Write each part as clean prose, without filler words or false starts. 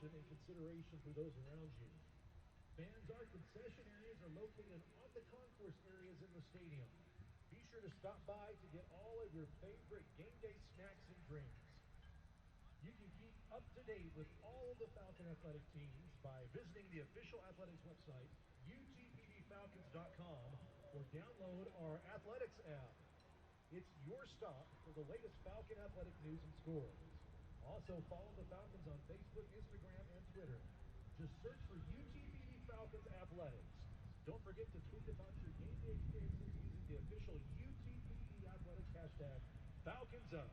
caution and consideration for those around you. Fans, our concession areas are located on the concourse areas in the stadium. Be sure to stop by to get all of your favorite game day snacks and drinks. You can keep up to date with all of the Falcon athletic teams by visiting the official athletics website, UTPBFalcons.com, or download our athletics app. It's your stop for the latest Falcon athletic news and scores. Also, follow the Falcons on Facebook, Instagram, and Twitter. Just search for UTPB Falcons Athletics. Don't forget to tweet about your game day experiences using the official UTPB Athletics hashtag FalconsUp.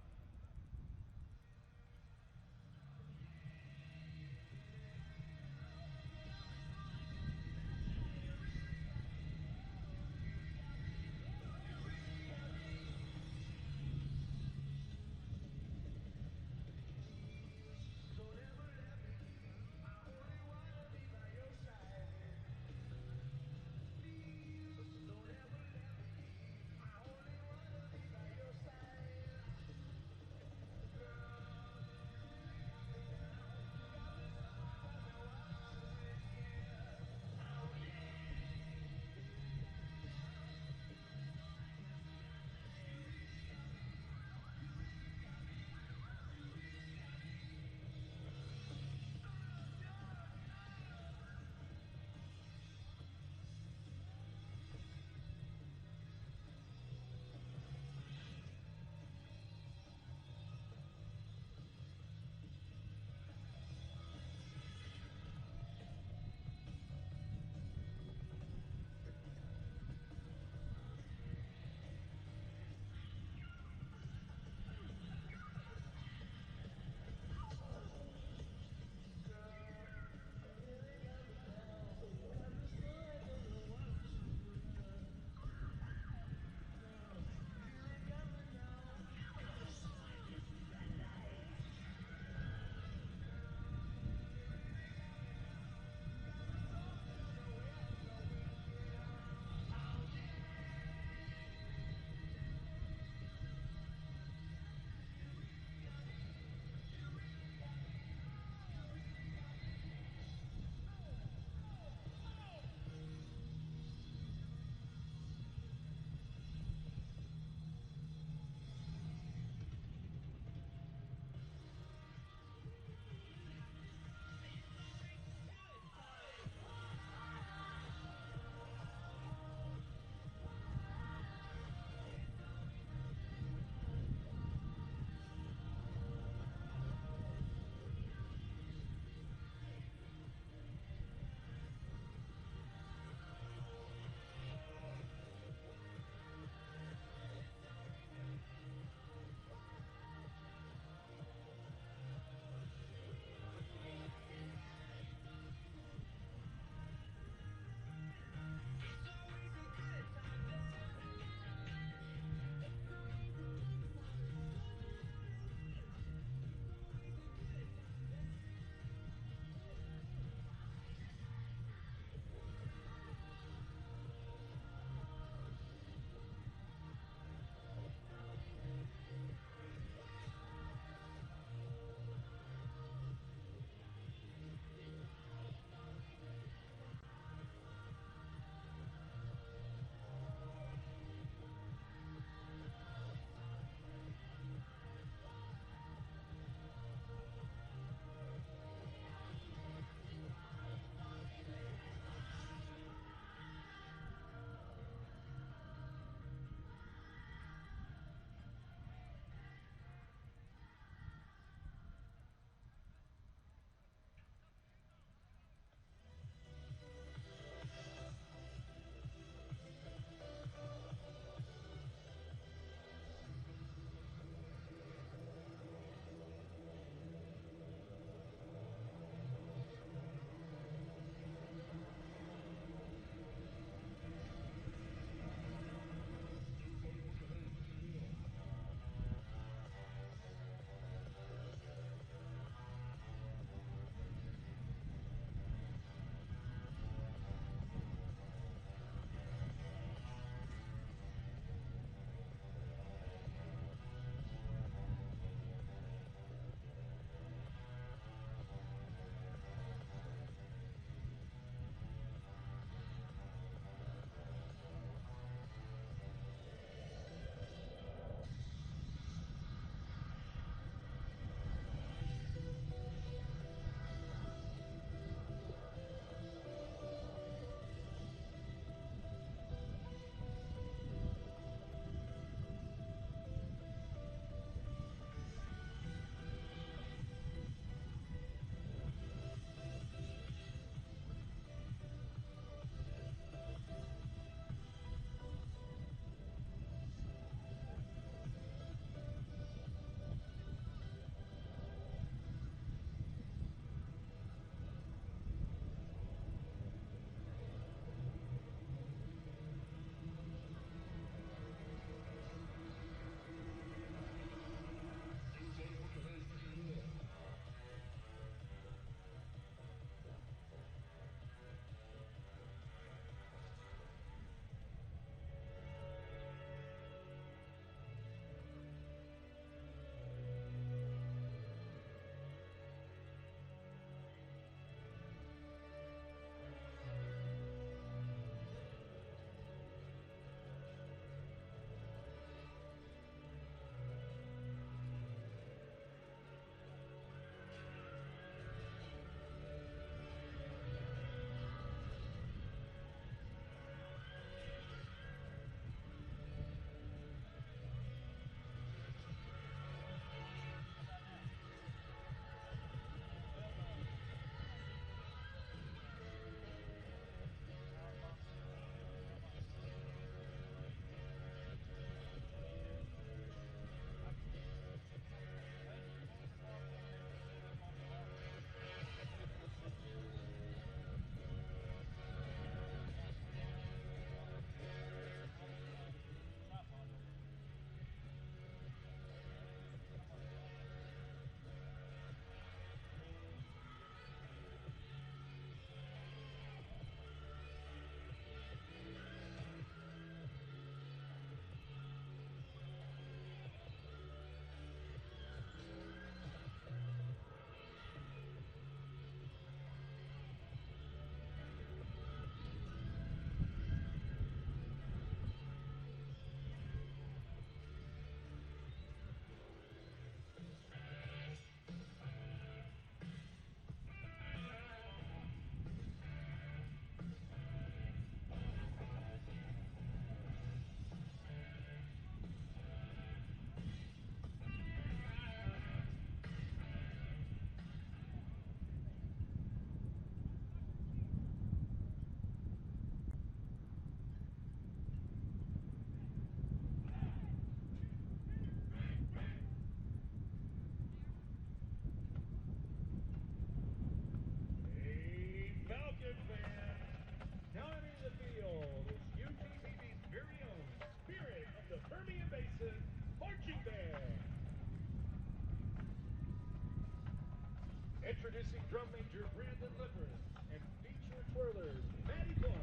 Introducing drum major Brandon Lippert and feature twirlers Maddie Clark,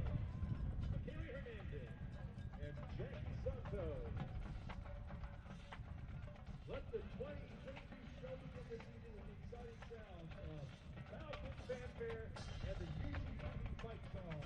McKaylee Hernandez, and Jackie Santos. Let the 2022 show begin this evening with the exciting sounds of Falcon Fanfare and the UTPB Fight Song.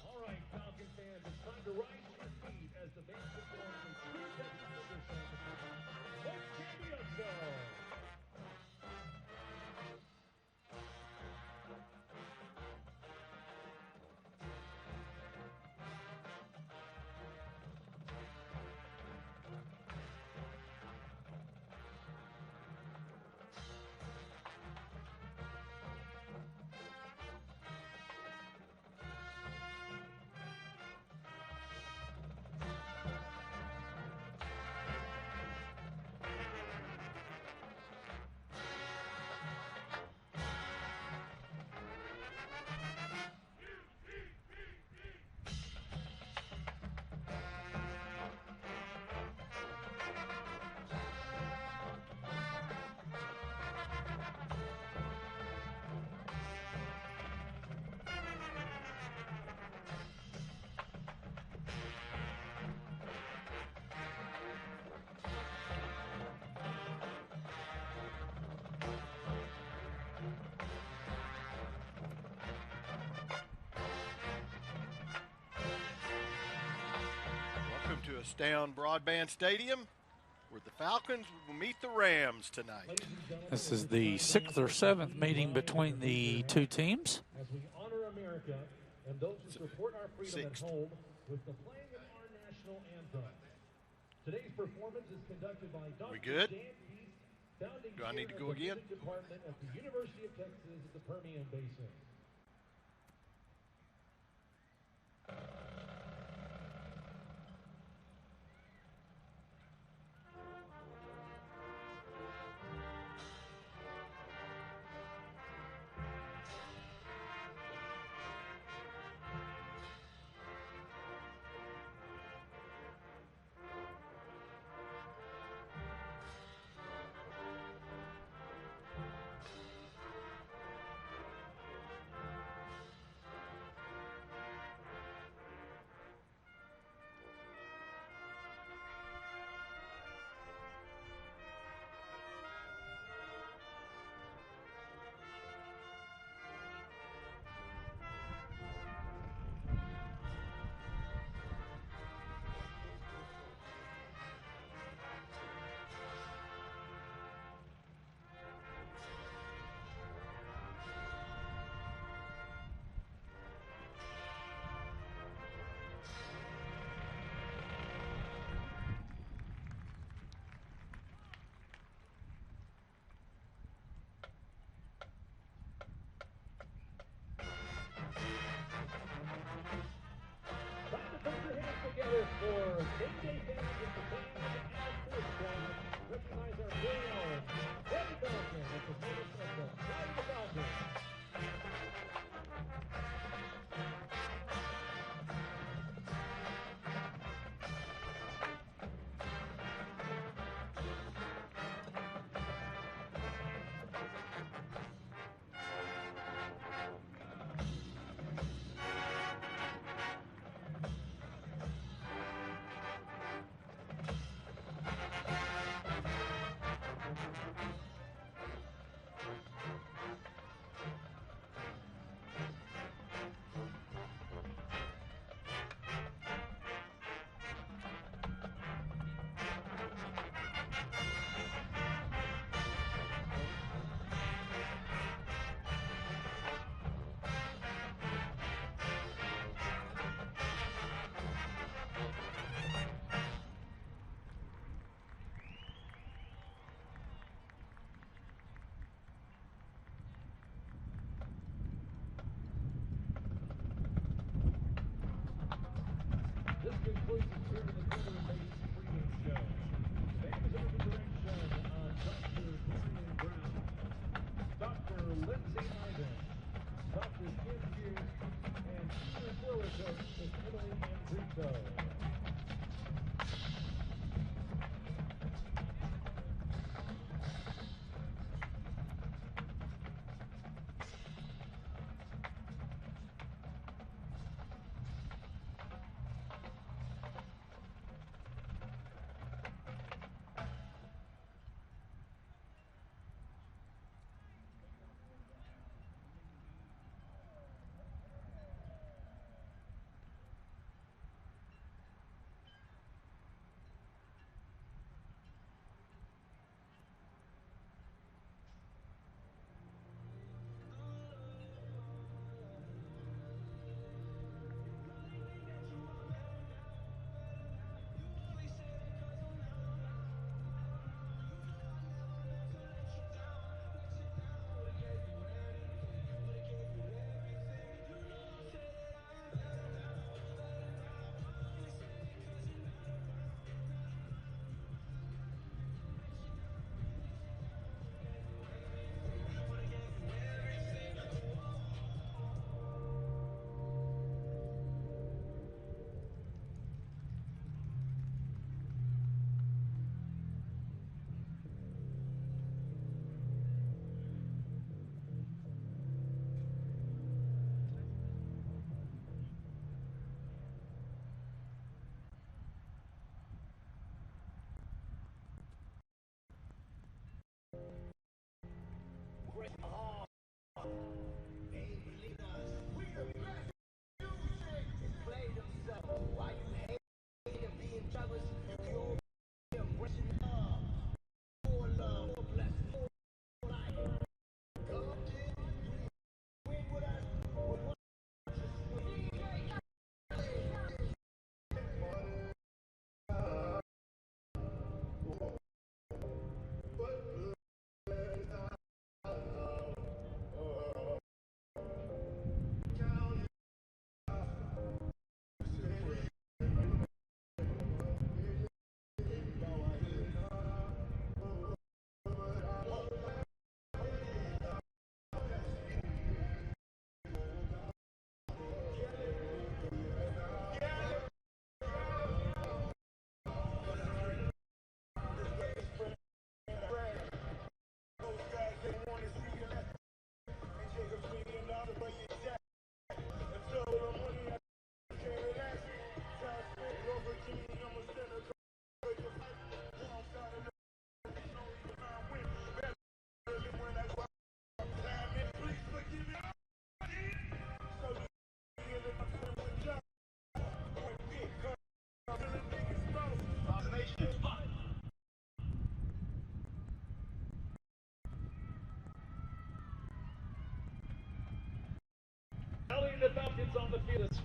All right, Falcon fans, it's time to rise to your feet as the band performs a true Texas Thunder song. Let's Cambioso! Welcome to Astound Broadband Stadium, where the Falcons will meet the Rams tonight. This is the 6th or 7th meeting between the two teams. As we honor America and those who support our freedom at home with the playing of our national anthem. Today's performance is conducted by Dr. We good? Dan Beast, founding Do I need to chair go of the again? music department at the University of Texas at the Permian Basin.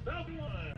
Falcon 1.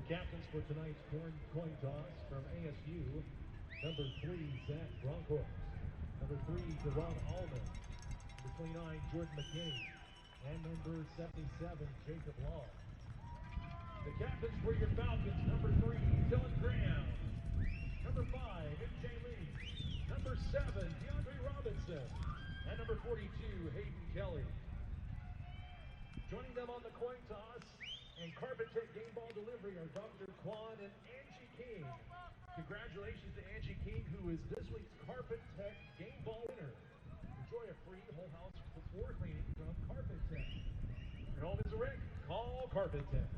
Captains for tonight's coin toss from ASU, number 3, Zach Bronkhorst. Number 3, Deron Allman. Number 29, Jordan McKinney. And number 77, Jacob Law. The captains for your Falcons, number 3, Dylan Graham. Number 5, MJ Lee. Number 7, DeAndre Robinson. And number 42, Hayden Kelly. Joining them on the coin toss and Carpet Tech game ball delivery are Dr. Quan and Angie King. Congratulations to Angie King, who is this week's Carpet Tech game ball winner. Enjoy a free whole house floor cleaning from Carpet Tech. Your home is a wreck. Call Carpet Tech.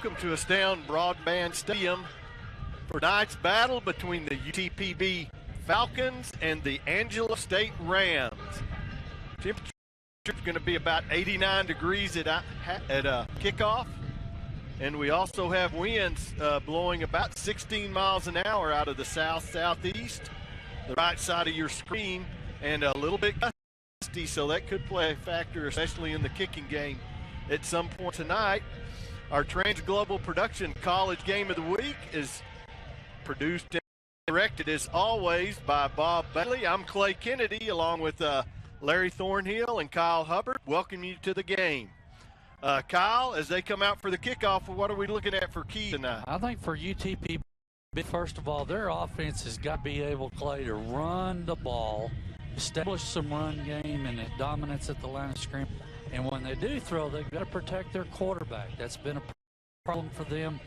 Welcome to Astound Broadband Stadium for tonight's battle between the UTPB Falcons and the Angelo State Rams. Temperature is going to be about 89 degrees at kickoff, and we also have winds blowing about 16 miles an hour out of the south-southeast, the right side of your screen, and a little bit gusty nasty, so that could play a factor, especially in the kicking game at some point tonight. Our Trans-Global Production College Game of the Week is produced and directed, as always, by Bob Bailey. I'm Clay Kennedy, along with Larry Thornhill and Kyle Hubbard. Welcome you to the game. Kyle, as they come out for the kickoff, what are we looking at for key tonight? I think for UTPB, first of all, their offense has got to be able, Clay, to run the ball, establish some run game and dominance at the line of scrimmage. And when they do throw, they've got to protect their quarterback. That's been a problem for them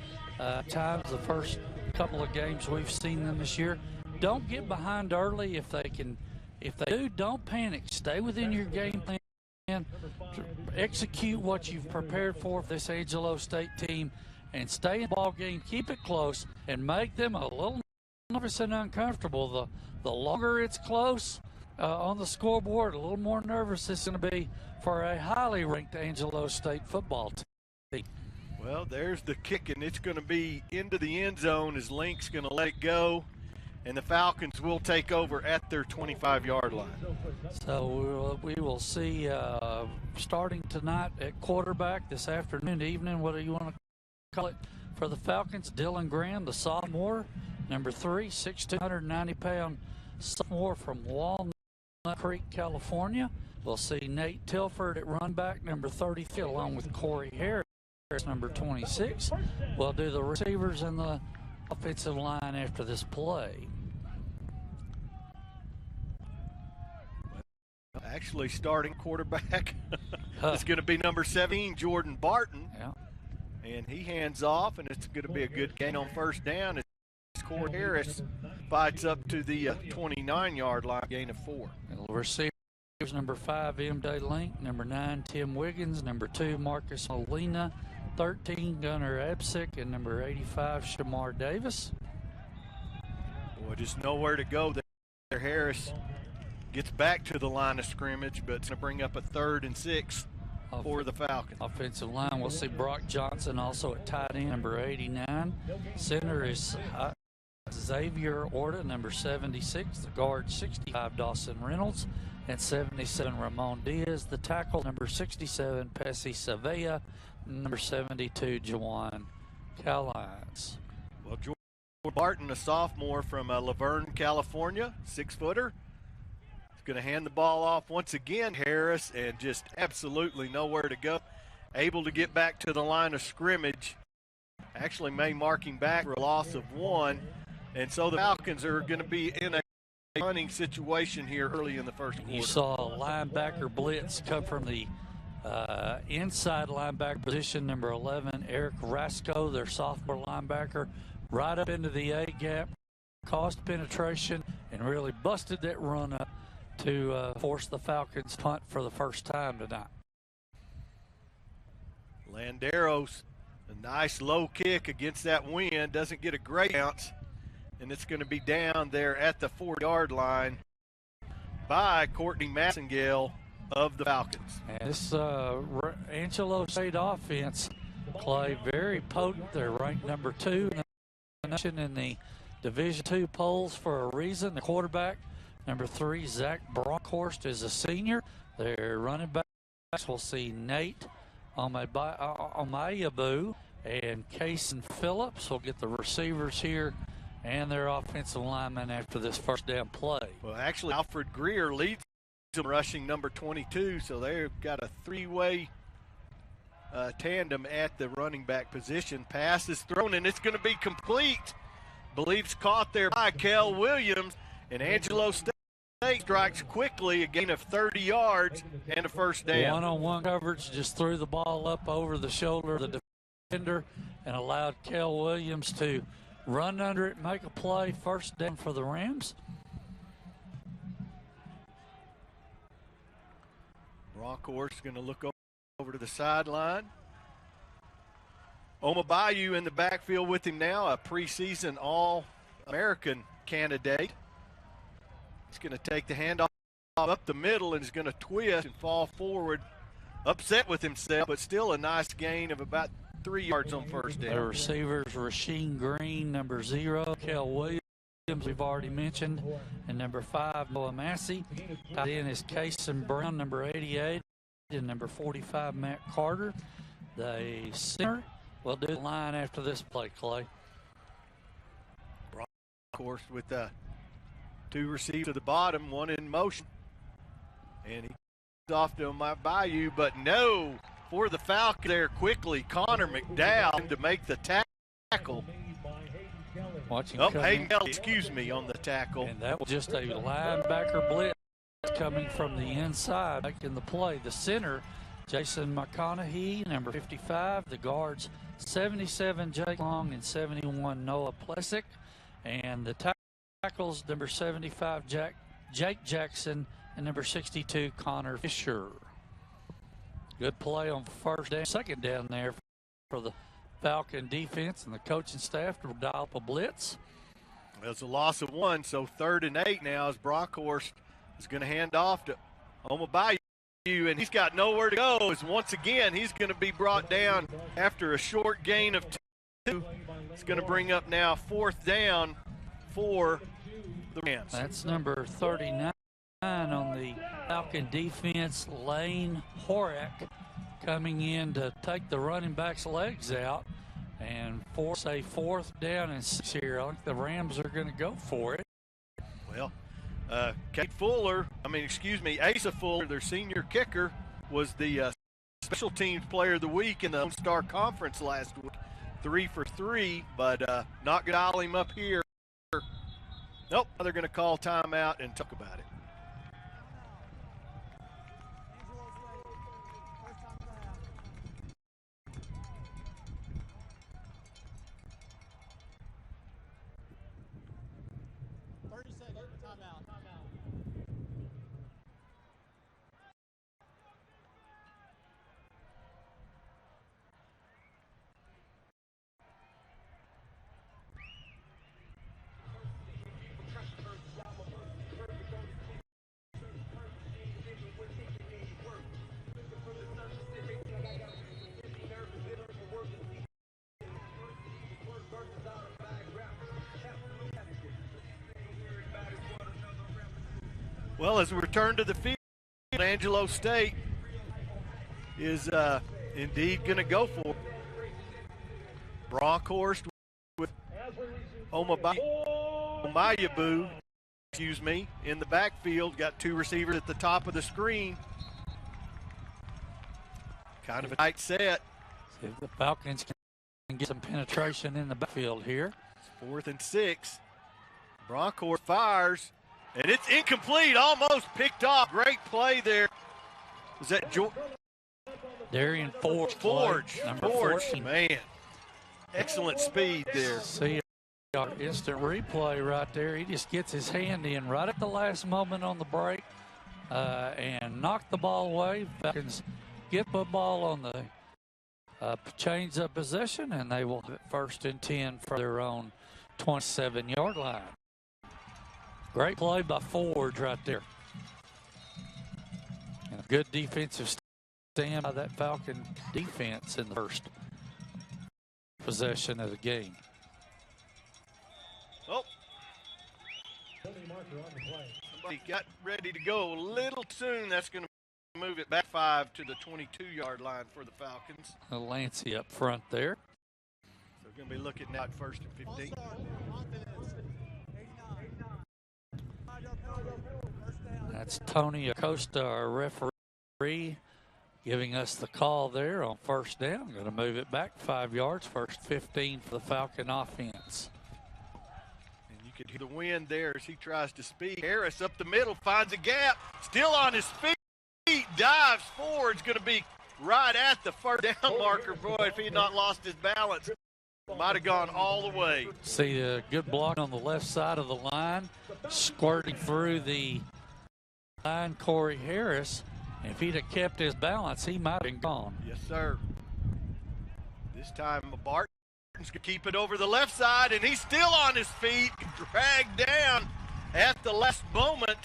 times the first couple of games we've seen them this year. Don't get behind early if they can. If they do, don't panic. Stay within your game plan. Execute what you've prepared for this Angelo State team and stay in the ball game. Keep it close and make them a little nervous and uncomfortable. The longer it's close on the scoreboard, a little more nervous it's going to be for a highly ranked Angelo State football team. Well, there's the kick, and it's going to be into the end zone as Link's going to let it go, and the Falcons will take over at their 25-yard line. So we will see starting tonight at quarterback this afternoon, evening, what do you want to call it, for the Falcons, Dylan Graham, the sophomore, number 3, 6'2", 190-pound sophomore from Walnut Creek, California. We'll see Nate Tilford at run back, number 30, along with Corey Harris, number 26. We'll do the receivers and the offensive line after this play. Actually, starting quarterback is going to be number 17, Jordan Barton. Yeah. And he hands off, and it's going to be a good gain on first down. As Corey Harris fights up to the 29-yard line, gain of 4. Receivers, number 5, M.J. Link, number 9, Tim Wiggins, number 2, Marcus Molina, 13, Gunnar Absick, and number 85, Shamar Davis. Boy, just nowhere to go there. Harris gets back to the line of scrimmage, but it's going to bring up a 3rd and 6 for the Falcons. Offensive line, we'll see Brock Johnson also at tight end, number 89. Center is Xavier Orta, number 76. The guard, 65, Dawson Reynolds. And 77, Ramon Diaz. The tackle, number 67, Pessy Savea. Number 72, Jawan Callines. Well, Jordan Barton, a sophomore from Laverne, California, 6-footer. He's going to hand the ball off once again, Harris, and just absolutely nowhere to go. Able to get back to the line of scrimmage. Actually made marking back for a loss of 1. And so the Falcons are going to be in a running situation here early in the first quarter. You saw a linebacker blitz come from the inside linebacker position, number 11, Eric Rasco, their sophomore linebacker, right up into the A-gap, caused penetration, and really busted that run up to force the Falcons punt for the first time tonight. Landeros, a nice low kick against that wind, doesn't get a great bounce, and it's going to be down there at the 4-yard line by Courtney Massengale of the Falcons. And this Angelo State offense, Clay, very potent. They're ranked number 2 in the nation in the Division II polls for a reason. The quarterback, number 3, Zach Bronkhorst, is a senior. Their running backs, we'll see Nate Omayabu and Kason Phillips. We'll get the receivers here and their offensive linemen after this first down play. Well, actually, Alfred Greer leads them rushing number 22, so they've got a 3-way tandem at the running back position. Pass is thrown, and it's going to be complete. Believes caught there by Kel Williams, and Angelo State strikes quickly, a gain of 30 yards and a first down. One-on-one coverage, just threw the ball up over the shoulder of the defender and allowed Kel Williams to run under it, make a play, first down for the Rams. Bronkhorst going to look over to the sideline. Oma Bayou in the backfield with him now, a preseason All-American candidate. He's going to take the handoff up the middle and is going to twist and fall forward, upset with himself, but still a nice gain of about 3 yards on first down. The receivers, Rasheem Green, number 0, Kel Williams, we've already mentioned, and number 5, Noah Massey. Tight end is Kason Brown, number 88, and number 45, Matt Carter. The center will do the line after this play, Clay. Of course, with 2 receivers to the bottom, 1 in motion. And he's off to my Bayou, but no, for the Falcons there quickly, Connor McDowell to make the tackle. Hayden Kelly, excuse me, on the tackle. And that was just a linebacker blitz coming from the inside, making the play. The center, Jason McConaughey, number 55. The guards, 77, Jake Long, and 71, Noah Plessick. And the tackles, number 75, Jake Jackson, and number 62, Connor Fisher. Good play on first down, second down there for the Falcon defense and the coaching staff to dial up a blitz. There's a loss of 1, so 3rd and 8 now as Brockhorst is going to hand off to Oma Bayou, and he's got nowhere to go as once again he's going to be brought down after a short gain of 2. It's going to bring up now 4th down for the Rams. That's number 39 on the Falcon defense, Lane Horak, coming in to take the running back's legs out and force a 4th down and 6 here. I think the Rams are going to go for it. Well, Asa Fuller, their senior kicker, was the special teams player of the week in the Lone Star Conference last week. 3 for 3, but not going to dial him up here. Nope, they're going to call timeout and talk about it. Well, as we return to the field, Angelo State is indeed going to go for it. Brockhorst with Omayabu, in the backfield. Got 2 receivers at the top of the screen. Kind of a tight set. See if the Falcons can get some penetration in the backfield here. It's 4th and 6. Brockhorst fires. And it's incomplete, almost picked off. Great play there. Was that Darian Forge, number 14. Man, excellent speed there. See our instant replay right there. He just gets his hand in right at the last moment on the break and knocked the ball away. Falcons get the ball on the change of possession, and they will have 1st and 10 for their own 27-yard line. Great play by Forge right there. And a good defensive stand by that Falcon defense in the first possession of the game. Oh. Somebody got ready to go a little soon. That's going to move it back 5 to the 22-yard line for the Falcons. Lancey up front there. So we're going to be looking now at 1st and 15. That's Tony Acosta, our referee, giving us the call there on 1st down. Going to move it back 5 yards, 1st 15 for the Falcon offense. And you could hear the wind there as he tries to speed. Harris up the middle, finds a gap, still on his feet, dives forward. It's going to be right at the 1st down marker. Boy, if he had not lost his balance, might have gone all the way. See a good block on the left side of the line, squirting through the line, Corey Harris. If he'd have kept his balance, he might have been gone. Yes, sir. This time, Barton's going to keep it over the left side, and he's still on his feet, dragged down at the last moment.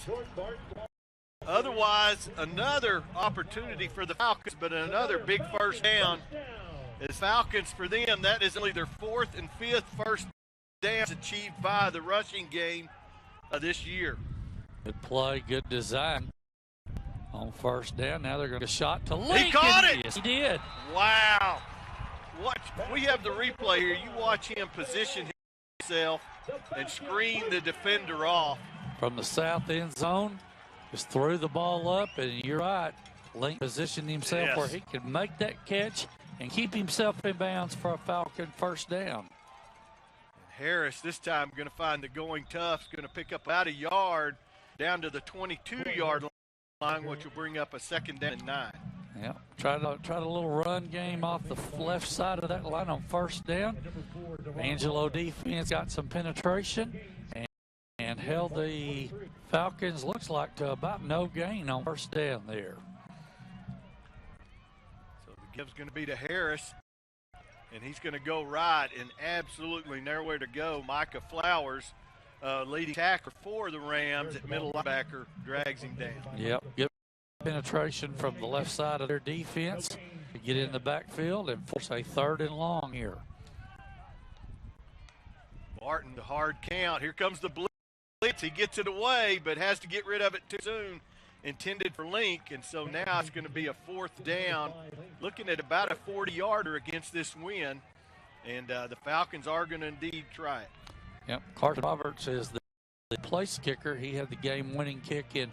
Otherwise, another opportunity for the Falcons, but another big 1st down. As Falcons, for them, that is only their 4th and 5th 1st downs achieved by the rushing game this year. Good play, good design on first down. Now they're going to shot to Lincoln. He caught it. Yes, he did. Wow. Watch. We have the replay here. You watch him position himself and screen the defender off. From the south end zone, just threw the ball up, and you're right. Lincoln positioned himself where he could make that catch and keep himself in bounds for a Falcon first down. Harris this time going to find the going tough. Going to pick up about a yard down to the 22-yard line, which will bring up a second down and 9. Yeah, tried a little run game off the left side of that line on first down. Angelo defense got some penetration and held the Falcons, looks like, to about no gain on first down there. So the give's going to be to Harris, and he's going to go right, and absolutely nowhere to go. Micah Flowers, leading tackler for the Rams at middle linebacker, drags him down. Yep, good penetration from the left side of their defense to get in the backfield and force a 3rd and long here. Martin, the hard count. Here comes the blitz. He gets it away, but has to get rid of it too soon. Intended for Link, and so now it's going to be a 4th down. Looking at about a 40-yarder against this win, and the Falcons are going to indeed try it. Yep, Carson Roberts is the place kicker. He had the game-winning kick in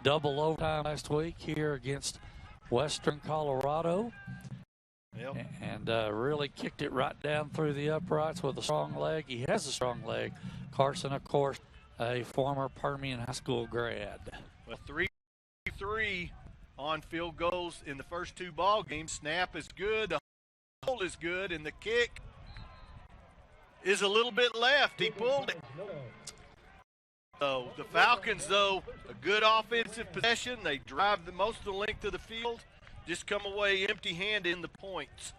double overtime last week here against Western Colorado. Yep. And really kicked it right down through the uprights with a strong leg. He has a strong leg. Carson, of course, a former Permian High School grad. A 3-3 on field goals in the first 2 ball games. Snap is good, the hold is good, and the kick is a little bit left. He pulled it. So the Falcons, though, a good offensive possession. They drive most of the length of the field, just come away empty-handed in the points.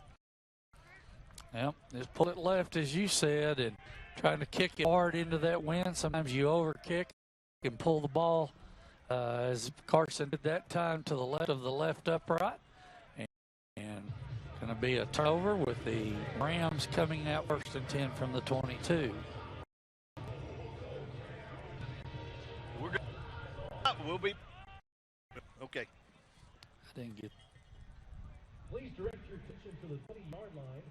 Yep, just pull it left, as you said, and trying to kick it hard into that wind. Sometimes you overkick and pull the ball, as Carson did that time, to the left of the left upright. And going to be a turnover with the Rams coming out 1st and 10 from the 22. We'll be okay. I didn't get. Please direct your attention to the 20-yard line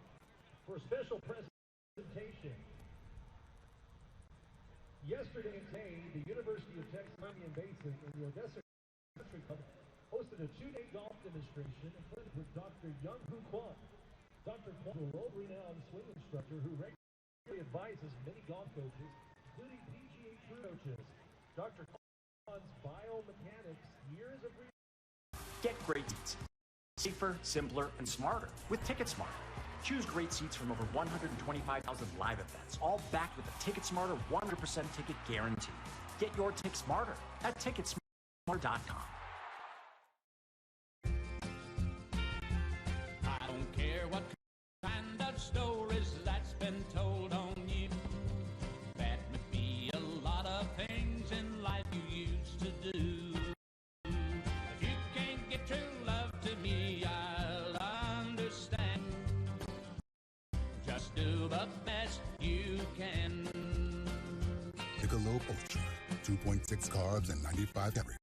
for a special presentation. Yesterday and today, the University of Texas Permian Basin in the Odessa Country Club hosted a 2-day golf demonstration included with Dr. Young Hoo Kwan. Dr. Kwan is a world-renowned swing instructor who regularly advises many golf coaches, including PGA Tour coaches. Dr. Kwan's biomechanics, years of Get great seats. Safer, simpler, and smarter with TicketSmarter. Choose great seats from over 125,000 live events, all backed with a TicketSmarter 100% ticket guarantee. Get your tick smarter at ticketsmarter.com. I don't care what kind of stories that's been told on you. That may be a lot of things in life you used to do. If you can't get true love to me, I'll understand. Just do the best you can. Piccolo Ultra, 2.6 carbs and 95 calories.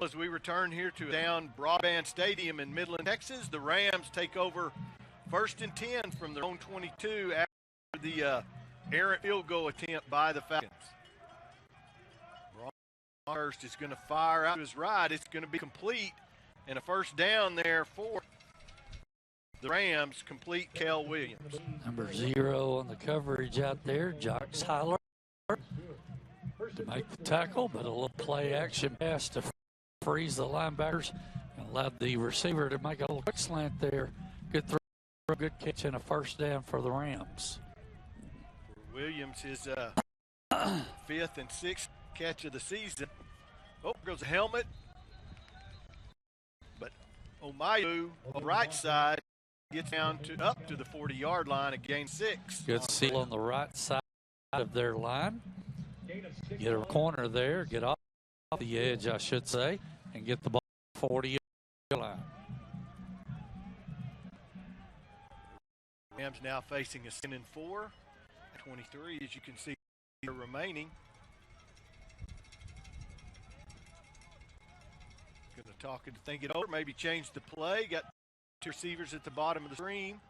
As we return here to down Broadband Stadium in Midland, Texas, the Rams take over 1st and 10 from their own 22 after the errant field goal attempt by the Falcons. Hurst is going to fire out to his right. It's going to be complete, and a first down there for the Rams, complete Kel Williams. Number 0 on the coverage out there, Jock Tyler, to make the tackle, but a little play action pass to freeze the linebackers and allowed the receiver to make a little quick slant there. Good throw, good catch, and a first down for the Rams. Williams, his 5th and 6th catch of the season. Oh, goes a helmet. But Omayu on the right side gets down to up to the 40-yard line and gains 6. Good seal on the right side of their line. get a corner there, get off the edge, I should say, and get the ball 40 line. Rams now facing a 10 and 4, 23 as you can see remaining. Going to talk and think it over, maybe change the play. Got two receivers at the bottom of the screen.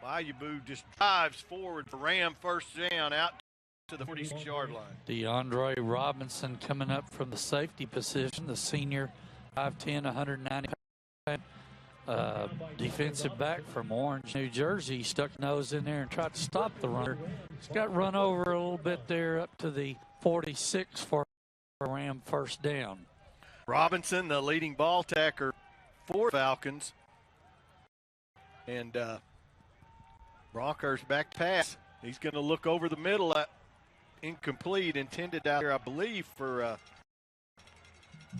Omayabu just drives forward for Ram first down out to the 46-yard line. DeAndre Robinson coming up from the safety position, the senior 5'10", 190 defensive back from Orange, New Jersey. He stuck nose in there and tried to stop the runner. He's got run over a little bit there up to the 46 for Ram first down. Robinson, the leading ball tacker for Falcons. And Broncos back pass. He's going to look over the middle. Incomplete, intended out here, I believe, for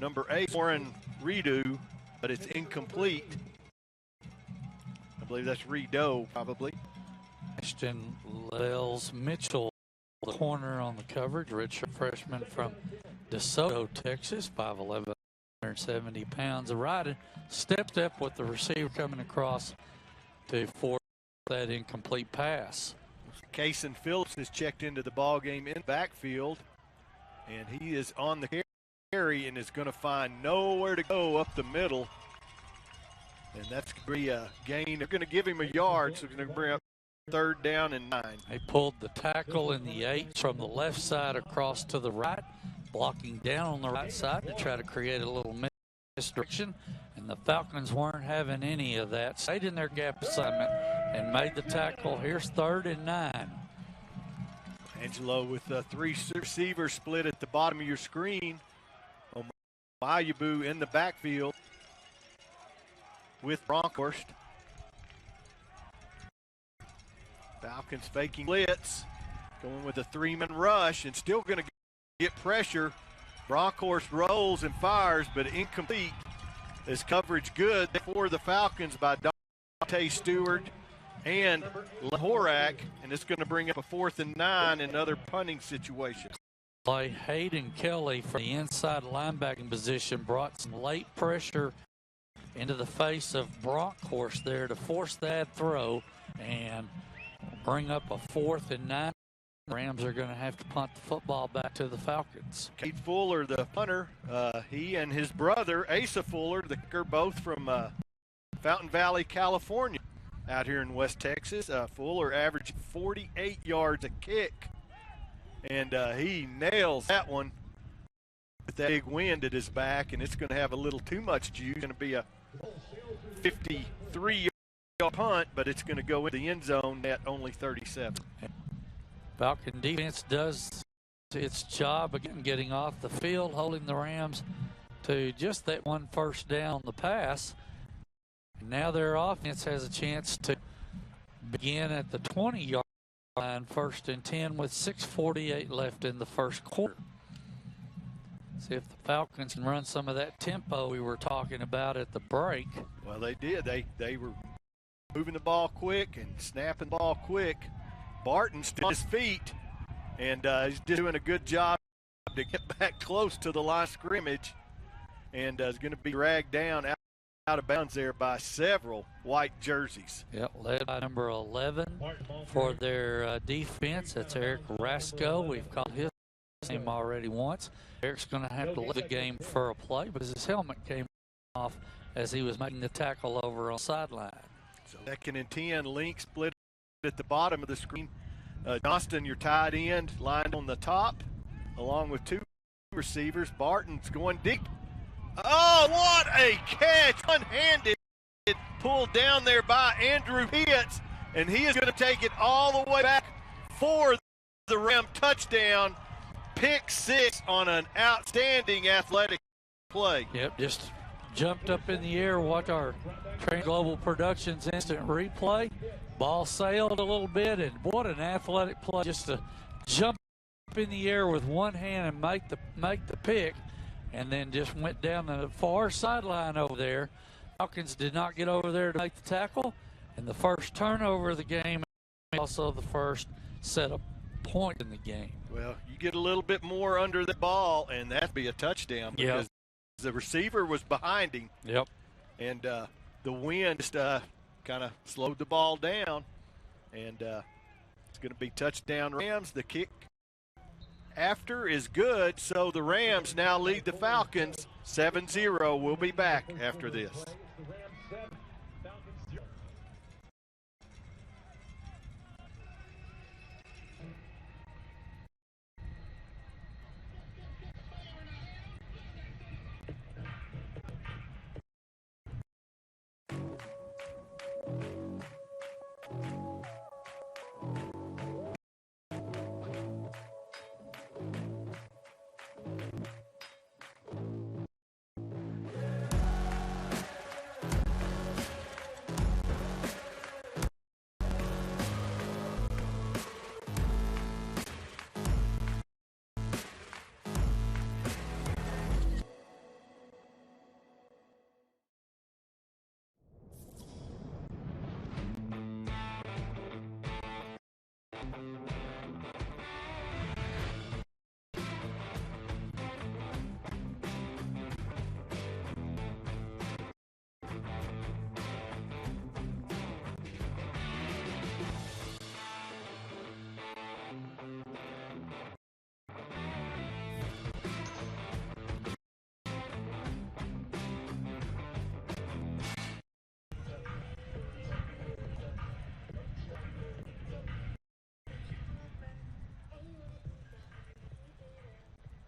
number 8, Warren Redo, but it's incomplete. I believe that's Redo, probably. Ashton Lels Mitchell, the corner on the coverage. Redshirt freshman from DeSoto, Texas, 5'11", 170 pounds of riding. Stepped up with the receiver coming across to force that incomplete pass. Kason Phillips has checked into the ball game in the backfield, and he is on the carry and is going to find nowhere to go up the middle. And that's going to be a gain. They're going to give him a yard, so they're going to bring up 3rd down and 9. They pulled the tackle in the 8 from the left side across to the right, blocking down on the right side to try to create a little misdirection. And the Falcons weren't having any of that. Stayed in their gap assignment and made the tackle. Here's 3rd and 9. Angelo with 3 receivers split at the bottom of your screen. Omayabu in the backfield with Bronkhorst. Falcons faking blitz, going with a 3-man rush and still going to get pressure. Bronkhorst rolls and fires, but incomplete. Is coverage good for the Falcons by Dante Stewart and Lahorak, and it's going to bring up a 4th and 9, another punting situation. Play Hayden Kelly from the inside linebacking position brought some late pressure into the face of Bronkhorst there to force that throw and bring up a 4th and 9. Rams are going to have to punt the football back to the Falcons. Kate Fuller, the punter, he and his brother, Asa Fuller, the kicker, both from Fountain Valley, California, out here in West Texas. Fuller averaged 48 yards a kick, and he nails that one with that big wind at his back, and it's going to have a little too much juice. It's going to be a 53-yard punt, but it's going to go in the end zone at only 37. Falcon defense does its job again, getting off the field, holding the Rams to just that 1 first down on the pass. And now their offense has a chance to begin at the 20-yard line, 1st and 10, with 6:48 left in the first quarter. See if the Falcons can run some of that tempo we were talking about at the break. Well, they did. They were moving the ball quick and snapping the ball quick. Barton's still on his feet, and he's doing a good job to get back close to the line of scrimmage, and is going to be dragged down out of bounds there by several white jerseys. Yep, led by number 11 for their defense. That's Eric Rasco. We've called his name already once. Eric's going to have to leave the game for a play because his helmet came off as he was making the tackle over on the sideline. So 2nd and 10, Link split at the bottom of the screen. Johnston, your tight end, lined on the top, along with 2 receivers. Barton's going deep. Oh, what a catch! One-handed, pulled down there by Andrew Pitts, and he is going to take it all the way back for the Ram touchdown. Pick 6 on an outstanding athletic play. Yep, just jumped up in the air. Watch our Train Global Productions instant replay. Ball sailed a little bit, and what an athletic play just to jump up in the air with one hand and make the pick, and then just went down the far sideline over there. Falcons did not get over there to make the tackle, and the first turnover of the game also the first set of points in the game. Well, you get a little bit more under the ball, and that'd be a touchdown because the receiver was behind him. Yep. And the wind just kind of slowed the ball down, and it's going to be touchdown Rams. The kick after is good, so the Rams now lead the Falcons 7-0. We'll be back after this.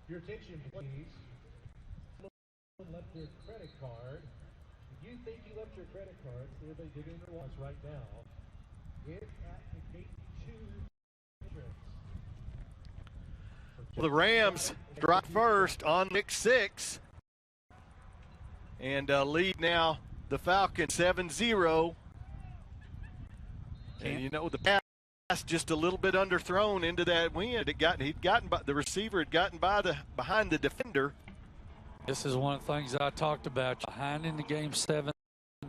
Your attention, please. Someone left their credit card. If you think you left your credit card, see if they dig in your wallets right now. It's at the gate 2 entrance. Well, the Rams drop first on pick 6 and lead now the Falcons 7-0. And you know the pass just a little bit underthrown into that wind. The receiver had gotten behind the defender. This is one of the things I talked about. Behind in the game 7,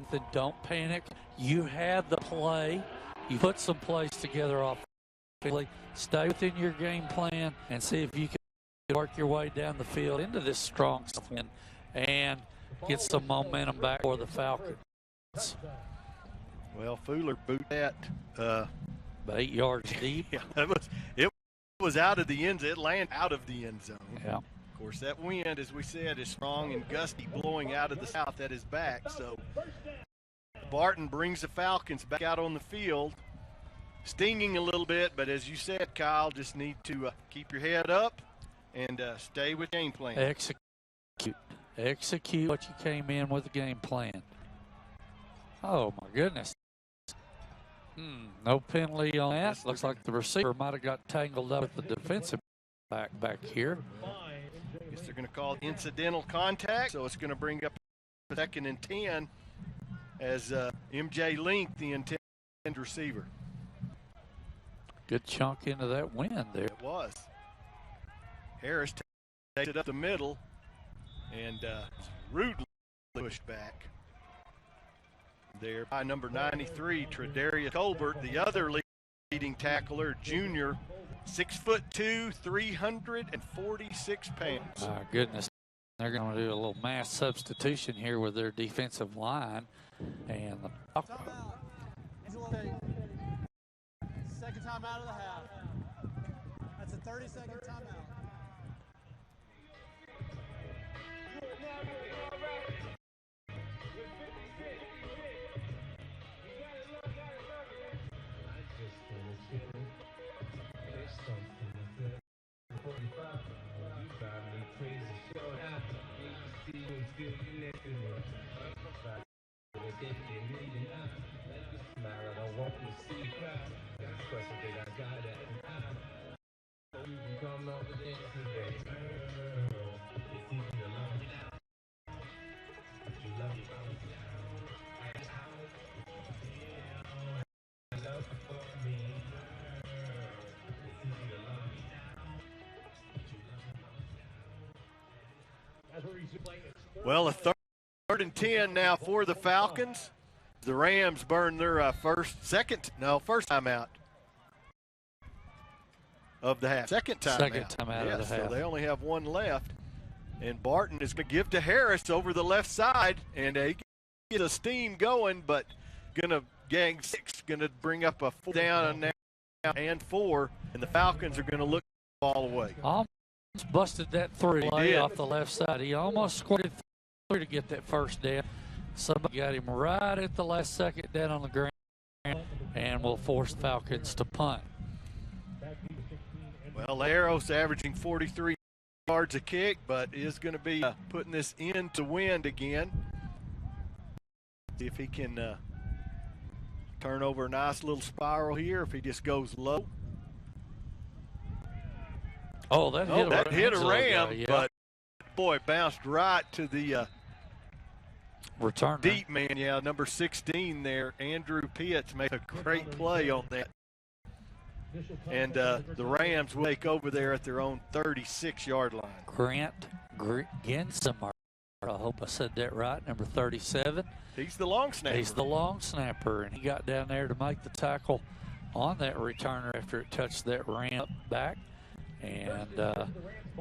then don't panic. You had the play. You put some plays together offensively. Stay within your game plan and see if you can work your way down the field into this strong wind and get some momentum back for the Falcons. Well, Fuller boot that. About 8 yards deep. Yeah, it was out of the end. It landed out of the end zone. Yeah. Of course, that wind, as we said, is strong and gusty, blowing out of the south at his back. So Barton brings the Falcons back out on the field, stinging a little bit. But as you said, Kyle, just need to keep your head up and stay with game plan. Execute what you came in with the game plan. Oh, my goodness. No penalty on that. Looks like the receiver might have got tangled up with the defensive back here. Guess they're going to call incidental contact, so it's going to bring up 2nd and 10 as MJ Link, the intended receiver. Good chunk into that wind there. It was. Harris takes it up the middle and rudely pushed back. There by number 93, Tredarius Colbert, the other leading tackler, junior, 6'2", 346 pounds. My goodness, they're going to do a little mass substitution here with their defensive line, and Angelo, second time out of the half. That's a 30-second timeout. Well, a 3rd and 10 now for the Falcons. The Rams burn their first time out. of the half. Second time out of the half. So they only have one left. And Barton is going to give to Harris over the left side. And he get a steam going, but going to gang 6, going to bring up a 4 down and 4. And the Falcons are going to look all away. Almost busted that 3 off the left side. He almost squirted through to get that first down. Somebody got him right at the last second down on the ground and will force Falcons to punt. Well, Arrow's averaging 43 yards a kick, but is going to be putting this into wind again. See if he can turn over a nice little spiral here, if he just goes low. Oh, that hit a ram, guy, yeah. But boy, bounced right to the returner. Deep man, number 16 there. Andrew Pitts made a great play on that. And the Rams will take over there at their own 36-yard line. Grant Gensimer, I hope I said that right, number 37. He's the long snapper. He's the long snapper, and he got down there to make the tackle on that returner after it touched that ramp back. And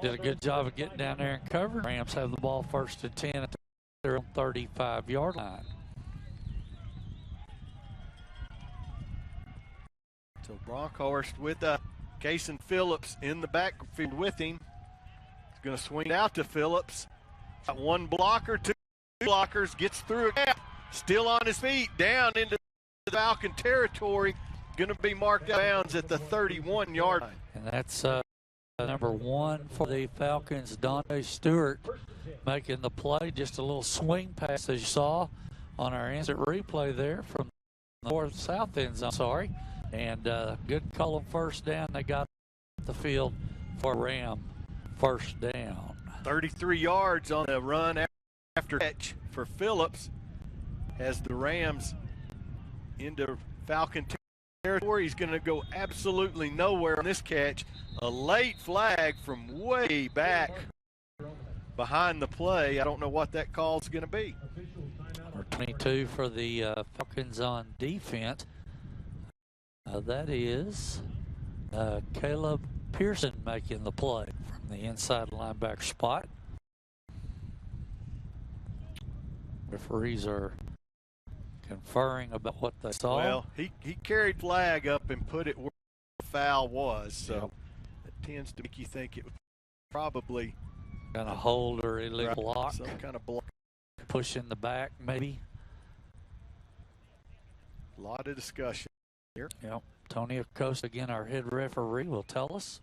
did a good job of getting down there and covering. Rams have the ball 1st and 10 at their own 35-yard line. So Bronkhorst with Cason Phillips in the backfield with him. He's going to swing out to Phillips. Got 1 blocker, 2 blockers, gets through a gap, still on his feet, down into the Falcon territory. Going to be marked out of bounds at the 31-yard line. And that's number 1 for the Falcons, Dante Stewart, making the play. Just a little swing pass, as you saw on our instant replay there from the north-south end zone. And good call on 1st down. They got the field for Ram 1st down. 33 yards on the run after catch for Phillips as the Rams into Falcon territory. He's going to go absolutely nowhere on this catch. A late flag from way back behind the play. I don't know what that call is going to be. Number 22 for the Falcons on defense. That is Caleb Pearson making the play from the inside linebacker spot. Referees are conferring about what they saw. Well, he carried flag up and put it where the foul was, so it tends to make you think it was probably kind of hold or illegal block. Some kind of block. Push in the back, maybe. A lot of discussion here. Yep. Tony Acosta, again, our head referee, will tell us.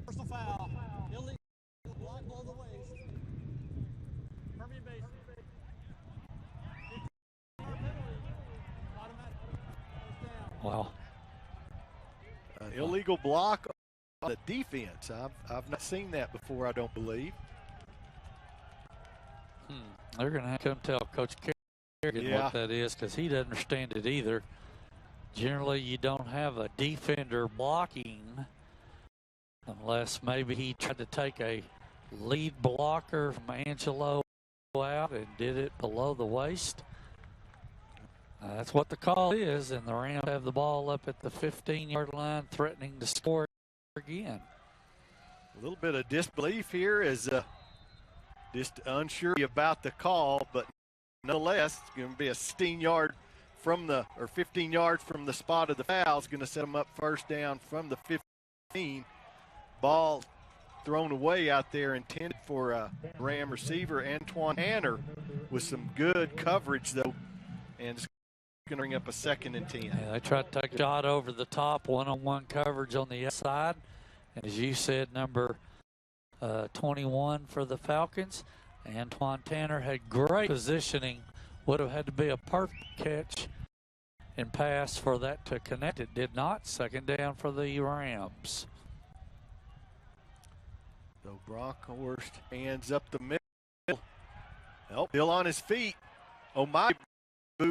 Personal foul. Illegal block below the waist. Permanent base. Wow. Illegal block on the defense. I've not seen that before, I don't believe. They're going to have to come tell Coach Kerrigan what that is, because he doesn't understand it either. Generally, you don't have a defender blocking unless maybe he tried to take a lead blocker from Angelo out and did it below the waist. That's what the call is, and the Rams have the ball up at the 15-yard line, threatening to score again. A little bit of disbelief here is just unsure about the call, but nonetheless, it's going to be a 15 yards from the spot of the foul. It's going to set them up 1st down from the 15. Ball thrown away out there, intended for Ram receiver Antoine Hanner with some good coverage, though, and it's going to bring up a 2nd and 10. Yeah, they tried to take a shot over the top, one-on-one coverage on the outside. And as you said, number 21 for the Falcons, Antoine Tanner had great positioning. Would have had to be a perfect catch and pass for that to connect. It did not. 2nd down for the Rams. So Bronkhorst hands up the middle. Still on his feet. Oh my,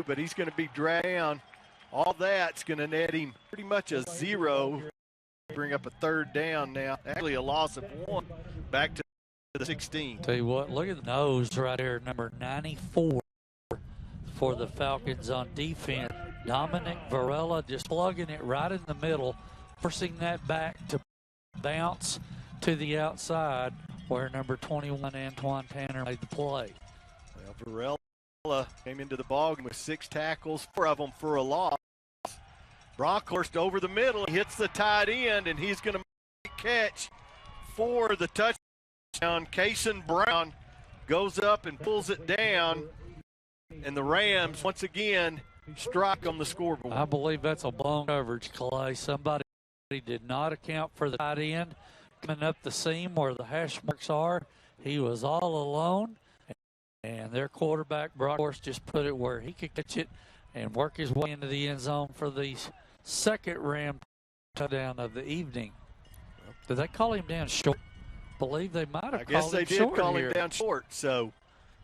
but he's going to be dragged down. All that's going to net him pretty much a 0. Bring up a 3rd down now. Actually a loss of 1. Back to the 16. Tell you what, look at the nose right there, number 94 for the Falcons on defense. Dominic Varela just plugging it right in the middle, forcing that back to bounce to the outside where number 21, Antoine Tanner, made the play. Well, Varela came into the ballgame with 6 tackles, 4 of them for a loss. Brockhorst over the middle, he hits the tight end, and he's going to make a catch for the touchdown. Kason Brown goes up and pulls it down, and the Rams once again strike on the scoreboard. I believe that's a blown coverage, Clay. Somebody did not account for the tight end coming up the seam where the hash marks are. He was all alone, and their quarterback, Brockhorst, just put it where he could catch it and work his way into the end zone for the second Ram touchdown of the evening. Did they call him down short? I believe they might have called him short. I guess they did call him down short, so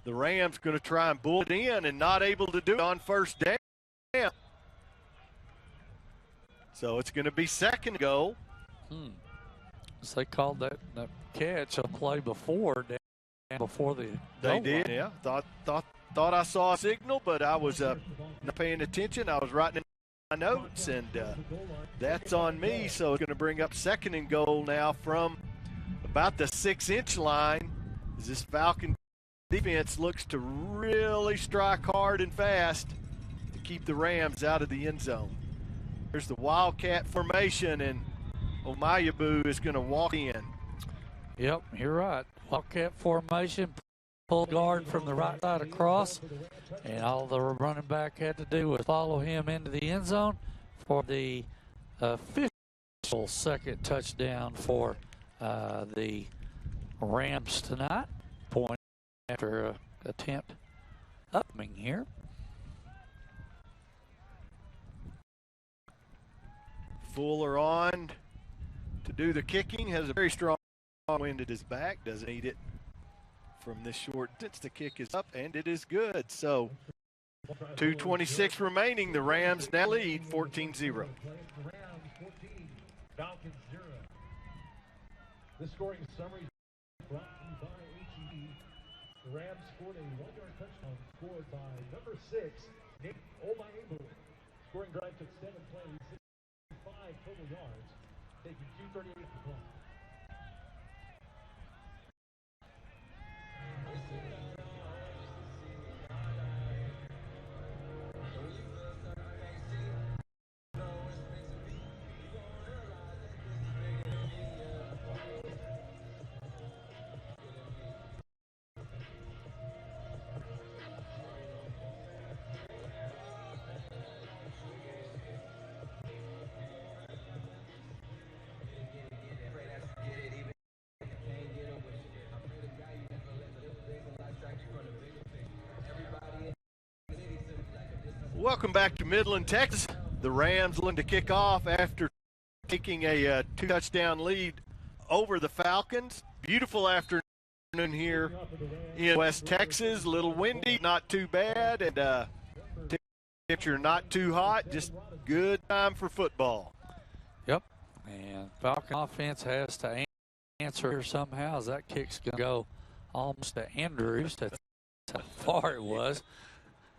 the Rams going to try and bull it in and not able to do it on first down. So it's going to be second goal. So they called that catch a play before the They did, yeah. Thought I saw a signal, but I was not paying attention. I was writing in my notes, and that's on me. So it's going to bring up second and goal now from about the 6-inch line as this Falcon defense looks to really strike hard and fast to keep the Rams out of the end zone. There's the Wildcat formation, and Omayabu is going to walk in. Yep, you're right. Wildcat formation, pull guard from the right side across, and all the running back had to do was follow him into the end zone for the official second touchdown for the Rams tonight. Point after attempt upcoming here. Fuller on to do the kicking. Has a very strong wind at his back. Doesn't need it from this short distance. The kick is up, and it is good. So 2:26 remaining. The Rams now lead 14-0. Falcons 0. This scoring summary is brought to you by HEB. The Rams scored a 1-yard touchdown scored by number 6, Nick Omayabu. Scoring drive took 7 plays, 65 total yards, taking 2:38 to play. Welcome back to Midland, Texas. The Rams looking to kick off after taking a 2-touchdown lead over the Falcons. Beautiful afternoon here in West Texas. A little windy, not too bad, and temperature not too hot. Just good time for football. Yep, and Falcon offense has to answer here somehow as that kick's going to go almost to Andrews. That's how far it was.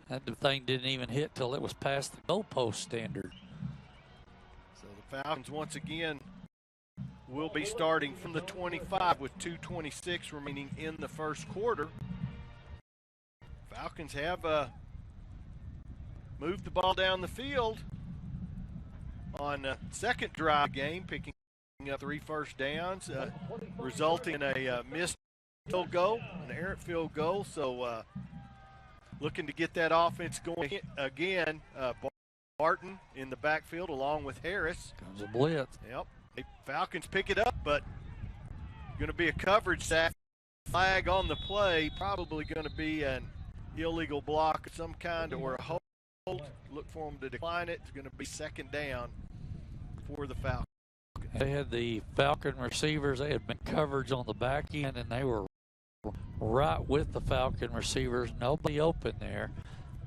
That thing didn't even hit till it was past the goalpost standard. So the Falcons once again will be starting from the 25 with 2:26 remaining in the first quarter. Falcons have moved the ball down the field on the second drive game, picking up 3 first downs, resulting in a missed field goal, an errant field goal. So looking to get that offense going again. Barton in the backfield along with Harris. Comes a blitz. Yep. The Falcons pick it up, but going to be a coverage sack. Flag on the play. Probably going to be an illegal block of some kind or a hold. Look for them to decline it. It's going to be second down for the Falcons. They had the Falcon receivers. They had been coverage on the back end, and they were right with the Falcon receivers. Nobody open there.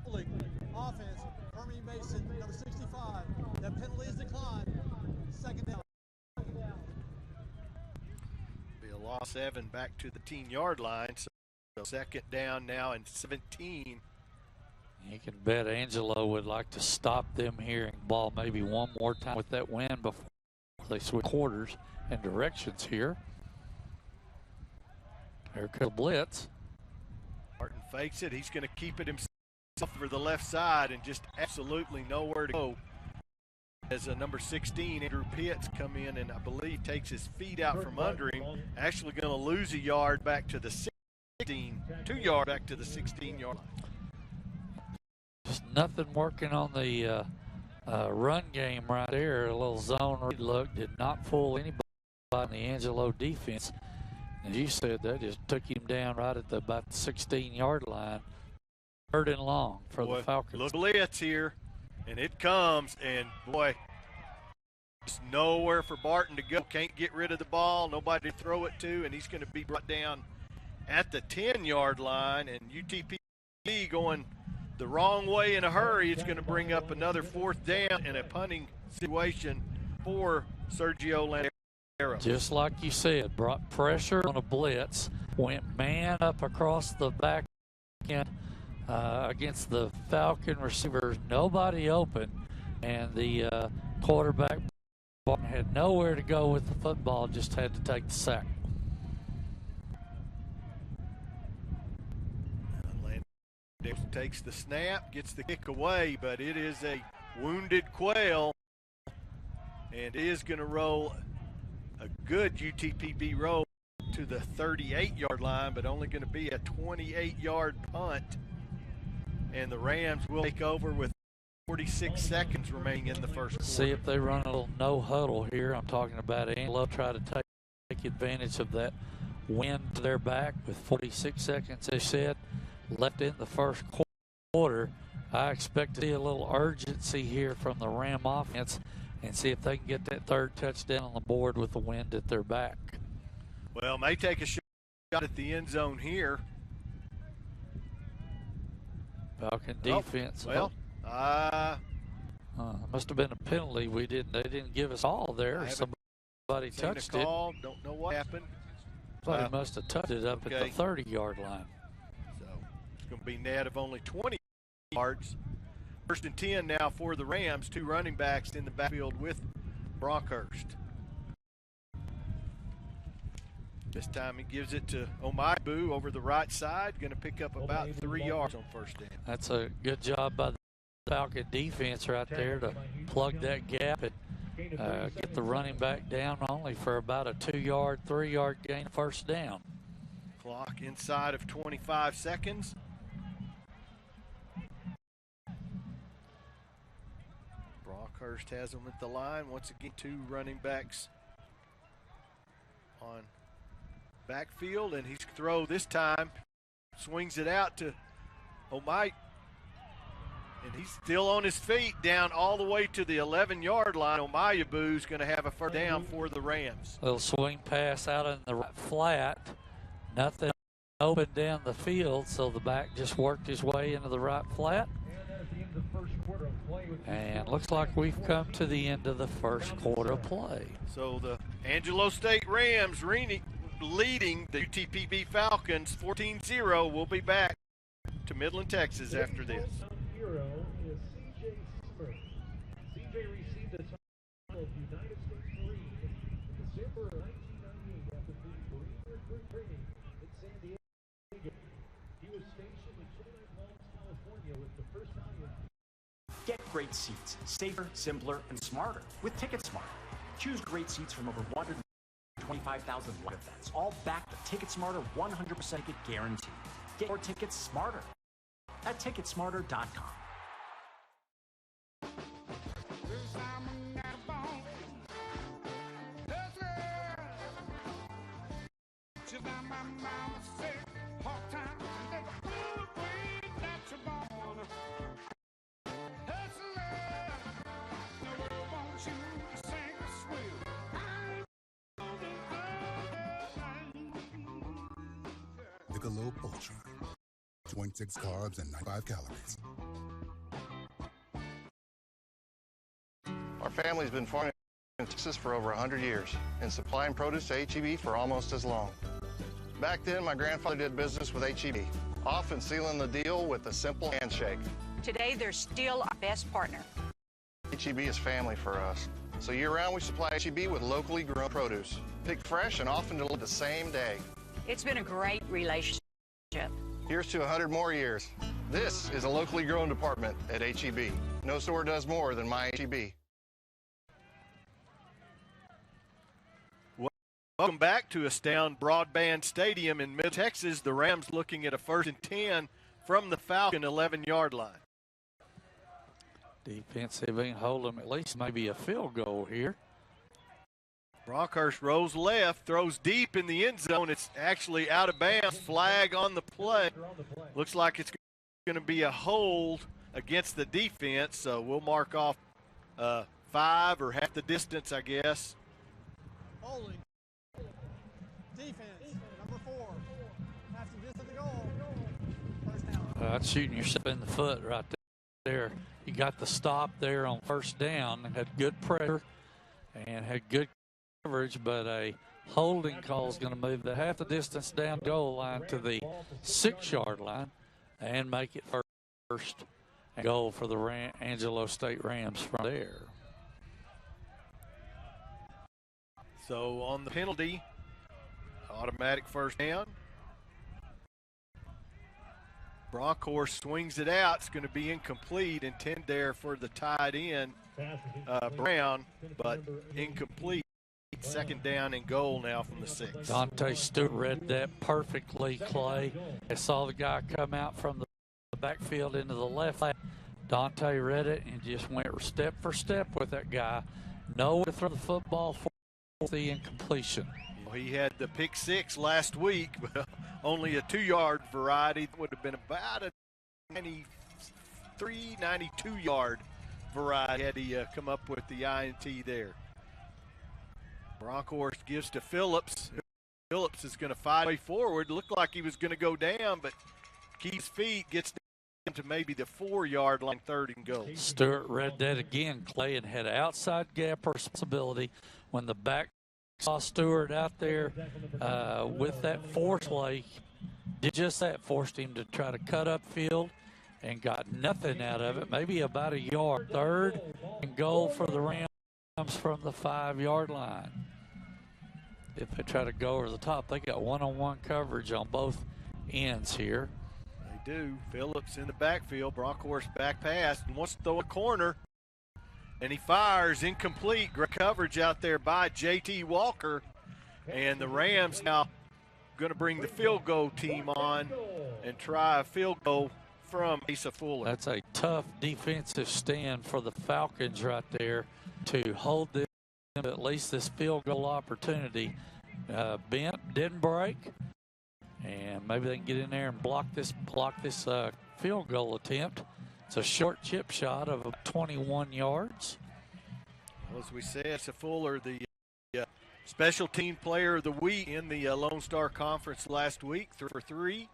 Offense, Hermie Mason, number 65. That penalty is declined. Second down. Be a loss 7 back to the 10-yard line. So second down now and 17. You can bet Angelo would like to stop them here and ball maybe one more time with that wind before they switch quarters and directions here. Here comes the blitz. Martin fakes it. He's going to keep it himself for the left side and just absolutely nowhere to go. As a number 16, Andrew Pitts come in and I believe takes his feet out from under him. Actually going to lose a yard back to the 16, 2 yard back to the 16-yard line. Just nothing working on the run game right there. A little zone read look did not fool anybody in the Angelo defense. As you said, that just took him down right at about the 16-yard line. 3rd and long for the Falcons. Look, blitz here, and it comes, and boy, there's nowhere for Barton to go. Can't get rid of the ball, nobody to throw it to, and he's going to be brought down at the 10-yard line, and UTPB going the wrong way in a hurry. It's going to bring up another 4th down in a punting situation for Sergio Landero. Just like you said, brought pressure on a blitz, went man up across the back end against the Falcon receivers, nobody open, and the quarterback had nowhere to go with the football, just had to take the sack. Landero takes the snap, gets the kick away, but it is a wounded quail, and is going to roll a good UTPB roll to the 38-yard line, but only going to be a 28-yard punt. And the Rams will take over with 46 seconds remaining in the first quarter. See if they run a little no huddle here. I'm talking about Angelo try to take advantage of that wind to their back with 46 seconds, they said, left in the first quarter. I expect to see a little urgency here from the Ram offense and see if they can get that 3rd touchdown on the board with the wind at their back. Well, may take a shot at the end zone here. Falcon defense. Must have been a penalty. They didn't give us all there. Somebody touched it. Don't know what happened. Somebody must have touched it up at the 30-yard line. So it's going to be net of only 20 yards. 1st and 10 now for the Rams. 2 running backs in the backfield with Brockhurst. This time he gives it to Omaibu over the right side. Going to pick up about 3 yards on 1st down. That's a good job by the Falcon defense right there to plug that gap and get the running back down only for about a 2-yard, 3-yard gain 1st down. Clock inside of 25 seconds. Brockhurst has them at the line. Once again, 2 running backs on backfield, and he's throw this time, swings it out to Omite, and he's still on his feet down all the way to the 11-yard line. Omayabu's going to have a 1st down for the Rams. Little swing pass out in the right flat, nothing open down the field, so the back just worked his way into the right flat. And looks like we've come to the end of the first quarter of play. So the Angelo State Rams leading the UTPB Falcons 14-0. We'll be back to Midland, Texas after this. Hero is CJ received the title of United States Marine in December of 1998 after being Marine recruit training in San Diego. He was stationed in Chilliwack Falls, California with the 1st Battalion. Get great seats, safer, simpler, and smarter with TicketSmarter. Choose great seats from over 125,000 live events, all backed with TicketSmarter 100% ticket guarantee. Get your tickets smarter at ticketsmarter.com. Michelob Ultra. 26 carbs and 95 calories. Our family's been farming in Texas for over 100 years and supplying produce to HEB for almost as long. Back then, my grandfather did business with HEB, often sealing the deal with a simple handshake. Today, they're still our best partner. HEB is family for us. So year-round, we supply HEB with locally grown produce, picked fresh and often delivered the same day. It's been a great relationship. Here's to 100 more years. This is a locally grown department at HEB. No store does more than my HEB. Welcome back to Astound Broadband Stadium in Middle Texas. The Rams looking at a 1st and 10 from the Falcon 11-yard line. Defensive ain't holding at least maybe a field goal here. Brockhurst rolls left, throws deep in the end zone. It's actually out of bounds. Flag on the play. Looks like it's going to be a hold against the defense, so we'll mark off 5 or half the distance, I guess. Holding. Defense, number 4. Half the distance to goal. First down. That's shooting yourself in the foot right there. You got the stop there on first down and had good pressure and had good coverage, but a holding call is going to move the half the distance down goal line to the 6-yard line and make it first and goal for the Angelo State Rams from there. So on the penalty, automatic first down. Brockhurst swings it out. It's going to be incomplete. Intended there for the tight end, Brown, but incomplete. 2nd down and goal now from the 6. Dante Stewart read that perfectly, Clay. I saw the guy come out from the backfield into the left. Dante read it and just went step for step with that guy. Nowhere to throw the football for the incompletion. Well, he had the pick 6 last week, but only a 2-yard variety. Would have been about a 93, 92-yard variety had he come up with the INT there. Brockhurst gives to Phillips. Phillips is going to fight way forward. Looked like he was going to go down, but keeps feet, gets down to maybe the 4-yard line, 3rd and goal. Stewart read that again, Clay, and had outside gap responsibility when the back saw Stewart out there with that force play. Did just that, forced him to try to cut up field and got nothing out of it, maybe about a yard. 3rd and goal for the Rams from the 5-yard line. If they try to go over the top, they got one-on-one coverage on both ends here. They do. Phillips in the backfield. Brockhurst back pass and wants to throw a corner. And he fires incomplete. Great coverage out there by J.T. Walker. And the Rams now going to bring the field goal team on and try a field goal from Asa Fuller. That's a tough defensive stand for the Falcons right there to hold them to at least this field goal opportunity. Bent didn't break, and maybe they can get in there and block this field goal attempt. It's a short chip shot of 21 yards. Well, as we said, Asa Fuller, the special team player of the week in the Lone Star Conference last week, 3 for 3.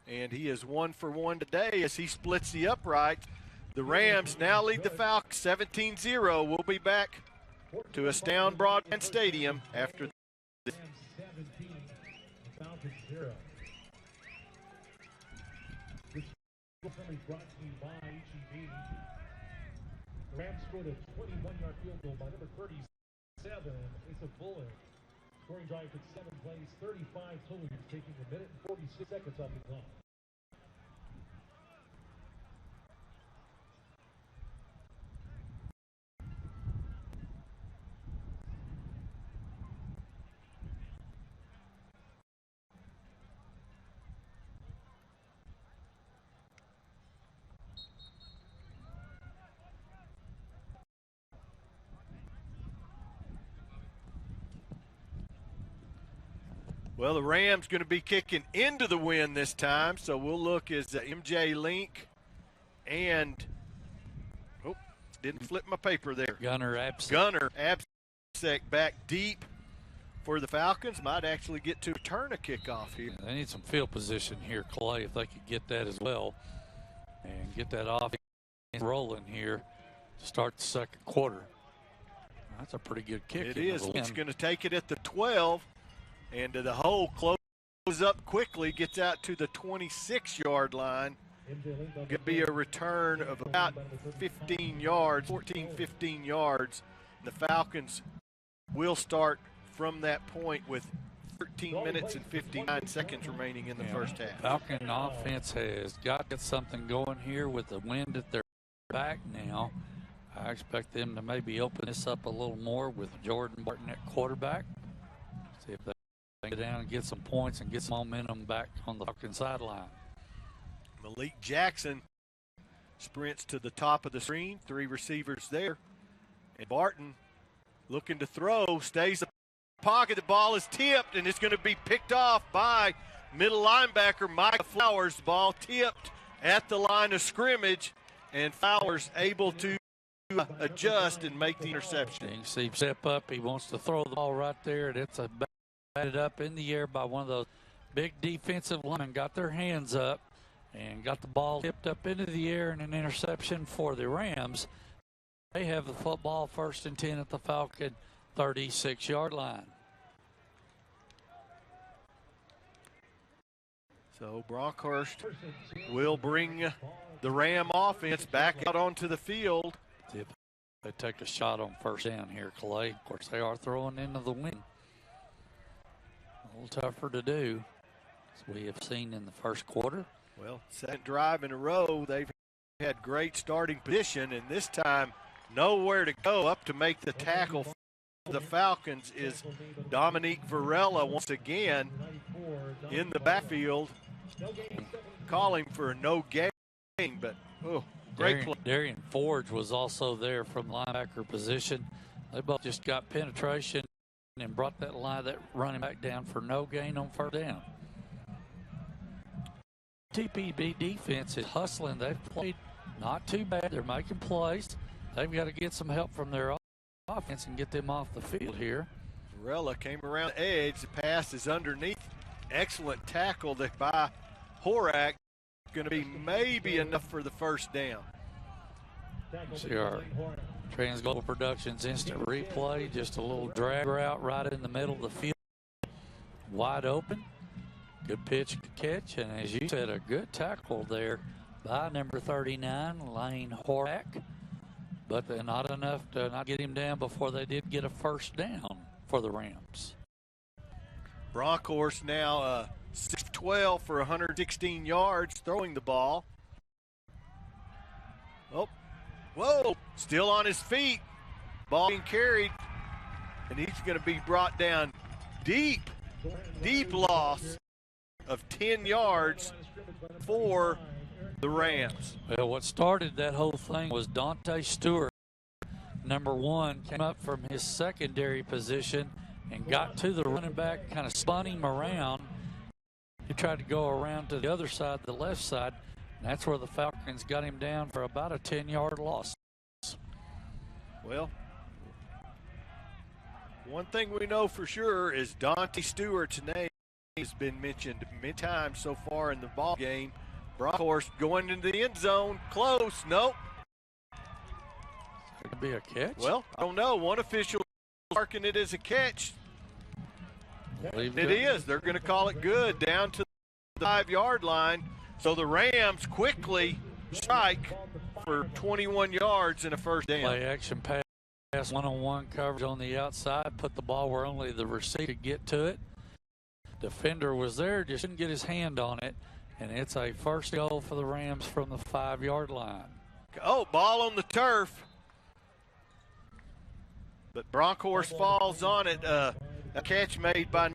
And he is 1 for 1 today as he splits the upright. The Rams now lead the Falcons 17-0. We'll be back to Astound Broadband Stadium after this. 17, Falcons 0. This is brought to you by HEB. The Rams scored a 21-yard field goal by number 37, Asa Fuller. Scoring drive took 7 plays, 35 total yards, taking a minute and 46 seconds off the clock. Well, the Rams going to be kicking into the win this time, so we'll look as MJ Link and didn't flip my paper there. Gunnar Absek. Gunnar Absek back deep for the Falcons. Might actually get to return a kickoff here. They need some field position here, Clay, if they could get that as well and get that offense rolling here to start the 2nd quarter. That's a pretty good kick. It is. It's going to take it at the 12. And the hole closes up quickly, gets out to the 26-yard line, going to be a return of about 15 yards, 14, 15 yards. The Falcons will start from that point with 13 minutes and 59 seconds remaining in the first half. Falcon offense has got to get something going here with the wind at their back now. I expect them to maybe open this up a little more with Jordan Barton at quarterback. See if they can get down and get some points and get some momentum back on the Falcon sideline. Malik Jackson sprints to the top of the screen. 3 receivers there. And Barton looking to throw, stays in the pocket. The ball is tipped, and it's going to be picked off by middle linebacker Mike Flowers. The ball tipped at the line of scrimmage, and Flowers able to adjust and make the interception. You can see him step up. He wants to throw the ball right there, and it's batted up in the air by one of those big defensive linemen. Got their hands up and got the ball tipped up into the air, and an interception for the Rams. They have the football, 1st and 10 at the Falcon 36-yard line. So Brockhurst will bring the Ram offense back out onto the field. See if they take a shot on 1st down here, Clay. Of course, they are throwing into the wind. A little tougher to do, as we have seen in the first quarter. Well, 2nd drive in a row, they've had great starting position, and this time nowhere to go. Up to make the tackle for the Falcons is Dominique Varela once again in the backfield, calling for a no gain, but great play. Darian Forge was also there from linebacker position. They both just got penetration and brought that running back down for no gain on 1st down. UTPB defense is hustling. They've played not too bad. They're making plays. They've got to get some help from their offense and get them off the field here. Varela came around the edge. The pass is underneath. Excellent tackle there by Horak. Going to be maybe enough for the 1st down. See our Transglobal Productions instant replay. Just a little drag route right in the middle of the field. Wide open. Good pitch, good catch, and as you said, a good tackle there by number 39, Lane Horak. But they're not enough to not get him down before they did get a 1st down for the Rams. Brockhurst now 6-12 for 116 yards throwing the ball. Oh, whoa, still on his feet. Ball being carried, and he's going to be brought down deep loss of 10 yards for the Rams. Well, what started that whole thing was Dante Stewart, number 1, came up from his secondary position and got to the running back, kind of spun him around. He tried to go around to the other side, the left side, and that's where the Falcons got him down for about a 10-yard loss. Well, one thing we know for sure is Dante Stewart's name has been mentioned many times so far in the ball game. Brockhurst going into the end zone. Close. Nope. Could be a catch? Well, I don't know. One official marking it as a catch. It is. They're going to call it good down to the 5-yard line. So the Rams quickly strike for 21 yards and a 1st down. Play action pass, one-on-one coverage on the outside. Put the ball where only the receiver could get to it. Defender was there, just didn't get his hand on it. And it's a 1st goal for the Rams from the 5-yard line. Oh, ball on the turf. But Brockhurst falls on it. A catch made by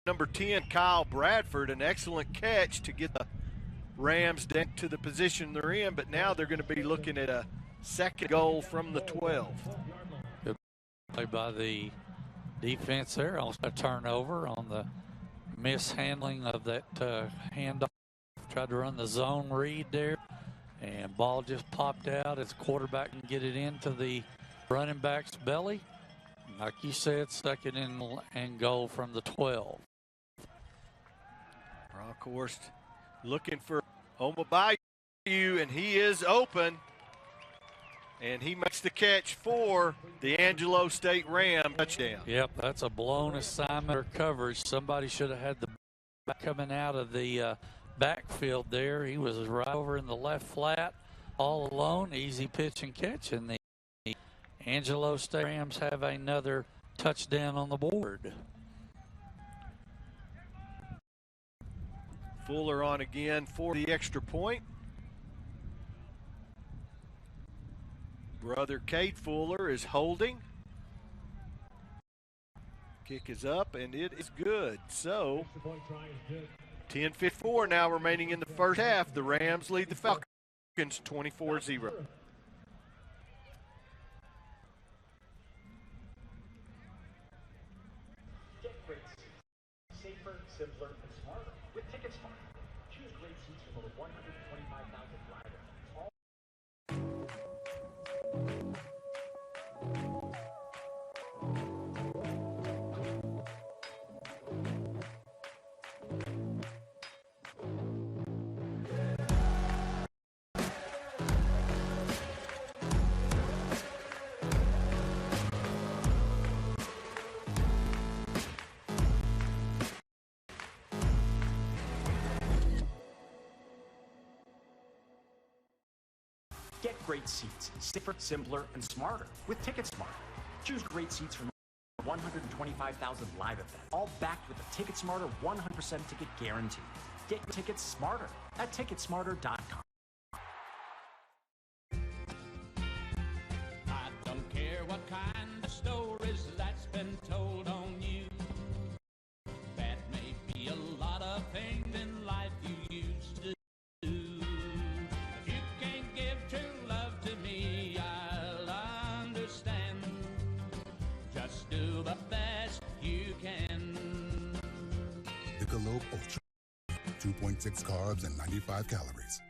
number 10, Kyle Bradford. An excellent catch to get the Rams down to the position they're in. But now they're going to be looking at a 2nd goal from the 12. Good play by the defense there. Almost a turnover on the mishandling of that handoff. Tried to run the zone read there, and ball just popped out as quarterback can get it into the running back's belly. Like you said, 2nd and goal from the 12. Brockhurst looking for Oma Bayou, and he is open. And he makes the catch for the Angelo State Ram touchdown. Yep, that's a blown assignment or coverage. Somebody should have had the back coming out of the backfield there. He was right over in the left flat, all alone, easy pitch and catch, and the Angelo State Rams have another touchdown on the board. Fuller on again for the extra point. Brother Kate Fuller is holding. Kick is up, and it is good. So, 10:54 now remaining in the first half. The Rams lead the Falcons 24-0. Get great seats. Safer, simpler, and smarter with TicketSmart. Choose great seats from over 125,000 live events. All Get great seats, safer, simpler, and smarter with TicketSmart. Choose great seats from 125,000 live events, all backed with a TicketSmarter 100% ticket guarantee. Get your tickets smarter at ticketsmarter.com. I don't care what kind of stories that's been told on you. That may be a lot of things in life you used to do. If you can't give true love to me, I'll understand. Just do the best you can. Michelob Ultra, 2.6 carbs and 95 calories.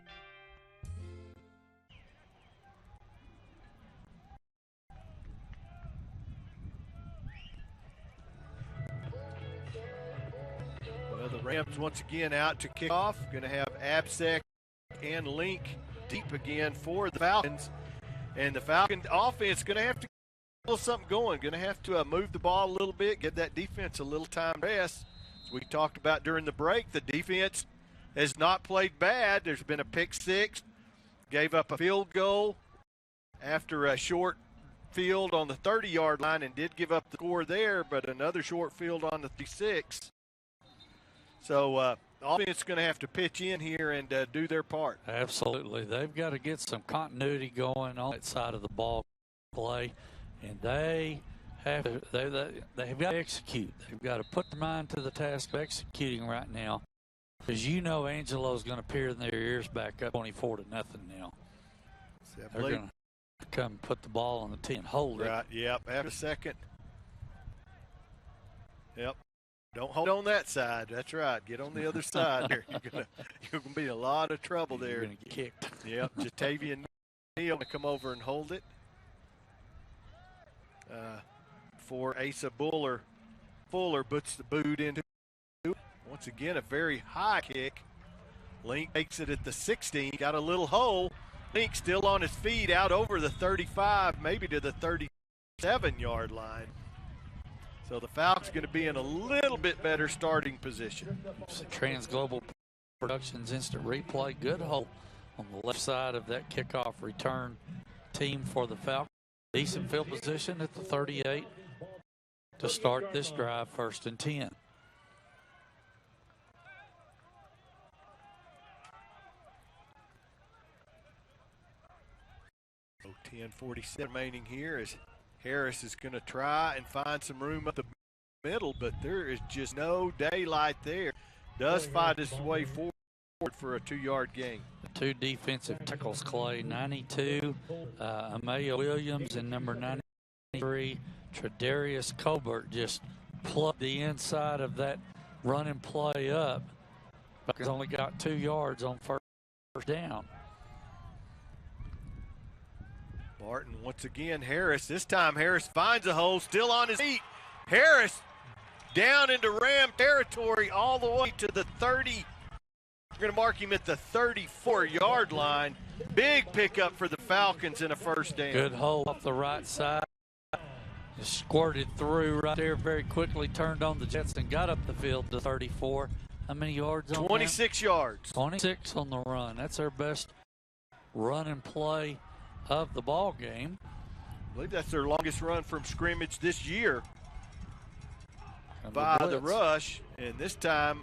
Well, the Rams once again out to kick off. Going to have Absek and Link deep again for the Falcons. And the Falcon offense going to have to get a little something going. Going to have to move the ball a little bit, give that defense a little time to rest. As we talked about during the break, the defense has not played bad. There's been a pick six, gave up a field goal after a short field on the 30-yard line and did give up the score there, but another short field on the 36. So offense is going to have to pitch in here and do their part. Absolutely. They've got to get some continuity going on that side of the ball play, and they have to, they've got to execute. They've got to put their mind to the task of executing right now, because you know Angelo's going to peer in their ears back up 24-0 now. They're going to come put the ball on the tee and hold it. Right, yep, after a second. Yep. Don't hold on that side. That's right. Get on the other side there. You're gonna be in a lot of trouble there. You're going to get kicked. Yep. Jatavian Neal going to come over and hold it for Asa Fuller puts the boot into it. Once again, a very high kick. Link makes it at the 16. Got a little hole. Link still on his feet out over the 35, maybe to the 37-yard line. So the Falcons going to be in a little bit better starting position. Trans Global Productions instant replay. Good hole on the left side of that kickoff return team for the Falcons. Decent field position at the 38 to start this drive, 1st and 10. So 10:47 remaining here as Harris is going to try and find some room up the middle, but there is just no daylight there. Does find his way forward for a 2-yard gain. The two defensive tackles, Clay, 92, Amaya Williams, and number 93, Tredarius Colbert, just plugged the inside of that running play up. But he's only got 2 yards on first down. Barton once again, Harris. This time Harris finds a hole, still on his feet. Harris down into Ram territory all the way to the 30. We're going to mark him at the 34-yard line. Big pickup for the Falcons in a first down. Good hole off the right side. Just squirted through right there very quickly, turned on the Jets and got up the field to 34. How many yards on 26 yards. 26 on the run. That's their best run and play of the ball game. I believe that's their longest run from scrimmage this year by the rush. And this time,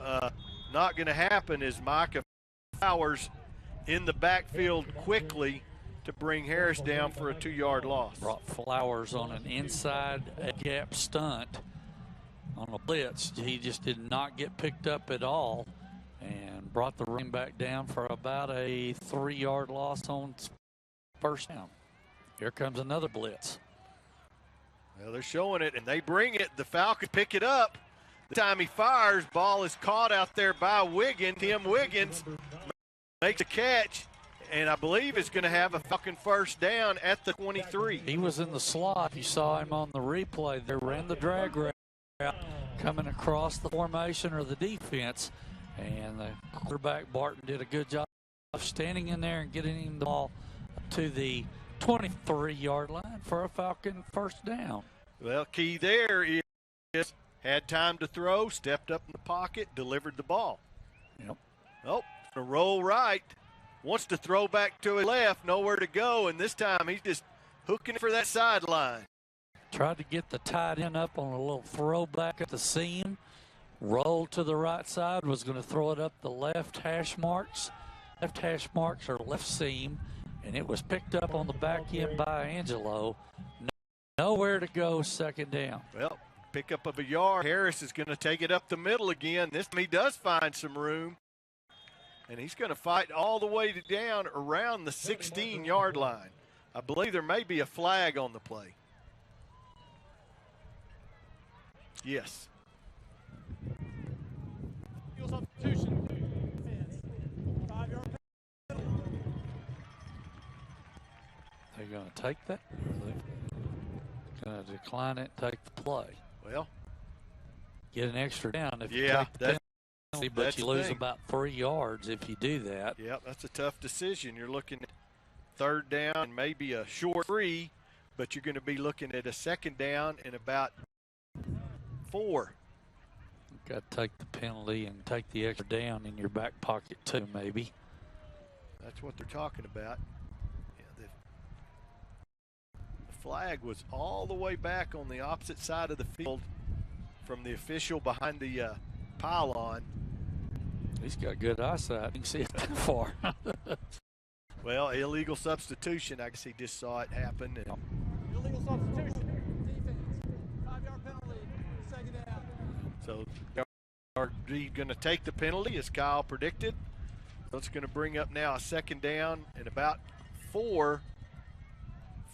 not going to happen is Micah Flowers in the backfield quickly to bring Harris down for a 2-yard loss. Brought Flowers on an inside gap stunt on a blitz. He just did not get picked up at all and brought the running back down for about a 3-yard loss on first down. Here comes another blitz. Well, they're showing it, and they bring it. The Falcons pick it up. The time he fires, ball is caught out there by Wiggins. Tim Wiggins makes a catch, and I believe is going to have a Falcon first down at the 23. He was in the slot. You saw him on the replay. They ran the drag route coming across the formation or the defense, and the quarterback Barton did a good job of standing in there and getting him the ball to the 23-yard line for a Falcon first down. Well, key there is had time to throw, stepped up in the pocket, delivered the ball. Yep. Oh, to roll right, wants to throw back to his left, nowhere to go, and this time he's just hooking it for that sideline. Tried to get the tight end up on a little throwback at the seam. Rolled to the right side, was going to throw it up the left hash marks or left seam, and it was picked up on the back end by Angelo. Nowhere to go, second down. Well, pick up of a yard. Harris is going to take it up the middle again. This time he does find some room, and he's going to fight all the way down around the 16-yard line. I believe there may be a flag on the play. Yes. They're going to take that? Or they're going to decline it and take the play? Well, get an extra down if you yeah, take the penalty, but you lose about 3 yards if you do that. Yep, that's a tough decision. You're looking at third down and maybe a short 3, but you're going to be looking at a second down and about 4. Got to take the penalty and take the extra down in your back pocket too, maybe. That's what they're talking about. Yeah, the flag was all the way back on the opposite side of the field from the official behind the pylon. He's got good eyesight. You can see it that far. Well, illegal substitution. I guess he just saw it happen. And Illegal substitution. Defense. 5-yard penalty. Second down. so are going to take the penalty, as Kyle predicted. So it's going to bring up now a second down and about 4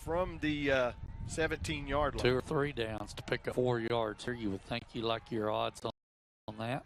from the 17-yard line. 2 or 3 downs to pick up 4 yards here. You would think you like your odds on that.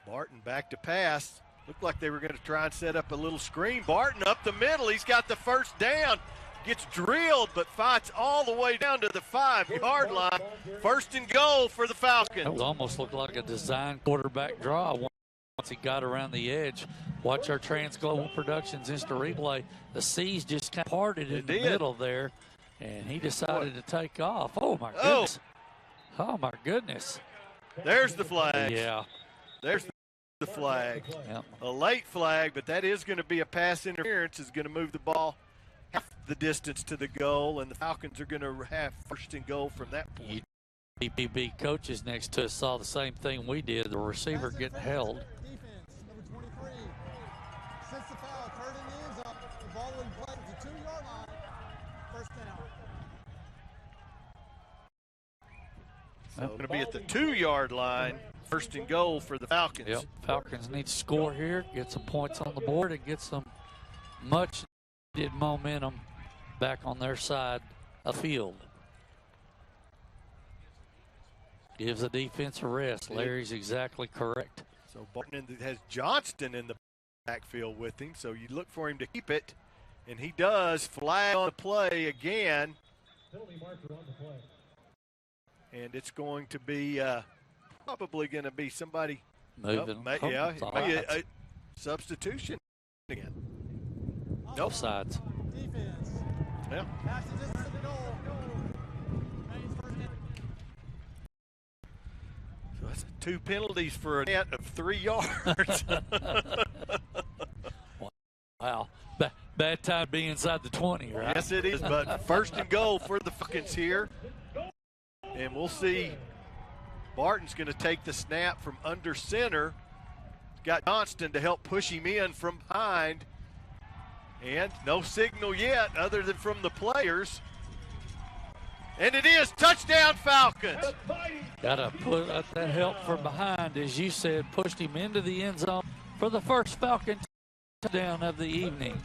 Barton back to pass. Looked like they were going to try and set up a little screen. Barton up the middle. He's got the first down. Gets drilled, but fights all the way down to the 5-yard line. First and goal for the Falcons. It almost looked like a design quarterback draw once he got around the edge. Watch our Trans Global Productions instant replay. The C's just kind of parted in the middle there, and he decided to take off. Oh, my goodness. Oh, my goodness. There's the flag. Yeah. There's the flag. Yep. A late flag, but that is going to be a pass interference. Is going to move the ball half the distance to the goal, and the Falcons are going to have first and goal from that point. UTPB coaches next to us saw the same thing we did. The receiver getting held. Defense, number 23. Since the foul, third and ends up. The ball will play to the 2-yard line. First down. So going to be at the 2-yard line. First and goal for the Falcons. Yep, Falcons need to score here, get some points on the board, and get some much-needed momentum back on their side of field. Gives the defense a rest. Larry's exactly correct. So Barton has Johnston in the backfield with him, so you look for him to keep it, and he does. Flag on the play again. Penalty marker on the play. And it's going to be probably going to be somebody moving. A substitution again. Nope. Sides. Defense. Yeah. Pass the distance to the goal. So that's a 2 penalties for a net of 3 yards. Wow. Bad time being inside the 20, right? Yes, it is, but first and goal for the Falcons here. And we'll see. Barton's going to take the snap from under center. Got Johnston to help push him in from behind. And no signal yet other than from the players. And it is touchdown Falcons. Got to put that help from behind, as you said, pushed him into the end zone for the first Falcon touchdown of the evening.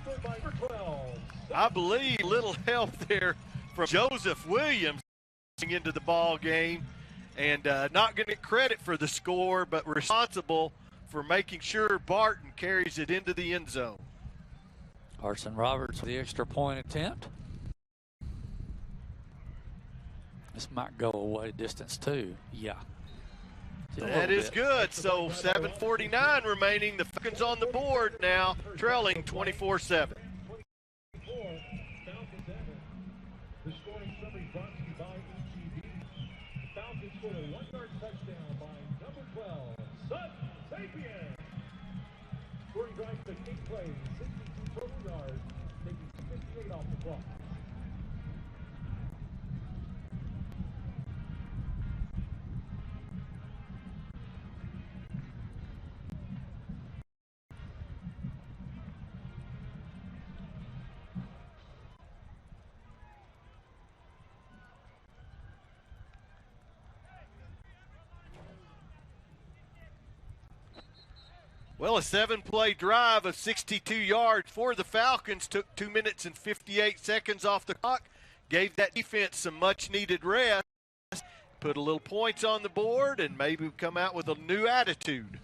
I believe little help there from Joseph Williams into the ball game, and not going to get credit for the score, but responsible for making sure Barton carries it into the end zone. Carson Roberts with the extra point attempt. This might go away distance too. Yeah. That is good. So 7:49 remaining. The Falcons on the board now, trailing 24-7. The scoring summary brought to you by UTPB. The Falcons scored a 1-yard touchdown by number 12, Sept. Scoring drive to 8 plays, 62 total yards, taking 58 off the clock. Well, a 7-play drive of 62 yards for the Falcons took 2 minutes and 58 seconds off the clock, gave that defense some much-needed rest, put a little points on the board, and maybe come out with a new attitude.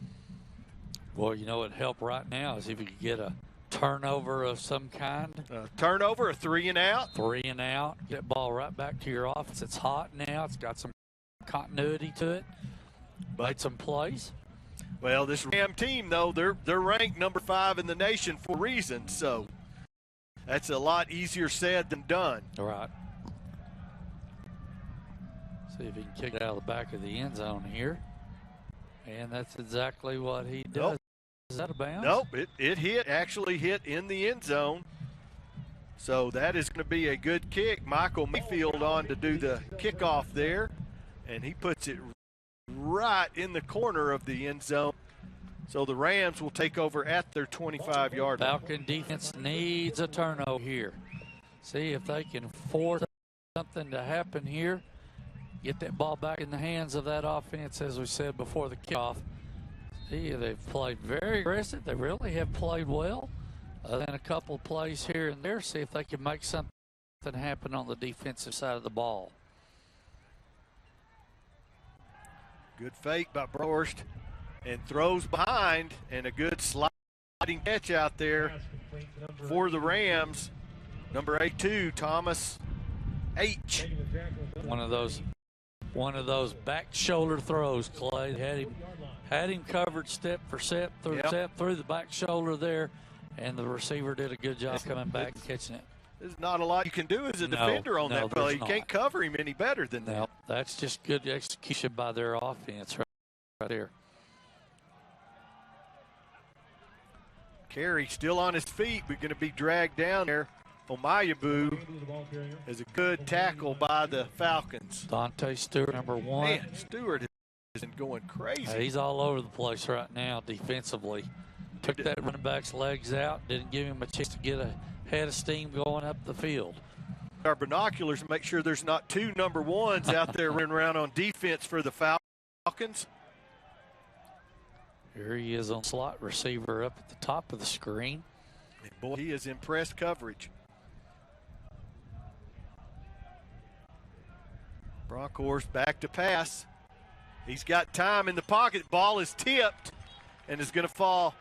Well, you know what help right now is if you could get a turnover of some kind. Turnover, a 3 and out. 3 and out. Get that ball right back to your offense. It's hot now. It's got some continuity to it. Made some plays. Well, this Ram team, though, they're ranked number 5 in the nation for a reason, so that's a lot easier said than done. All right. See if he can kick it out of the back of the end zone here. And that's exactly what he does. Nope. Is that a bounce? Nope, it actually hit in the end zone. So that is going to be a good kick. Michael Mayfield on to do the kickoff there, and he puts it right in the corner of the end zone. So the Rams will take over at their 25-yard line. Falcon defense needs a turnover here. See if they can force something to happen here. Get that ball back in the hands of that offense, as we said before the kickoff. See, they've played very aggressive. They really have played well. Other than a couple plays here and there, see if they can make something happen on the defensive side of the ball. Good fake by Brohorst, and throws behind, and a good sliding catch out there for the Rams. Number 82, Thomas H. One of those back shoulder throws, Clay. Had him covered step for step through the back shoulder there, and the receiver did a good job coming back and catching it. There's not a lot you can do as a defender on that play. You can't cover him any better than that. That's just good execution by their offense right there. Carey still on his feet, but going to be dragged down there. Omayabu is a good tackle by the Falcons. Dante Stewart, number 1. Man, Stewart has been going crazy. He's all over the place right now defensively. Took that running back's legs out, didn't give him a chance to get a head of steam going up the field. Our binoculars to make sure there's not 2 number 1s out there running around on defense for the Falcons. Here he is on slot receiver up at the top of the screen. And boy, he is impressed coverage. Bronkhorst back to pass. He's got time in the pocket. Ball is tipped and is going to fall,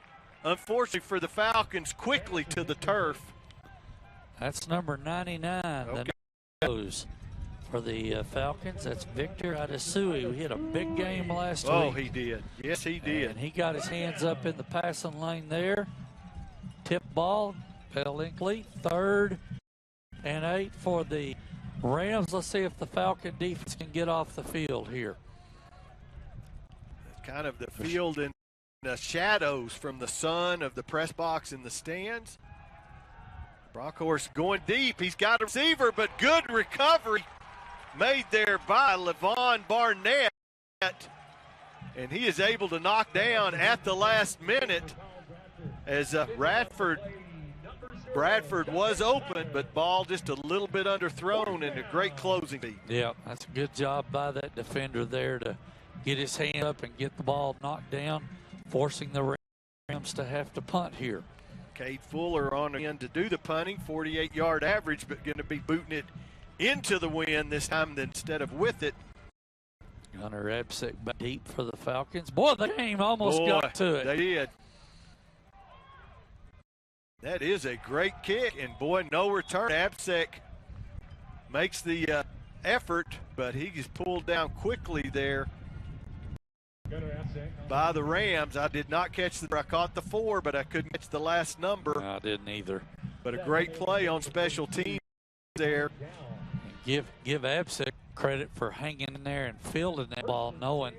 unfortunately for the Falcons, quickly to the turf. That's number 99, the nose for the Falcons. That's Victor Adesui. We hit a big game last week. Oh, he did. Yes, he did. And he got his hands up in the passing lane there. Tip ball, fell incomplete. 3rd and 8 for the Rams. Let's see if the Falcon defense can get off the field here. kind of the field in the shadows from the sun of the press box in the stands. Brockhorst going deep. He's got a receiver, but good recovery made there by Levon Barnett. And he is able to knock down at the last minute as Bradford was open, but ball just a little bit underthrown and a great closing feed. Yeah, that's a good job by that defender there to get his hand up and get the ball knocked down, forcing the Rams to have to punt here. Cade Fuller on again to do the punting, 48-yard average, but going to be booting it into the wind this time instead of with it. Gunnar Absick back deep for the Falcons. Boy, the game almost got to it. They did. That is a great kick, and boy, no return. Absick makes the effort, but he gets pulled down quickly there by the Rams. I did not catch I caught the 4, but I couldn't catch the last number. No, I didn't either. But a great play on special teams there. Give Absick credit for hanging in there and fielding that ball, knowing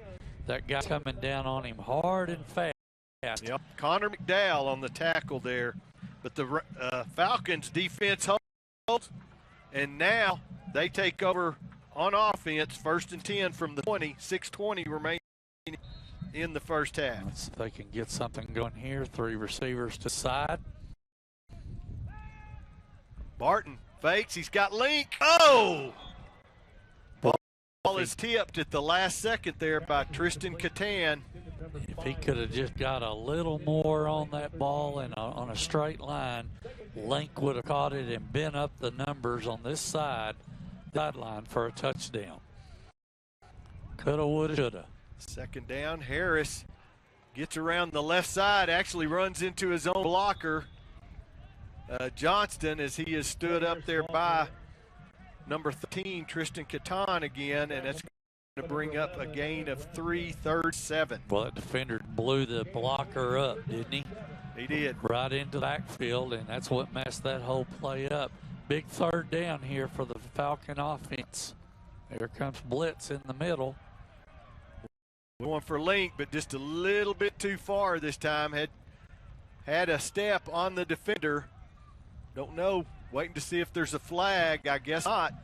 that guy's coming down on him hard and fast. Yep, Connor McDowell on the tackle there. But the Falcons defense holds, and now they take over on offense, 1st and 10 from the 20, 6:20 remaining in the first half. Let's see if they can get something going here. 3 receivers to side. Barton fakes. He's got Link. Oh! Ball is tipped at the last second there by Tristan Catan. If he could have just got a little more on that ball and on a straight line, Link would have caught it and been up the numbers on this sideline for a touchdown. Coulda, woulda, shoulda. 2nd down. Harris gets around the left side, actually runs into his own blocker, Johnston, as he is stood up there by number 13, Tristan Catan again, and that's going to bring up a gain of 3, 3rd, 7. Well, that defender blew the blocker up, didn't he? He did. Right into the backfield, and that's what messed that whole play up. Big 3rd down here for the Falcon offense. Here comes blitz in the middle. Going for Link, but just a little bit too far this time. Had a step on the defender. Don't know. Waiting to see if there's a flag. I guess not.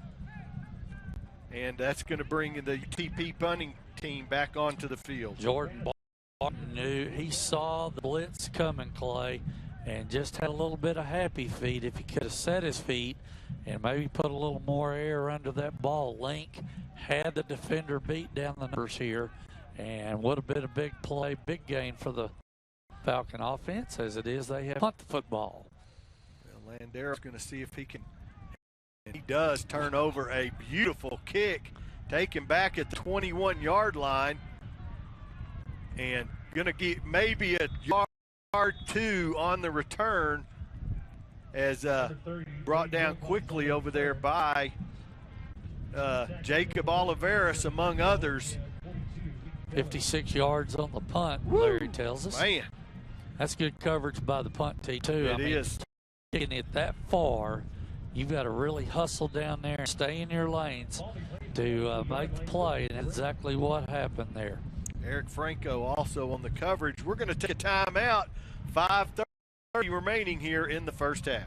And that's going to bring the UTP punting team back onto the field. Jordan Barton knew. He saw the blitz coming, Clay, and just had a little bit of happy feet. If he could have set his feet and maybe put a little more air under that ball. Link had the defender beat down the numbers here, and would have been a big play, big gain for the Falcon offense. As it is, they have punt the football. Well, Landero's going to see if he can. And he does turn over a beautiful kick, take him back at the 21-yard line, and going to get maybe a yard 2 on the return, as brought down quickly over there by Jacob Oliveris, among others. 56 yards on the punt, Larry tells us. Man. That's good coverage by the punt team, too. It is. Taking it that far, you've got to really hustle down there and stay in your lanes to make the play, and that's exactly what happened there. Eric Franco also on the coverage. We're going to take a timeout. 5:30 remaining here in the first half.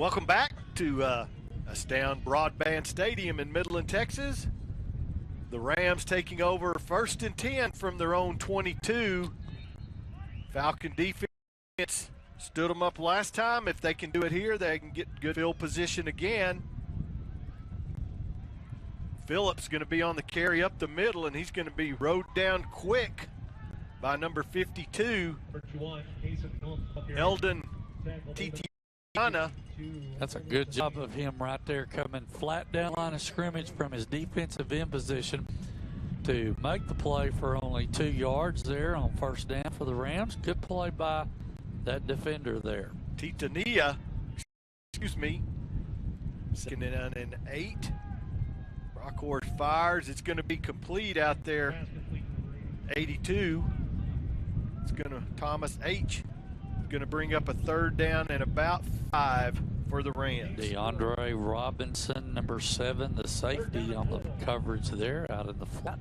Welcome back to Astound Broadband Stadium in Midland, Texas. The Rams taking over 1st and 10 from their own 22. Falcon defense stood them up last time. If they can do it here, they can get good field position again. Phillips going to be on the carry up the middle, and he's going to be rode down quick by number 52, Eldon Titiana. That's a good job of him right there, coming flat down line of scrimmage from his defensive end position to make the play for only 2 yards there on 1st down for the Rams. Good play by that defender there. Titania, excuse me, 2nd and 8. Brockhorst fires. It's going to be complete out there. 82. It's going to Thomas H. Going to bring up a 3rd down and about 5 for the Rams. DeAndre Robinson, number 7, the safety on the coverage there out in the flat.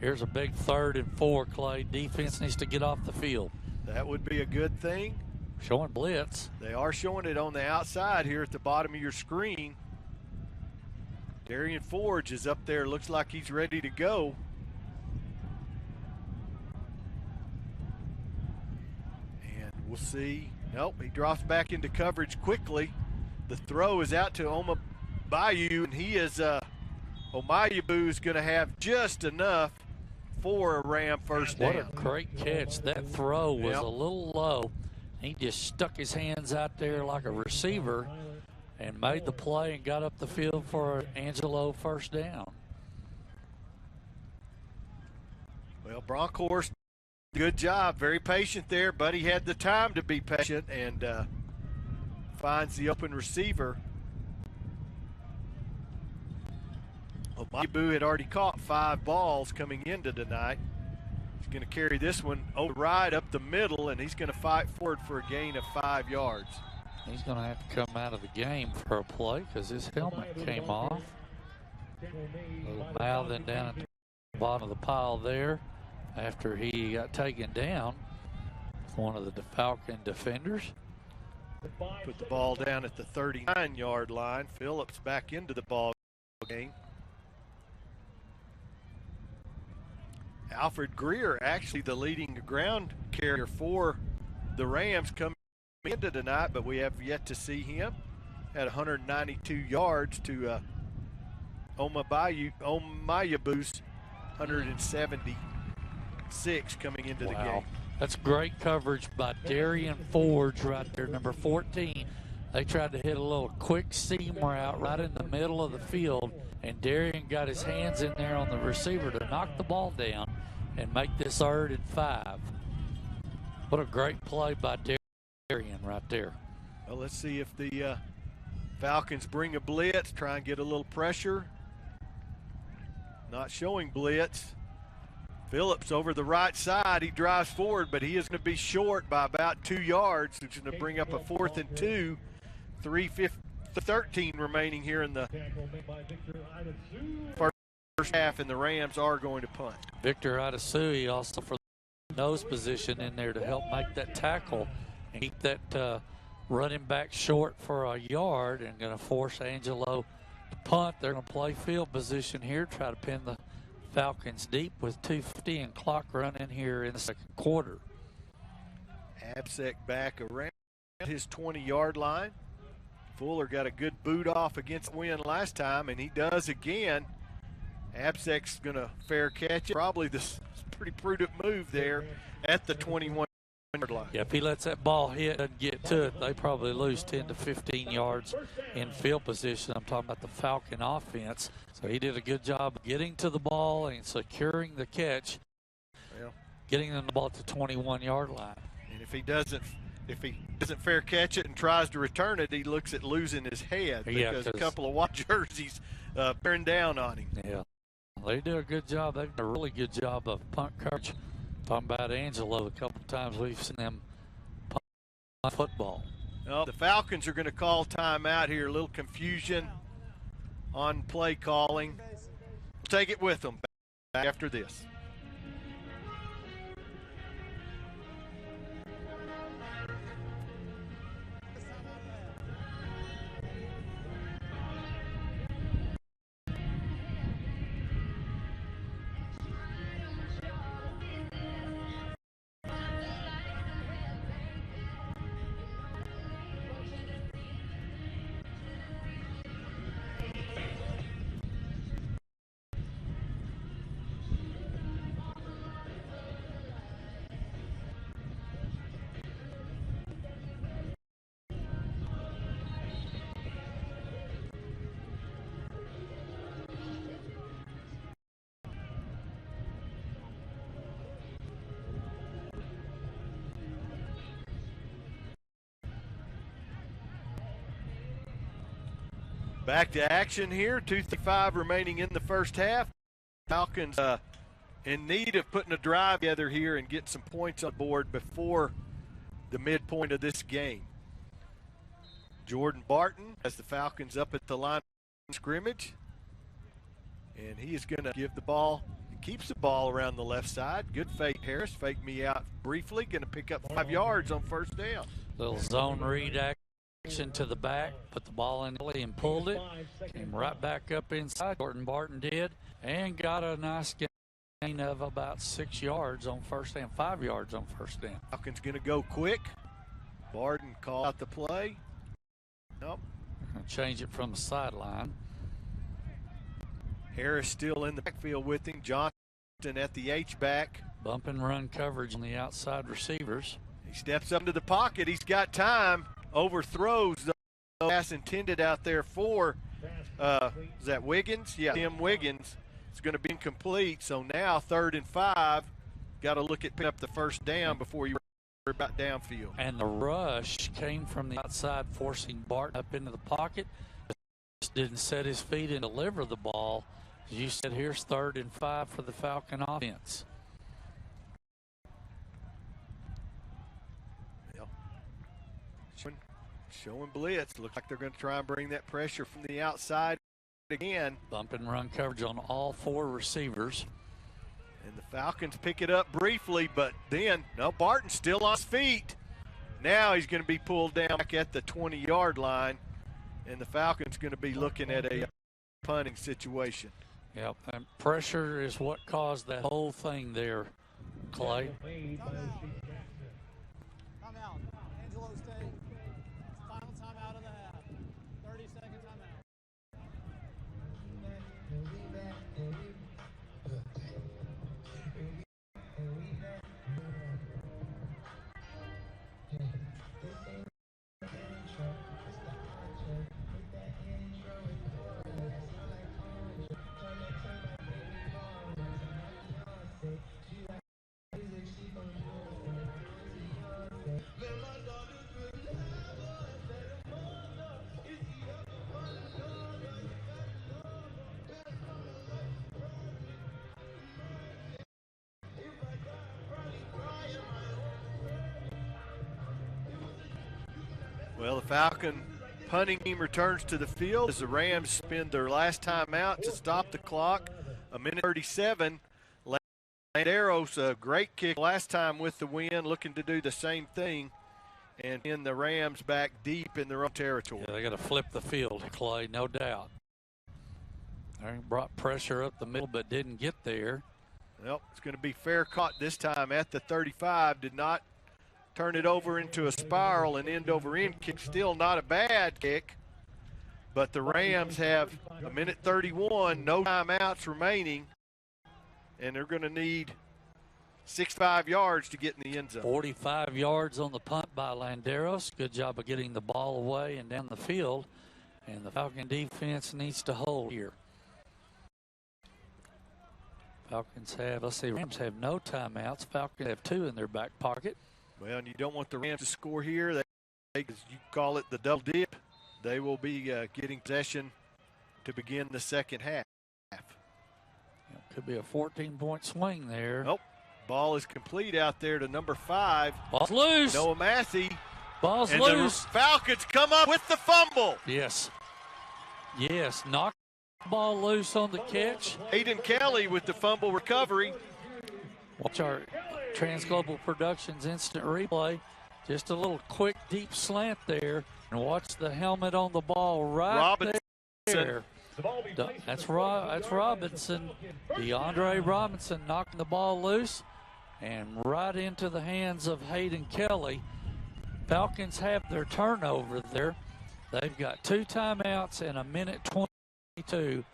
Here's a big 3rd and 4, Clay. Defense needs to get off the field. That would be a good thing. Showing blitz. They are showing it on the outside here at the bottom of your screen. Darian Forge is up there. Looks like he's ready to go. And we'll see. Nope, he drops back into coverage quickly. The throw is out to Oma Bayou, and he is Omayabu is going to have just enough for a Ram 1st down. What a great catch. That throw was a little low. He just stuck his hands out there like a receiver and made the play and got up the field for Angelo 1st down. Well, Bronkhorst, good job. Very patient there, but he had the time to be patient and finds the open receiver. Omayabu had already caught 5 balls coming into tonight. He's going to carry this one over right up the middle, and he's going to fight forward for a gain of 5 yards. He's going to have to come out of the game for a play because his helmet came off. A little mouthing down at the bottom of the pile there after he got taken down with one of the Falcon defenders. Put the ball down at the 39-yard line. Phillips back into the ball game. Alfred Greer, actually the leading ground carrier for the Rams, coming into tonight, but we have yet to see him. Had 192 yards to Omayabu's 176 coming into the game. That's great coverage by Darian Forge right there, number 14. They tried to hit a little quick seam route right in the middle of the field, and Darian got his hands in there on the receiver to knock the ball down and make this 3rd and 5. What a great play by Darian right there. Well, let's see if the Falcons bring a blitz, try and get a little pressure. Not showing blitz. Phillips over the right side. He drives forward, but he is going to be short by about 2 yards. It's going to bring up a 4th and 2. 3:13 remaining here in the first half, and the Rams are going to punt. Victor Adesui also for the nose position in there to help make that tackle and keep that running back short for a yard, and going to force Angelo to punt. They're going to play field position here, try to pin the Falcons deep with 2:50 and clock running here in the 2nd quarter. Absek back around his 20-yard line. Fuller got a good boot off against Wynn last time, and he does again. Absek's going to fair catch it. Probably this pretty prudent move there at the 21-yard line. Yeah, if he lets that ball hit and get to it, they probably lose 10 to 15 yards in field position. I'm talking about the Falcon offense. So he did a good job of getting to the ball and securing the catch, getting them the ball at the 21-yard line. And if he doesn't fair catch it and tries to return it, he looks at losing his head because a couple of white jerseys bearing down on him. Yeah, they do a good job. They've done a really good job of punt coverage. Talking about Angelo, a couple of times we've seen them punt football. Well, the Falcons are going to call timeout here. A little confusion on play calling. We'll take it with them back after this. Back to action here. 2:35 remaining in the first half. Falcons in need of putting a drive together here and getting some points on board before the midpoint of this game. Jordan Barton has the Falcons up at the line of scrimmage. And he is going to give the ball. He keeps the ball around the left side. Good fake, Harris. Fake me out briefly. Going to pick up 5 yards on first down. Little zone read action to the back. Put the ball in and pulled it. Came right back up inside. Jordan Barton did. And got a nice gain of about 6 yards on first down. 5 yards on first down. Falcons going to go quick. Barton called out the play. Nope. Change it from the sideline. Harris still in the backfield with him. Johnson at the H-back. Bump and run coverage on the outside receivers. He steps up into the pocket. He's got time. Overthrows the pass intended out there for, is that Wiggins? Yeah, Tim Wiggins. It's going to be incomplete. So now 3rd and 5. Got to look at picking up the first down before you worry about downfield. And the rush came from the outside, forcing Barton up into the pocket. Just didn't set his feet and deliver the ball. As you said, here's 3rd and 5 for the Falcon offense. Yep. Showing blitz. Looks like they're going to try and bring that pressure from the outside again. Bump and run coverage on all 4 receivers. And the Falcons pick it up briefly, but then, no, Barton's still on his feet. Now he's going to be pulled down back at the 20-yard line, and the Falcons going to be looking at a punting situation. Yep, and pressure is what caused that whole thing there, Clay. Time out. Angelo State. Final timeout of the half. 30-second timeout. Well, the Falcon punting team returns to the field as the Rams spend their last time out to stop the clock. 1:37. Landeros, a great kick last time with the win, looking to do the same thing. And in the Rams back deep in their own territory. Yeah, they got to flip the field, Clay, no doubt. They brought pressure up the middle but didn't get there. Well, it's going to be fair caught this time at the 35. Did not turn it over into a spiral, and end-over-end kick. Still not a bad kick, but the Rams have 1:31, no timeouts remaining, and they're going to need 65 yards to get in the end zone. 45 yards on the punt by Landeros. Good job of getting the ball away and down the field, and the Falcon defense needs to hold here. Falcons have, let's see, Rams have no timeouts. Falcons have 2 in their back pocket. Well, and you don't want the Rams to score here. They, as you call it, the double dip. They will be getting possession to begin the second half. Could be a 14-point swing there. Nope. Ball is complete out there to number 5. Ball's loose. Noah Massey. Ball's and loose. The Falcons come up with the fumble. Yes. Yes. Knock the ball loose on the catch. Hayden Kelly with the fumble recovery. Watch our Transglobal Productions instant replay. Just a little quick, deep slant there. And watch the helmet on the ball right there. That's Robinson. DeAndre Robinson knocking the ball loose and right into the hands of Hayden Kelly. Falcons have their turnover there. They've got 2 timeouts and 1:22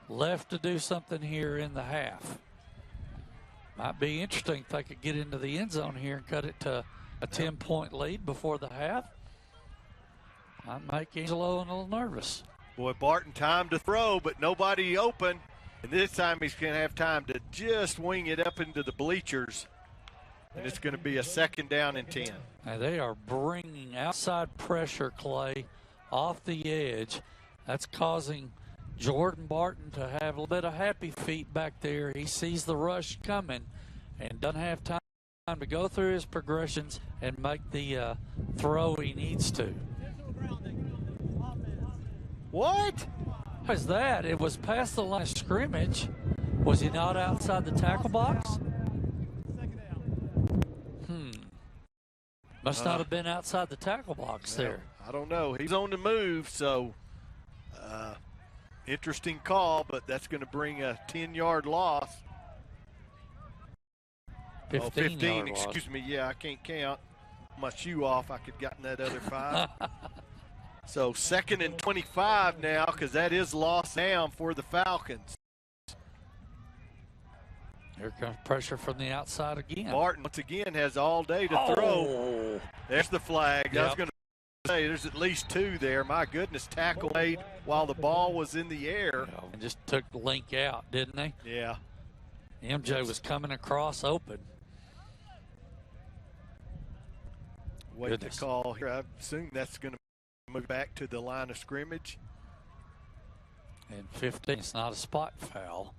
left to do something here in the half. Might be interesting if they could get into the end zone here and cut it to a 10-point lead before the half. Might make Angelo a little nervous. Boy, Barton time to throw, but nobody open. And this time he's going to have time to just wing it up into the bleachers. And it's going to be a 2nd down and 10. Now they are bringing outside pressure, Clay, off the edge. That's causing Jordan Barton to have a little bit of happy feet back there. He sees the rush coming and doesn't have time to go through his progressions and make the throw he needs to. What? What is that? It was past the line of scrimmage. Was he not outside the tackle box? Must not have been outside the tackle box there. I don't know. He's on the move, so interesting call, but that's going to bring a 10-yard loss. 15 excuse me. Yeah, I can't count. My shoe off. I could have gotten that other 5. So 2nd and 25 now, because that is lost down for the Falcons. Here comes pressure from the outside again. Barton, once again, has all day to throw. There's the flag. Yep. I was going to say, there's at least 2 there. My goodness, tackle made while the ball was in the air. And just took the link out, didn't they? Yeah. MJ was coming across open. Wait to call here. I assume that's going to move back to the line of scrimmage. And 15, it's not a spot foul.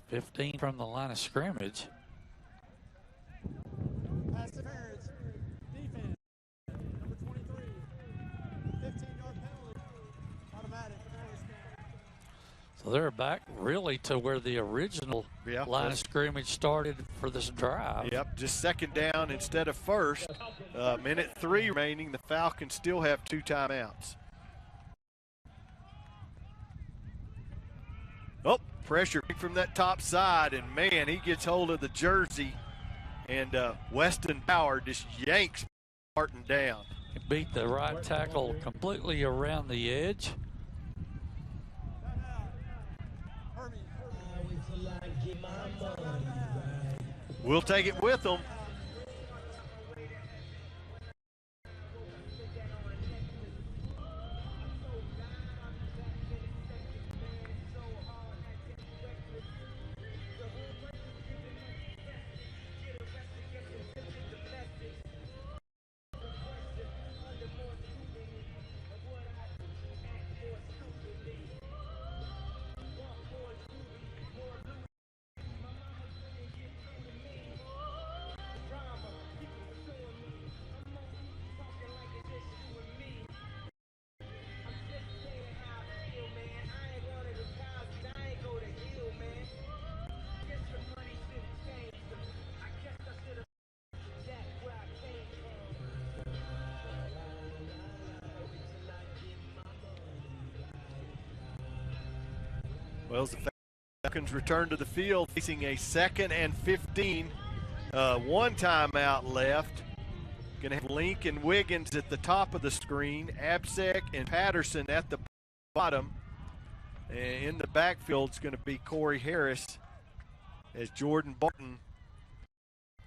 15 from the line of scrimmage. Pass interference. Defense. Number 23. 15-yard penalty. Automatic. So they're back really to where the original line of scrimmage started for this drive. Yep, just 2nd down instead of 1st. Minute 3 remaining. The Falcons still have 2 timeouts. Oh, pressure from that top side, and man, he gets hold of the jersey, and Weston Power just yanks Barton down. He beat the right tackle completely around the edge. We'll take it with them. Well, as the Falcons return to the field, facing a 2nd and 15. 1 timeout left. Going to have Link and Wiggins at the top of the screen, Absek and Patterson at the bottom. And in the backfield, it's going to be Corey Harris as Jordan Barton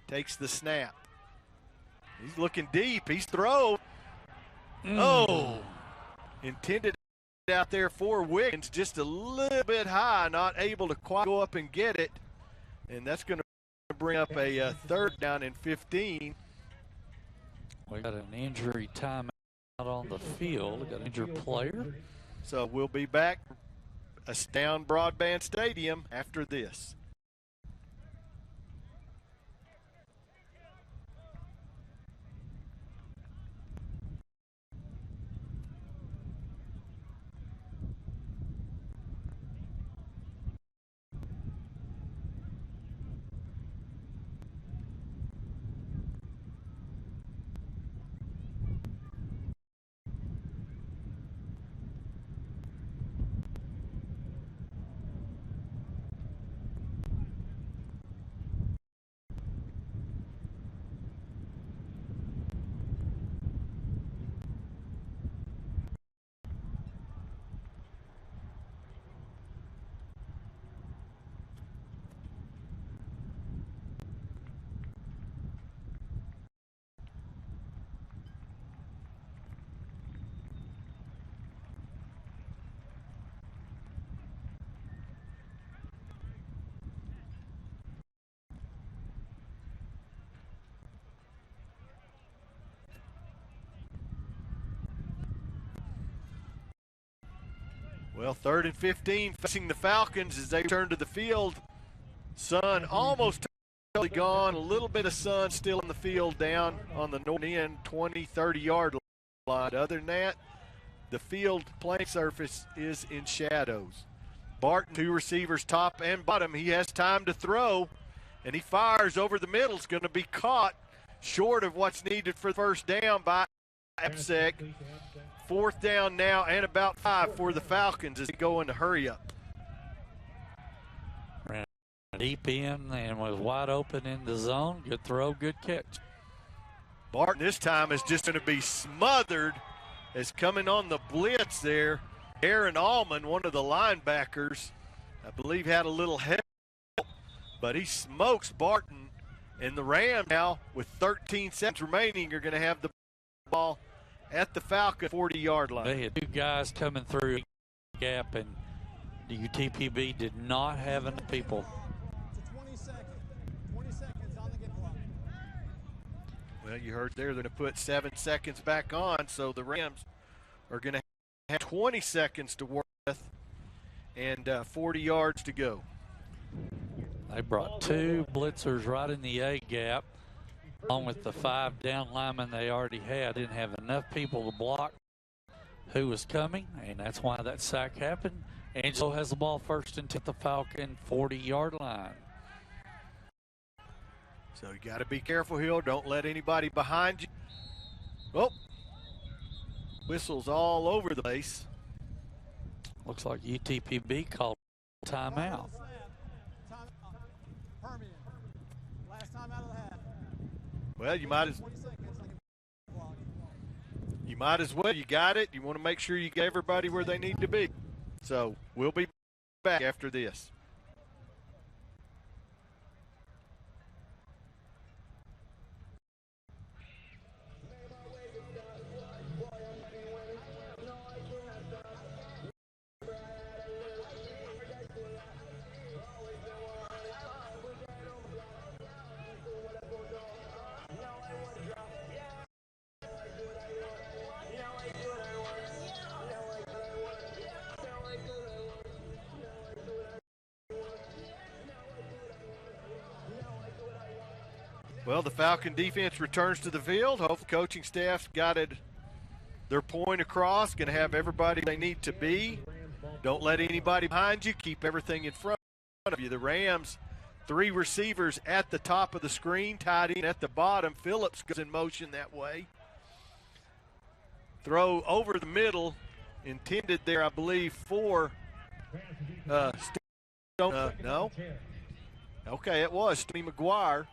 takes the snap. He's looking deep. He's thrown. Oh, intended out there for Wiggins, just a little bit high, not able to quite go up and get it. And that's going to bring up a 3rd down and 15. We got an injury timeout on the field. We got an injured player. So we'll be back down Broadband Stadium after this. Well, 3rd and 15 facing the Falcons as they return to the field. Sun almost totally gone. A little bit of sun still in the field down on the north end, 20, 30-yard line. Other than that, the field playing surface is in shadows. Barton, 2 receivers, top and bottom. He has time to throw, and he fires over the middle. It's going to be caught short of what's needed for the first down by Absek. 4th down now and about 5 for the Falcons as they go into hurry up. Ran deep in and was wide open in the zone. Good throw, good catch. Barton this time is just going to be smothered as coming on the blitz there. Aaron Allman, one of the linebackers, I believe had a little help, but he smokes Barton. And the Rams now, with 13 seconds remaining, are going to have the ball at the Falcon 40-yard line. They had 2 guys coming through the gap, and the UTPB did not have enough people. 20 seconds on the get clock. Well, you heard there they're going to put 7 seconds back on, so the Rams are going to have 20 seconds to work with and 40 yards to go. They brought 2 blitzers right in the A gap, along with the 5 down linemen they already had. Didn't have enough people to block who was coming, and that's why that sack happened. Angelo has the ball first and 10 at the Falcon 40-yard line. So you got to be careful, Hill. Don't let anybody behind you. Oh, whistles all over the place. Looks like UTPB called timeout. Last time out of the half. Well, you might as well. You got it. You want to make sure you get everybody where they need to be. So we'll be back after this. Well, the Falcon defense returns to the field. Hopefully the coaching staff's got their point across, going to have everybody they need to be. Don't let anybody behind you. Keep everything in front of you. The Rams, 3 receivers at the top of the screen, tied in at the bottom. Phillips goes in motion that way. Throw over the middle, intended there, I believe, for no. Okay, it was Steve McGuire.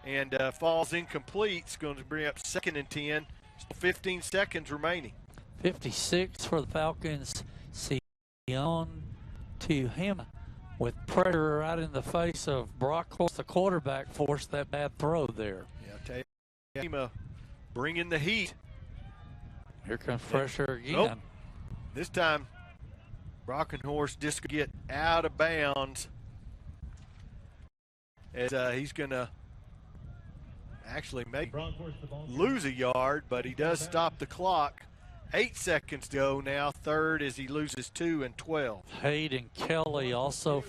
And falls incomplete. It's going to bring up 2nd and 10. Still 15 seconds remaining. 56 for the Falcons. See on to him with pressure right in the face of Brock. Of course, the quarterback forced that bad throw there. Yeah, Tama bringing the heat. Here comes pressure again. Nope. This time, Brockenhorst just get out of bounds as he's going to actually lose a yard, but he does stop the clock. 8 seconds to go now. 3rd as he loses 2 and 12. Hayden Kelly also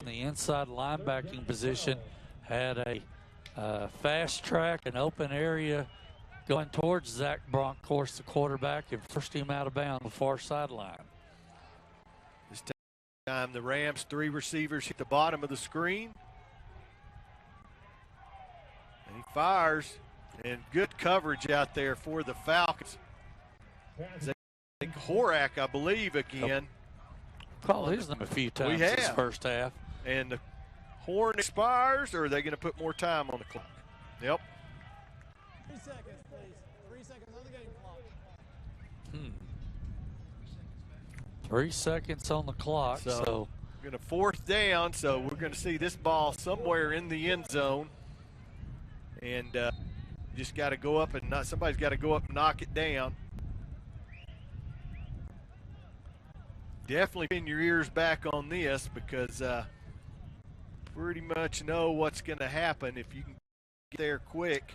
in the inside linebacking position had a fast track, an open area going towards Zach Bronk, of course, the quarterback, and forced him out of bounds on the far sideline. This time the Rams, 3 receivers hit the bottom of the screen. And he fires, and good coverage out there for the Falcons. Horak, I believe, again. Called his name a few times this first half. And the horn expires, or are they going to put more time on the clock? Yep. 3 seconds, please. 3 seconds on the game clock. 3 seconds on the clock. So we're going to 4th down, so we're going to see this ball somewhere in the end zone. And just got to go up and somebody's got to go up and knock it down. Definitely pin your ears back on this because pretty much know what's going to happen if you can get there quick.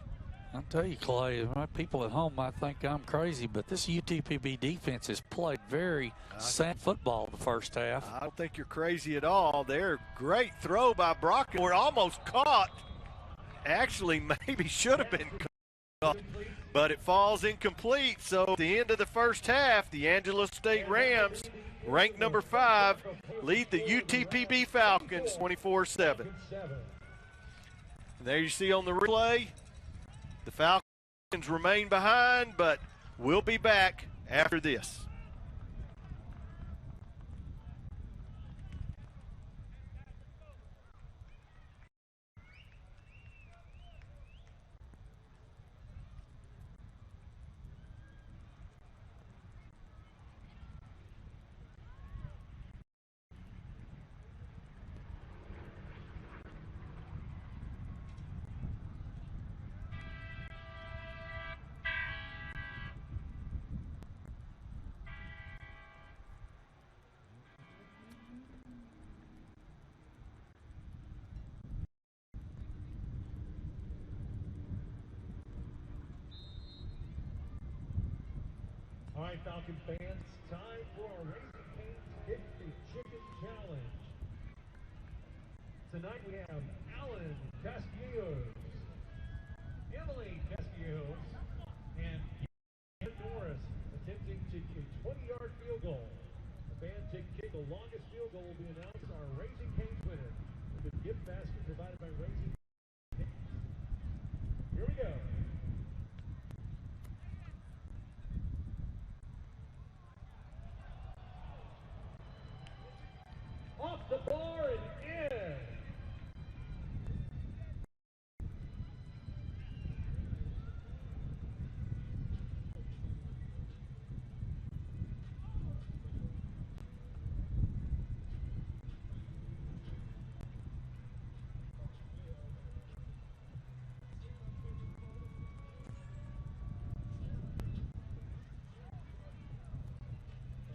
I'll tell you, Clay, my people at home might think I'm crazy, but this UTPB defense has played very sound football the first half. I don't think you're crazy at all. They're great throw by Brock. We're almost caught. Actually, maybe should have been caught, but it falls incomplete. So at the end of the first half, the Angelo State Rams, ranked number 5, lead the UTPB Falcons 24-7. There you see on the replay, the Falcons remain behind, but we'll be back after this. All right, Falcon fans, time for our Raising Cane's Get the Chicken Challenge. Tonight we have Alan Castillos, Emily Castillos, and Norris attempting to kick a 20-yard field goal. The fan to kick the longest field goal will be announced our Raising Cane's winner with the gift basket provided by Raising Cane's. Here we go. Off the bar and in.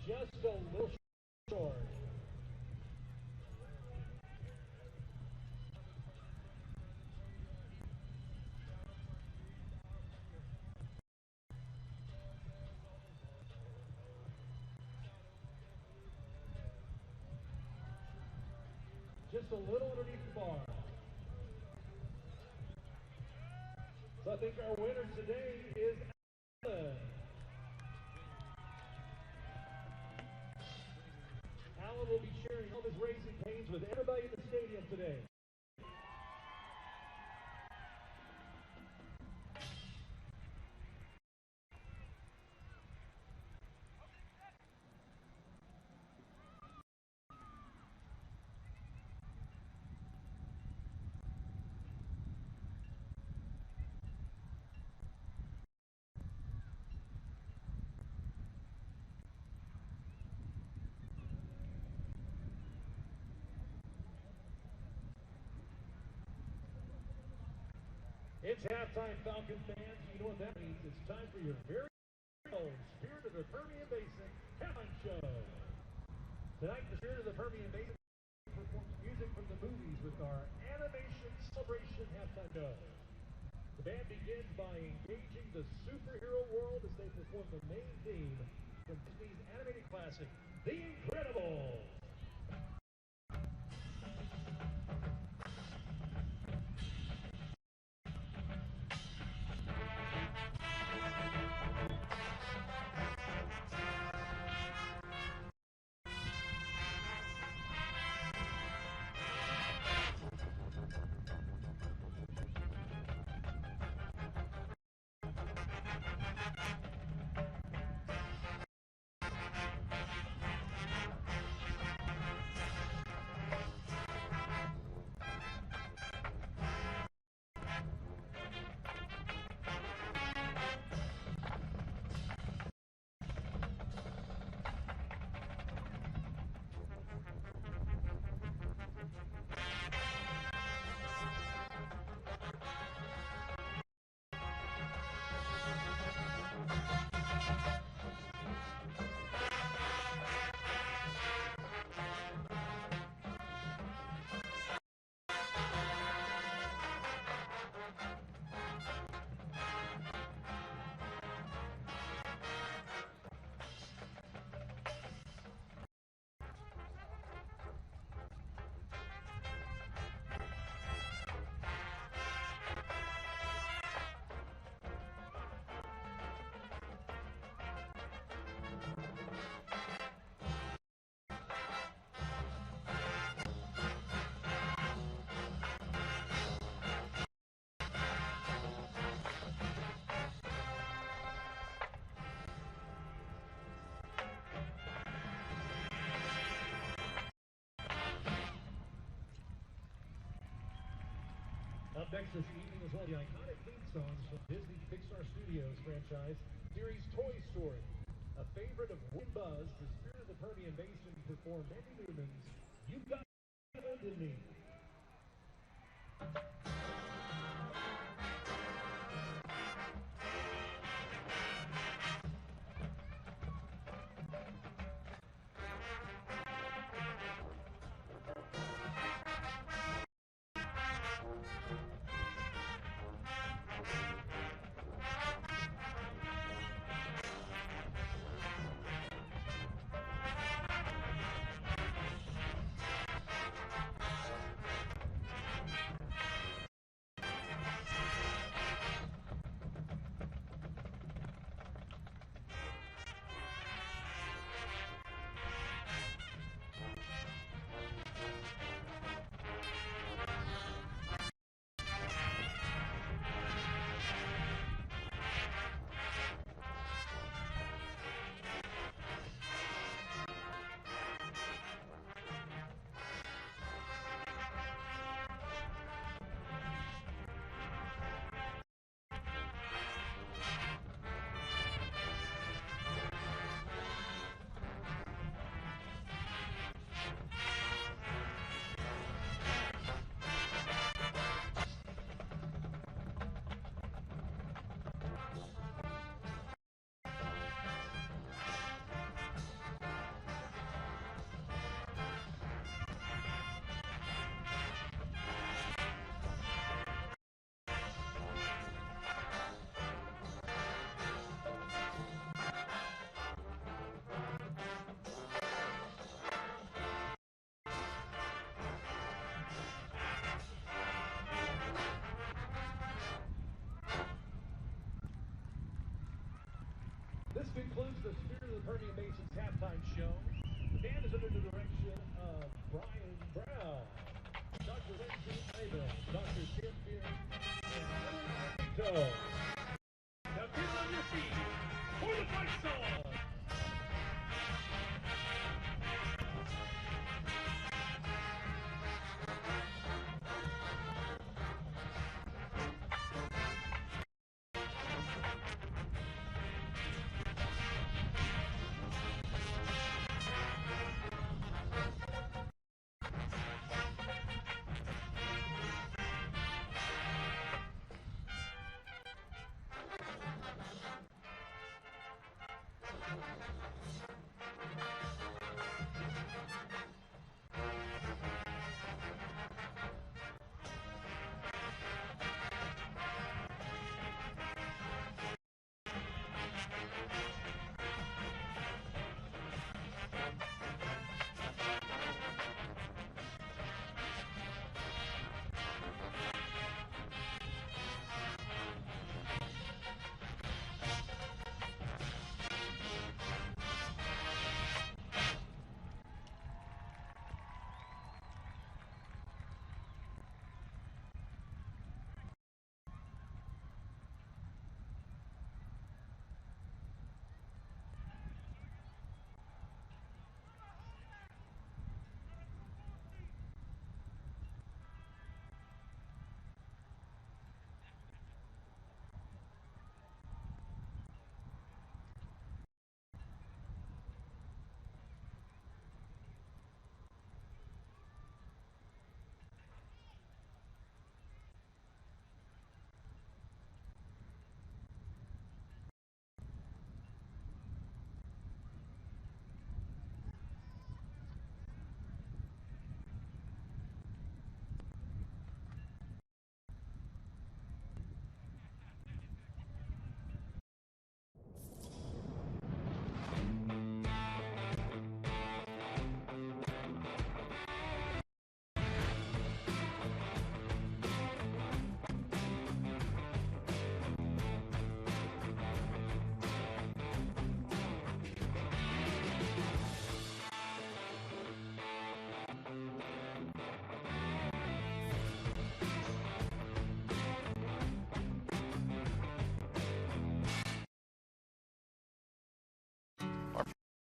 Just a little short. Just a little underneath the bar. So I think our winner today is Alan. Alan will be sharing all of his Raising Cane's with everybody in the stadium today. It's halftime, Falcon fans. You know what that means. It's time for your very own Spirit of the Permian Basin halftime show. Tonight, the Spirit of the Permian Basin performs music from the movies with our animation celebration halftime show. The band begins by engaging the superhero world as they perform the main theme from Disney's animated classic, The Incredibles. next this evening is one of the iconic theme songs from Disney Pixar Studios franchise series Toy Story. A favorite of Woody and Buzz, the Spirit of the Permian Basin performed Andy Newman's You've Got Hold in Me. This concludes the Spirit of the Permian Basin's halftime show. The band is under the direction of Brian Brown, Dr. Lindsay Abel, Dr. Tim Beard, and Mr. Victor. Now get on your feet for the fight song.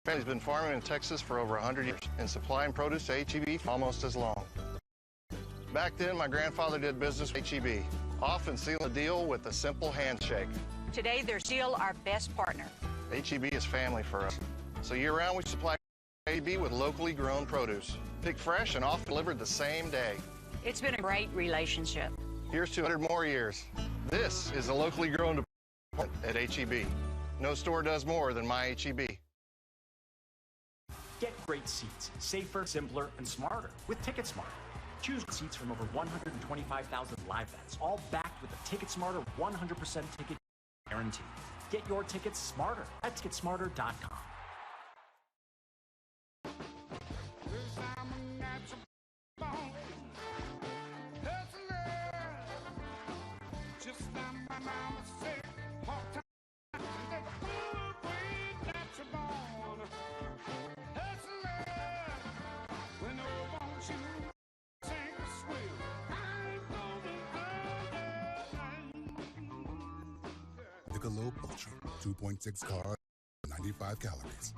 Family's been farming in Texas for over 100 years and supplying produce to HEB for almost as long. Back then, my grandfather did business with HEB, often sealing a deal with a simple handshake. Today, they're still our best partner. HEB is family for us. So year-round, we supply HEB with locally grown produce, picked fresh and often delivered the same day. It's been a great relationship. Here's to 100 more years. This is a locally grown department at HEB. No store does more than my HEB. Get great seats, safer, simpler, and smarter with TicketSmarter. Choose seats from over 125,000 live events, all backed with a TicketSmarter 100% ticket guarantee. Get your tickets smarter at ticketsmarter.com. Michelob Ultra, 2.6 carbs, 95 calories.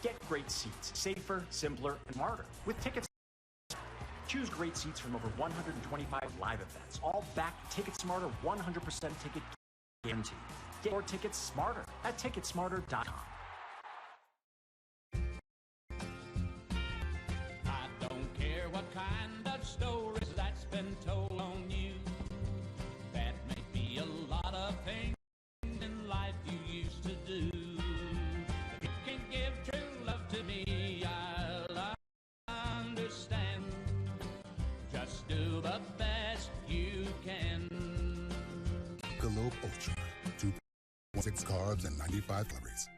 Get great seats, safer, simpler, and smarter with tickets. Choose great seats from over 125 live events, all backed TicketSmarter 100% ticket guarantee. Get your tickets smarter at ticketsmarter.com. I don't care what kind of stories that's been told on you. That may be a lot of things in life you used to do. If you can give true love to me, I'll understand. Just do the best you can. Michelob Ultra, 2.6 carbs and 95 calories.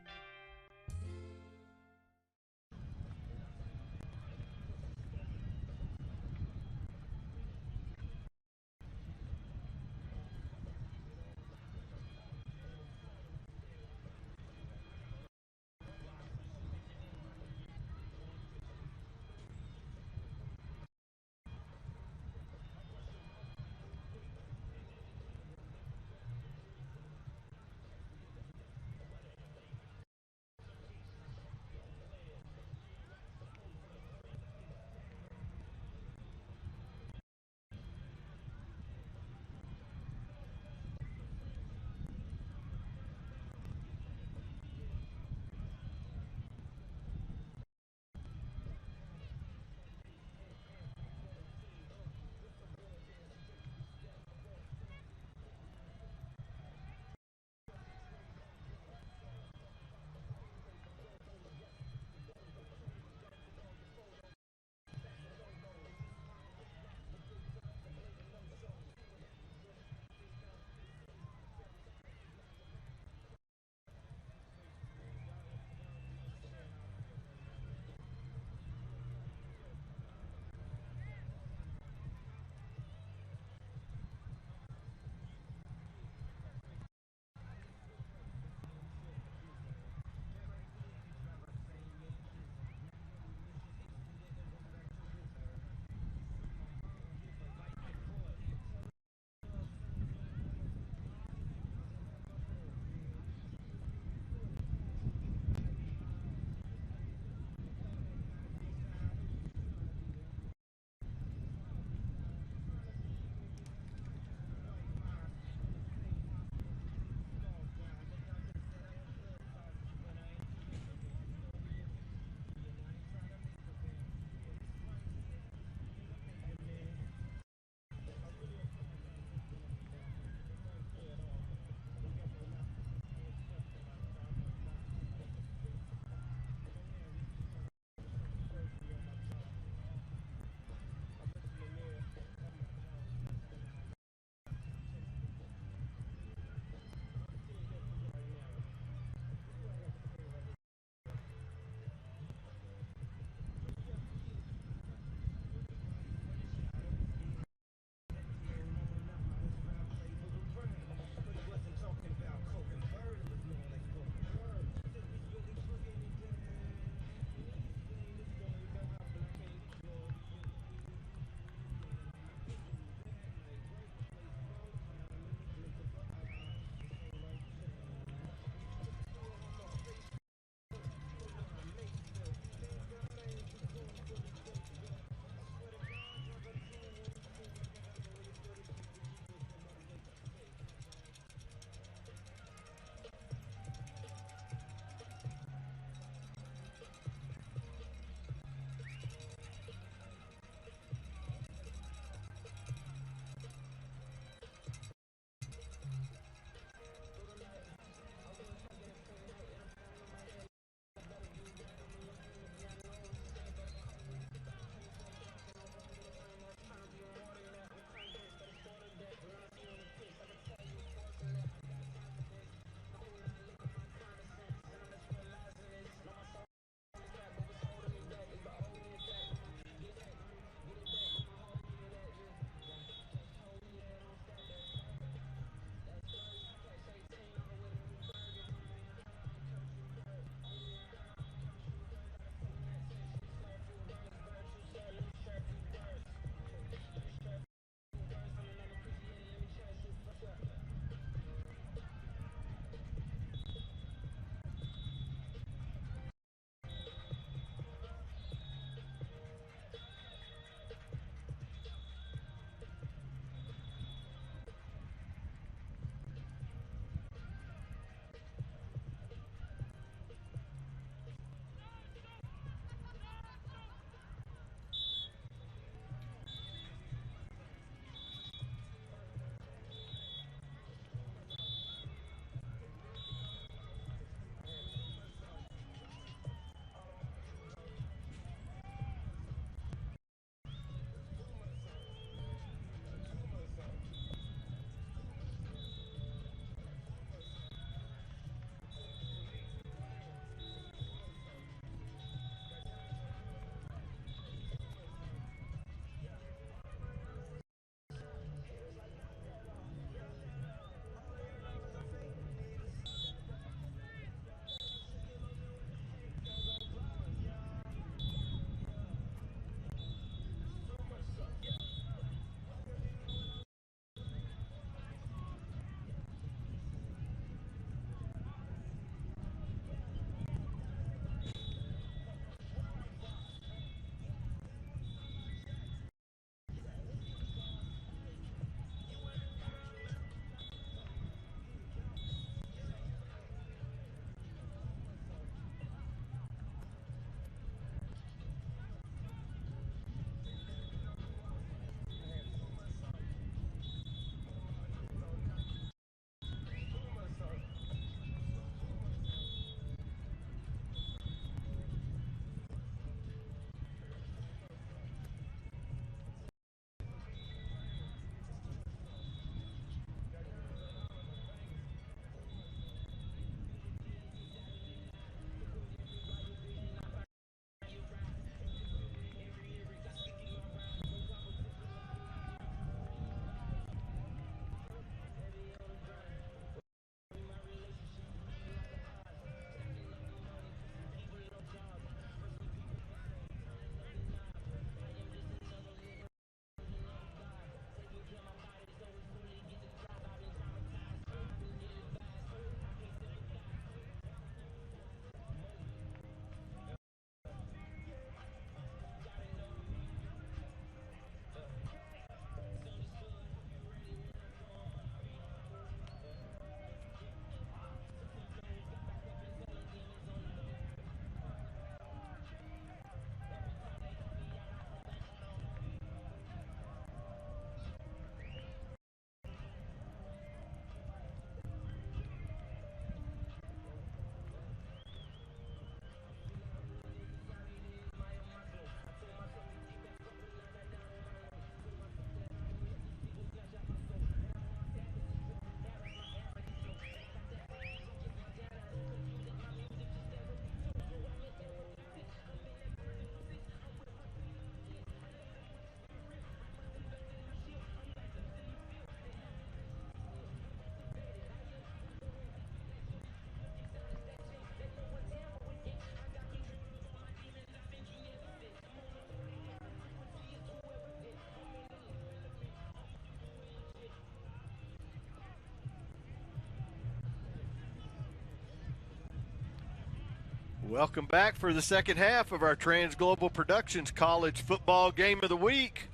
Welcome back for the second half of our Trans Global Productions College Football Game of the Week.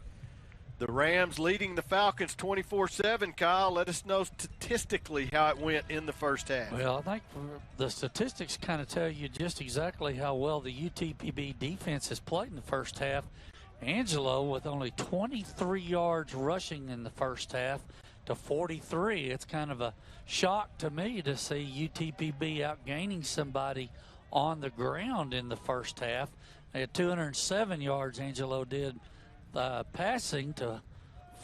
The Rams leading the Falcons 24-7. Kyle, let us know statistically how it went in the first half. Well, I think the statistics kind of tell you just exactly how well the UTPB defense has played in the first half. Angelo with only 23 yards rushing in the first half to 43. It's kind of a shock to me to see UTPB outgaining somebody on the ground in the first half. They had 207 yards, Angelo did, passing to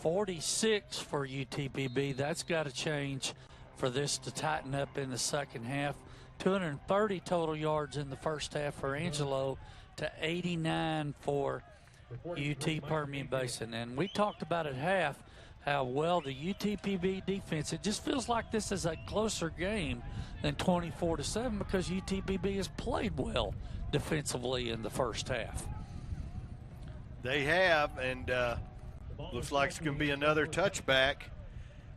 46 for UTPB. That's got to change for this to tighten up in the second half. 230 total yards in the first half for Angelo to 89 for UT Permian Basin. And we talked about at half how well the UTPB defense, it just feels like this is a closer game than 24-7 because UTPB has played well defensively in the first half. They have, and looks like it's going to be another touchback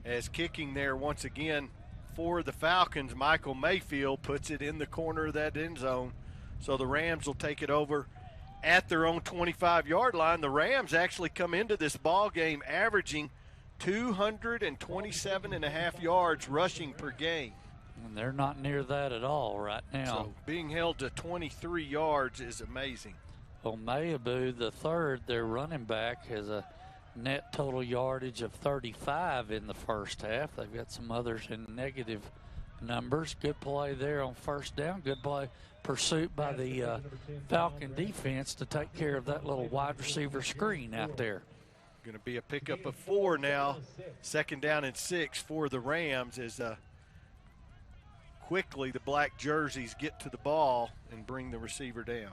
as kicking there once again for the Falcons. Michael Mayfield puts it in the corner of that end zone, so the Rams will take it over at their own 25-yard line. The Rams actually come into this ball game averaging 227.5 yards rushing per game. And they're not near that at all right now. So being held to 23 yards is amazing. Omayabu, the third, their running back, has a net total yardage of 35 in the first half. They've got some others in negative numbers. Good play there on first down. Good play pursuit by the Falcon defense to take care of that little wide receiver screen out there. Going to be a pickup of 4 now. Second down and 6 for the Rams as quickly the black jerseys get to the ball and bring the receiver down.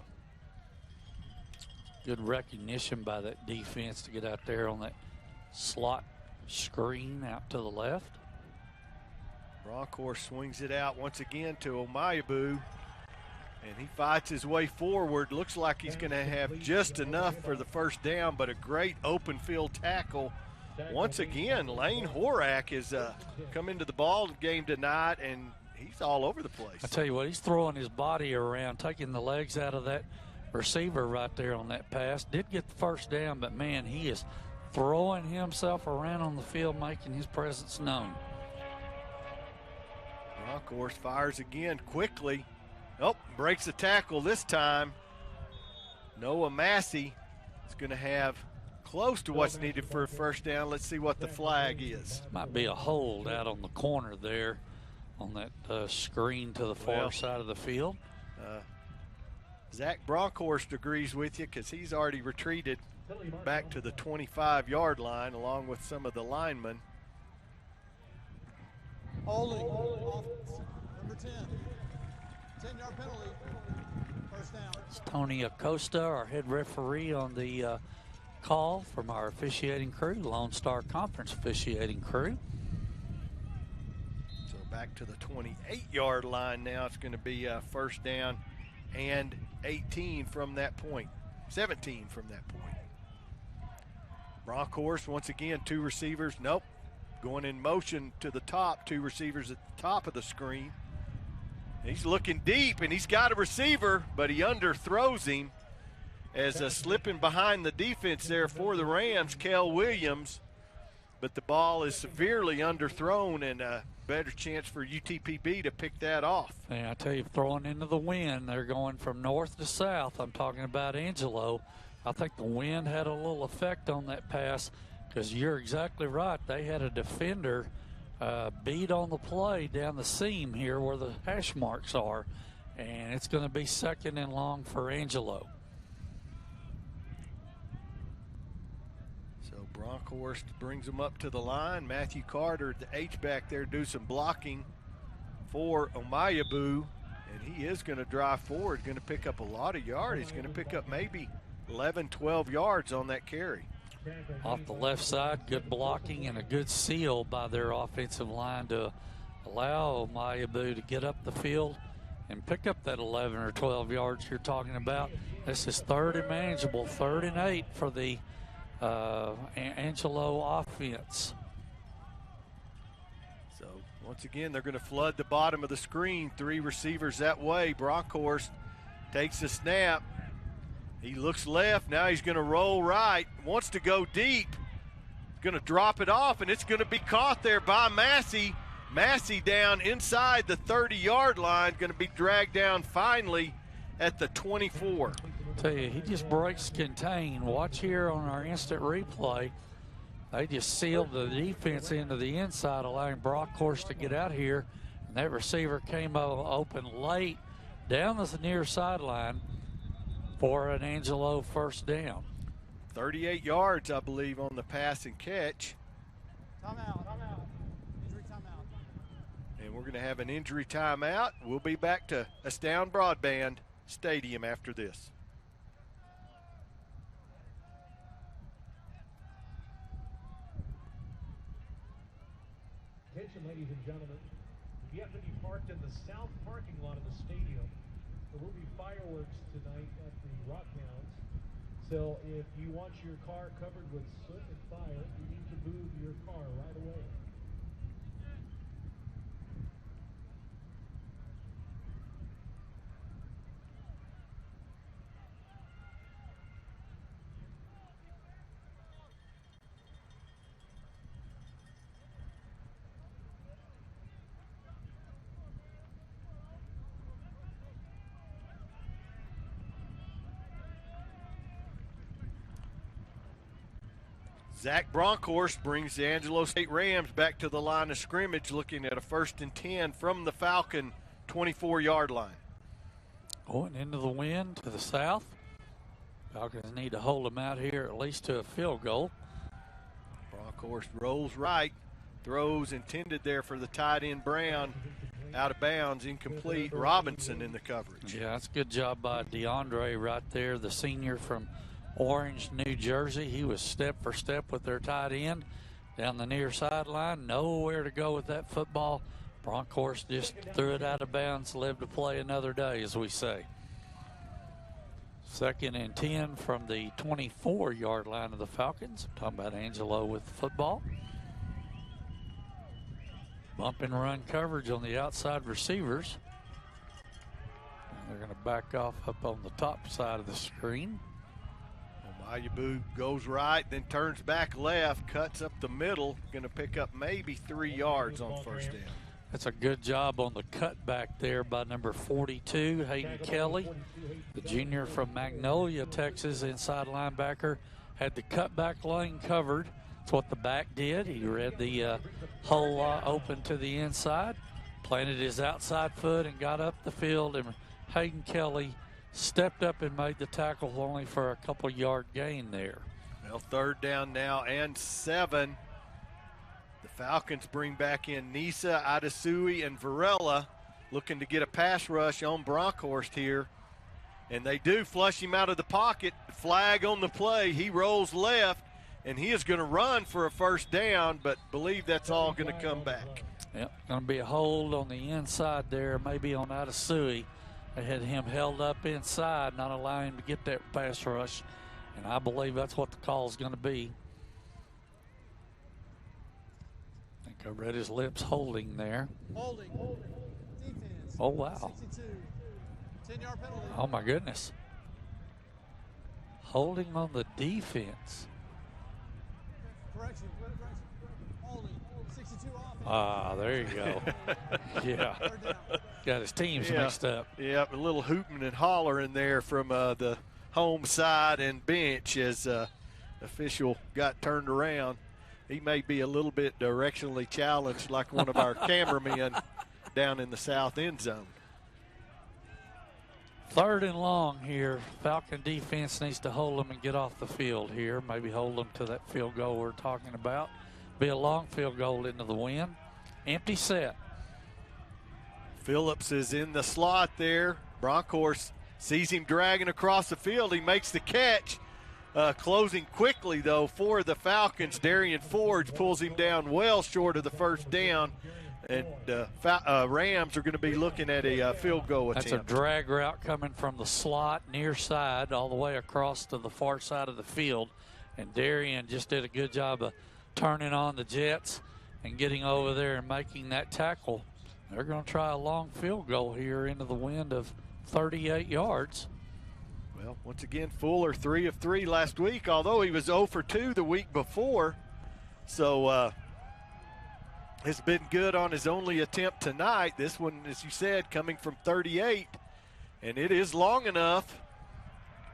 Good recognition by that defense to get out there on that slot screen out to the left. Bronkhorst swings it out once again to Omayabu, and he fights his way forward. Looks like he's going to have just enough for the first down, but a great open field tackle. Once again, Lane Horak has come into the ball game tonight, and he's all over the place. I tell you what, he's throwing his body around, taking the legs out of that receiver right there on that pass. Did get the first down, but man, he is throwing himself around on the field, making his presence known. Bronkhorst fires again quickly. Oh, breaks the tackle this time. Noah Massey is going to have close to what's needed for a first down. Let's see what the flag is. Might be a hold out on the corner there on that screen to the far side of the field. Zach Bronkhorst agrees with you because he's already retreated back to the 25-yard line along with some of the linemen. Holding. Number 10. 10-yard penalty. First down. It's Tony Acosta, our head referee on the call from our officiating crew, Lone Star Conference officiating crew. So back to the 28-yard line now. It's going to be first down and 18 from that point, 17 from that point. Bronkhorst once again, 2 receivers. Nope. Going in motion to the top, 2 receivers at the top of the screen. He's looking deep, and he's got a receiver, but he underthrows him as slipping behind the defense there for the Rams, Kel Williams. But the ball is severely underthrown, and a better chance for UTPB to pick that off. Yeah, I tell you, throwing into the wind, they're going from north to south. I'm talking about Angelo. I think the wind had a little effect on that pass because you're exactly right. They had a defender beat on the play down the seam here where the hash marks are, and it's going to be second and long for Angelo. So Bronkhorst brings him up to the line. Matthew Carter, the H-back there, do some blocking for Omayabu, and he is going to drive forward, going to pick up a lot of yards. He's going to pick up maybe 11, 12 yards on that carry. Off the left side, good blocking and a good seal by their offensive line to allow Omayabu to get up the field and pick up that 11 or 12 yards you're talking about. This is third and manageable, 3rd and 8 for the Angelo offense. So once again, they're going to flood the bottom of the screen. 3 receivers that way. Bronkhorst Takes the snap. He looks left. Now he's going to roll right. Wants to go deep. Going to drop it off, and it's going to be caught there by Massey. Massey down inside the 30-yard line. Going to be dragged down finally at the 24. Tell you, he just breaks contain. Watch here on our instant replay. They just sealed the defense into the inside, allowing Brockhorst to get out here. And that receiver came open late down the near sideline for an Angelo first down. 38 yards, I believe, on the pass and catch. Timeout. Injury timeout. And we're going to have an injury timeout. We'll be back to Astound Broadband Stadium after this. Attention, ladies and gentlemen. You have to be parked in the south parking lot of the stadium. There will be fireworks tonight at the Rockhounds. So if you want your car covered with soot and fire, you need to move your car right away. Zach Bronkhorst brings the Angelo State Rams back to the line of scrimmage, looking at a 1st and 10 from the Falcon 24-yard line. Going into the wind to the south. Falcons need to hold them out here at least to a field goal. Bronkhorst rolls right, throws intended there for the tight end Brown, out of bounds, incomplete. Robinson in the coverage. Yeah, that's a good job by DeAndre right there, the senior from Orange, New Jersey. He was step for step with their tight end down the near sideline. Nowhere to go with that football. Bronkhorst just threw it out of bounds, lived to play another day, as we say. 2nd and 10 from the 24-yard line of the Falcons. I'm talking about Angelo with the football. Bump and run coverage on the outside receivers. And they're going to back off up on the top side of the screen. Mayabu goes right, then turns back left, cuts up the middle, going to pick up maybe 3 yards on 1st down. That's a good job on the cutback there by number 42, Hayden Kelly, the junior from Magnolia, Texas, inside linebacker. Had the cutback lane covered. That's what the back did. He read the hole open to the inside, planted his outside foot and got up the field, and Hayden Kelly stepped up and made the tackle only for a couple yard gain there. Well, 3rd down now and 7. The Falcons bring back in Nisa, Adesui, and Varela, looking to get a pass rush on Bronkhorst here. And they do flush him out of the pocket. Flag on the play. He rolls left, and he is going to run for a 1st down, but believe that's all going to come back. Yep, going to be a hold on the inside there, maybe on Adesui. They had him held up inside, not allowing him to get that pass rush. And I believe that's what the call is going to be. I think I read his lips holding there. Holding. Defense. Oh, wow. 62. 10-yard penalty. Oh, my goodness. Holding on the defense. Correction. Holding. 62 offense. Ah, there you go. Yeah. 3rd down. Got his teams mixed up. Yep, a little hooting and hollering there from the home side and bench as official got turned around. He may be a little bit directionally challenged like one of our cameramen down in the south end zone. 3rd and long here. Falcon defense needs to hold them and get off the field here. Maybe hold them to that field goal we're talking about. Be a long field goal into the wind. Empty set. Phillips is in the slot there. Bronkhorst sees him dragging across the field. He makes the catch. Closing quickly, though, for the Falcons. Darian Forge pulls him down well short of the 1st down. And Rams are going to be looking at a field goal attempt. That's a drag route coming from the slot near side all the way across to the far side of the field. And Darian just did a good job of turning on the jets and getting over there and making that tackle. They're going to try a long field goal here into the wind of 38 yards. Well, once again, Fuller 3 of 3 last week, although he was 0 for 2 the week before. So has been good on his only attempt tonight. This one, as you said, coming from 38, and it is long enough,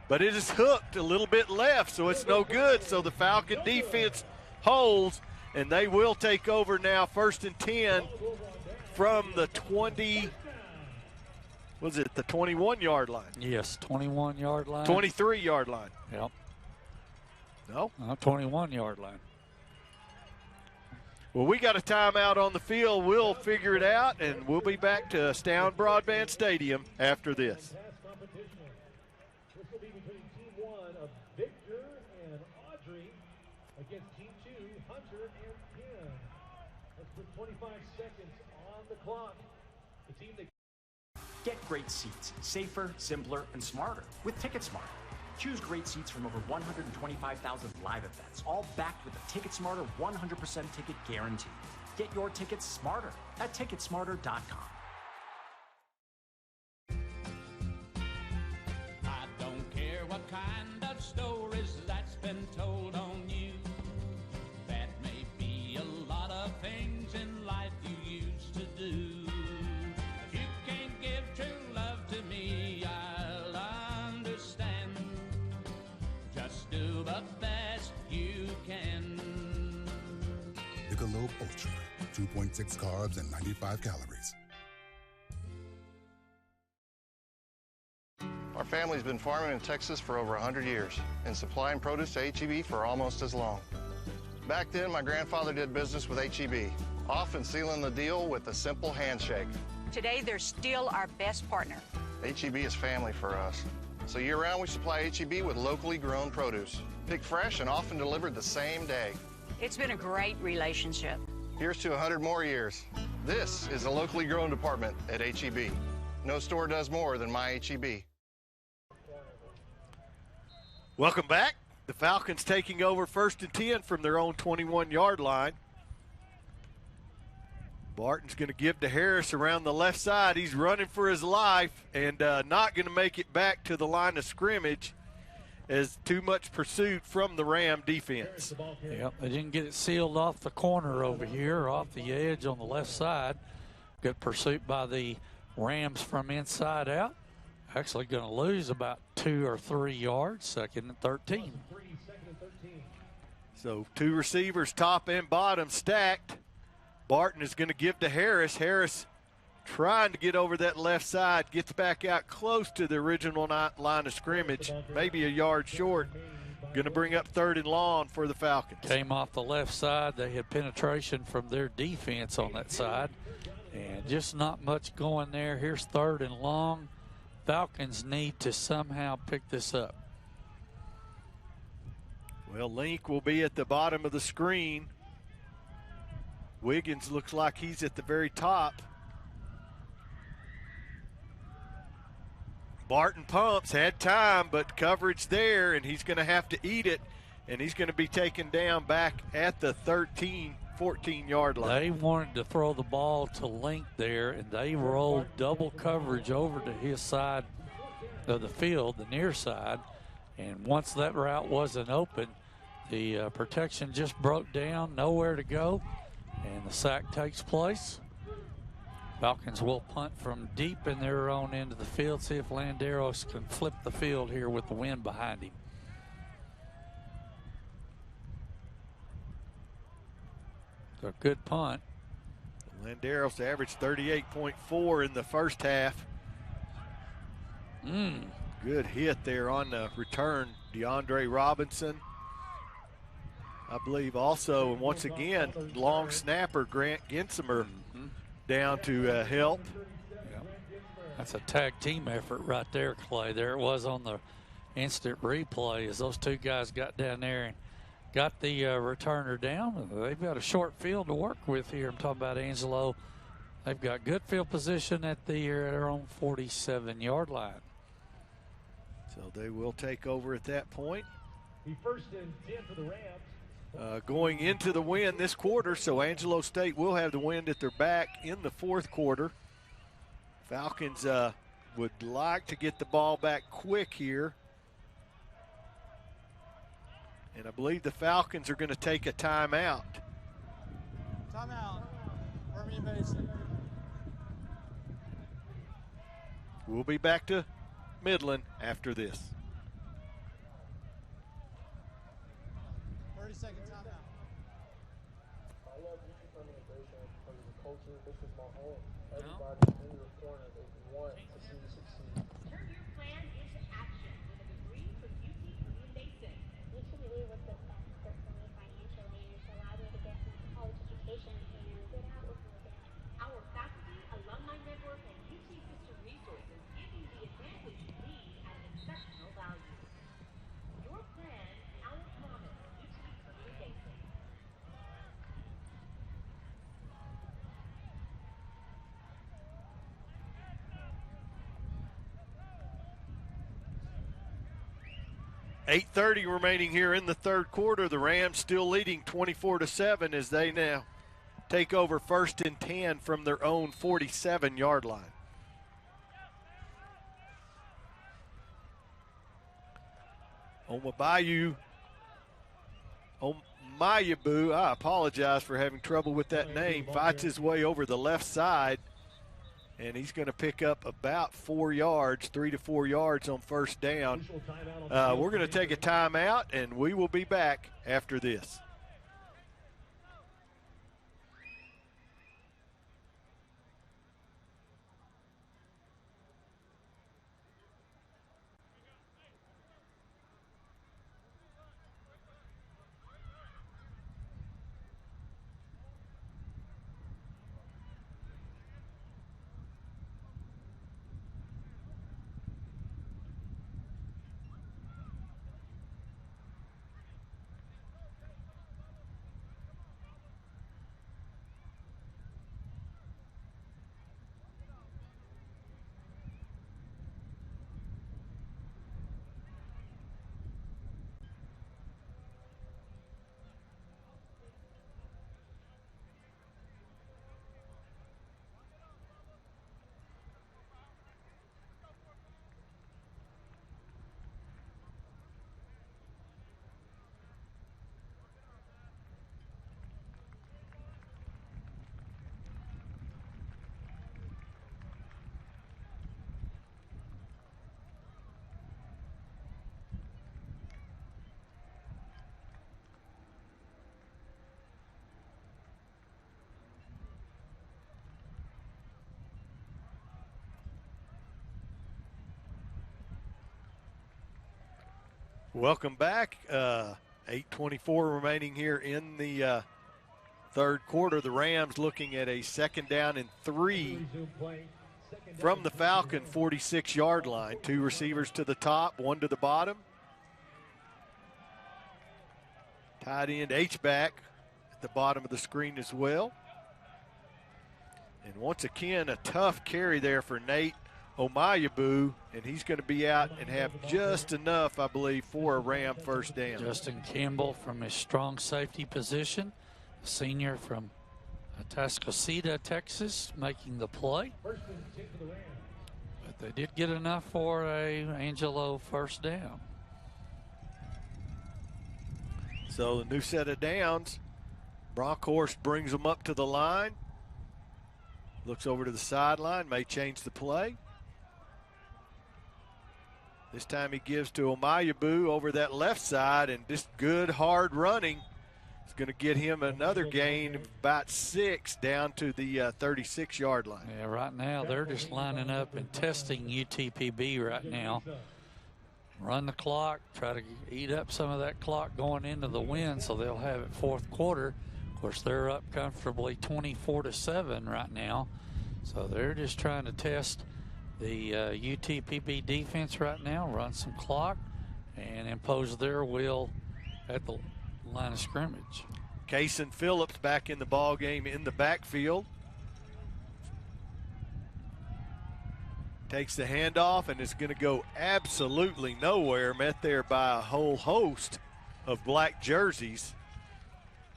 but it is hooked a little bit left, so it's no good. So the Falcon defense holds, and they will take over now, 1st and 10 from the 20. Was it the 21-yard line? Yes, 21-yard line. 23-yard line. Yep. No? 21-yard line. Well, we got a timeout on the field. We'll figure it out, and we'll be back to Astound Broadband Stadium after this. This will be between Team 1 of Victor and Audrey against Team 2, Hunter and Tim. Let's put 25 seconds on the clock. The team that Get great seats, safer, simpler, and smarter with TicketSmarter. Choose great seats from over 125,000 live events, all backed with a TicketSmarter 100% ticket guarantee. Get your tickets smarter at TicketSmarter.com. I don't care what kind of stories that's been told on you. That may be a lot of things in life you used to do. If you can't give true love to me, I'll understand. Just do the best you can. Michelob Ultra, 2.6 carbs and 95 calories. Our family's been farming in Texas for over 100 years and supplying produce to HEB for almost as long. Back then, my grandfather did business with HEB, often sealing the deal with a simple handshake. Today, they're still our best partner. HEB is family for us. So year-round, we supply HEB with locally grown produce, picked fresh and often delivered the same day. It's been a great relationship. Here's to 100 more years. This is the locally grown department at HEB. No store does more than my HEB. Welcome back. The Falcons taking over 1st and 10 from their own 21-yard line. Barton's going to give to Harris around the left side. He's running for his life and not going to make it back to the line of scrimmage as too much pursuit from the Ram defense. Yep, they didn't get it sealed off the corner over here, off the edge on the left side. Good pursuit by the Rams from inside out. Actually going to lose about 2 or 3 yards, 2nd and 13. So 2 receivers, top and bottom, stacked. Barton is going to give to Harris. Harris trying to get over that left side, gets back out close to the original line of scrimmage, maybe a yard short. Going to bring up 3rd and long for the Falcons. Came off the left side. They had penetration from their defense on that side, and just not much going there. Here's 3rd and long. Falcons need to somehow pick this up. Well, Link will be at the bottom of the screen. Wiggins looks like he's at the very top. Barton pumps, had time, but coverage there, and he's going to have to eat it, and he's going to be taken down back at the 13, 14-yard line. They wanted to throw the ball to Link there, and they rolled double coverage over to his side of the field, the near side, and once that route wasn't open, the protection just broke down, nowhere to go, and the sack takes place. Falcons will punt from deep in their own end of the field, see if Landeros can flip the field here with the wind behind him. So a good punt. Landeros averaged 38.4 in the first half. Good hit there on the return. DeAndre Robinson, I believe also, and once again, long snapper Grant Gensimer down to help. Yep. That's a tag team effort right there, Clay. There it was on the instant replay as those two guys got down there and got the returner down. They've got a short field to work with here. I'm talking about Angelo. They've got good field position at their own 47-yard line. So they will take over at that point. The 1st and 10 for the Rams. Going into the win this quarter, so Angelo State will have the wind at their back in the 4th quarter. Falcons would like to get the ball back quick here. And I believe the Falcons are going to take a timeout. Timeout. Permian Basin. We'll be back to Midland after this. 30-second timeout. I love UT Permian Basin because of the culture. This is my home. Everybody in your corner, they want to see you succeed. Turn your plan into action with a degree from UT Permian Basin. UTPB was the best fit for me financially, and it's allowed me to get a college education and get out with my dad. Our faculty, alumni network, and UT sister resources give you the advantage you need at an exceptional value. Your plan, our promise, UT Permian Basin. .8:30 remaining here in the third quarter. The Rams still leading 24-7 as they now take over 1st and 10 from their own 47-yard line. Omayabu, I apologize for having trouble with that name, fights his way over the left side, and he's going to pick up about 4 yards, 3 to 4 yards on first down. We're going to take a timeout, and we will be back after this. Welcome back. 8:24 remaining here in the third quarter. The Rams looking at a 2nd down and 3 from the Falcon 46-yard line. 2 receivers to the top, 1 to the bottom. Tight end H-back at the bottom of the screen as well. And once again, a tough carry there for Nate Omayabu, and he's going to be out and have just enough, I believe, for a Ram first down. Justin Campbell from his strong safety position, a senior from Atascocita, Texas, making the play. But they did get enough for a Angelo first down. So the new set of downs, Bronkhorst brings them up to the line. Looks over to the sideline, may change the play. This time he gives to Omayabu over that left side, and just good hard running is going to get him another gain of about 6 down to the 36-yard line. Yeah, right now they're just lining up and testing UTPB right now. Run the clock, try to eat up some of that clock going into the win, so they'll have it fourth quarter. Of course, they're up comfortably 24-7 right now, so they're just trying to test the UTPB defense right now, run some clock, and impose their will at the line of scrimmage. Kason Phillips back in the ball game in the backfield. Takes the handoff and is going to go absolutely nowhere, met there by a whole host of black jerseys.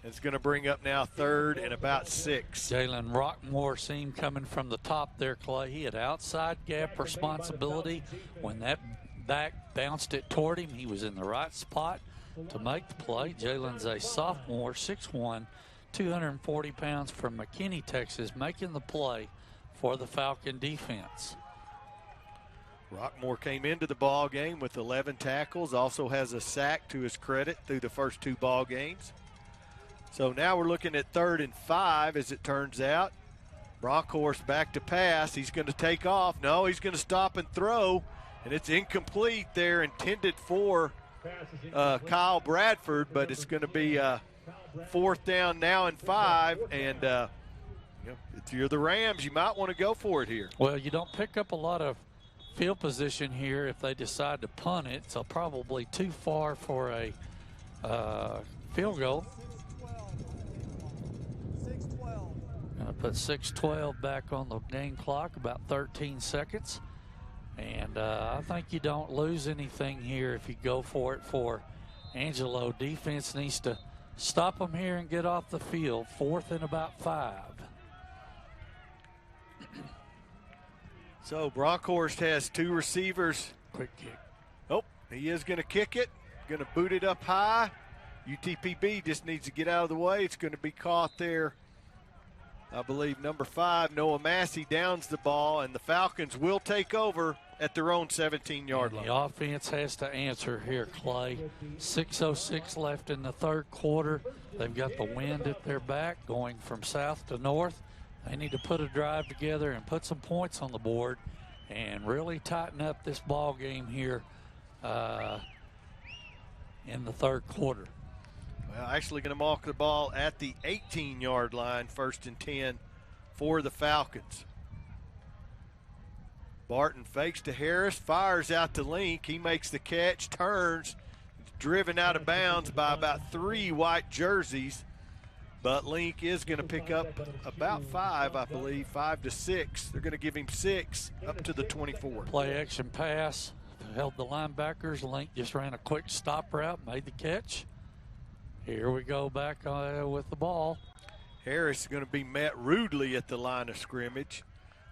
It's going to bring up now 3rd and about 6. Jalen Rockmore seen coming from the top there, Clay. He had outside gap responsibility. When that back bounced it toward him, he was in the right spot to make the play. Jalen's a sophomore, 6'1", 240 pounds from McKinney, Texas, making the play for the Falcon defense. Rockmore came into the ball game with 11 tackles, also has a sack to his credit through the first 2 ball games. So now we're looking at 3rd and 5 as it turns out. Brockhorst back to pass. He's going to take off. No, he's going to stop and throw, and it's incomplete there, intended for Kyle Bradford, but it's going to be 4th down now and 5, and if you're the Rams, you might want to go for it here. Well, you don't pick up a lot of field position here if they decide to punt it, so probably too far for a field goal. 6-12. Going to put 6:12 back on the game clock, about 13 seconds. And I think you don't lose anything here if you go for it for Angelo. Defense needs to stop them here and get off the field. 4th and about 5. So Brockhorst has 2 receivers. Quick kick. Oh, he is going to kick it. Going to boot it up high. UTPB just needs to get out of the way. It's going to be caught there. I believe number 5, Noah Massey, downs the ball, and the Falcons will take over at their own 17-yard line. The offense has to answer here, Clay. 6:06 left in the 3rd quarter. They've got the wind at their back going from south to north. They need to put a drive together and put some points on the board and really tighten up this ball game here in the 3rd quarter. Well, actually going to mark the ball at the 18-yard line, 1st and 10 for the Falcons. Barton fakes to Harris, fires out to Link. He makes the catch, turns, driven out of bounds by about 3 white jerseys. But Link is going to pick up about 5, I believe, 5 to 6. They're going to give him 6 up to the 24. Play action pass, held the linebackers. Link just ran a quick stop route, made the catch. Here we go back with the ball. Harris is going to be met rudely at the line of scrimmage.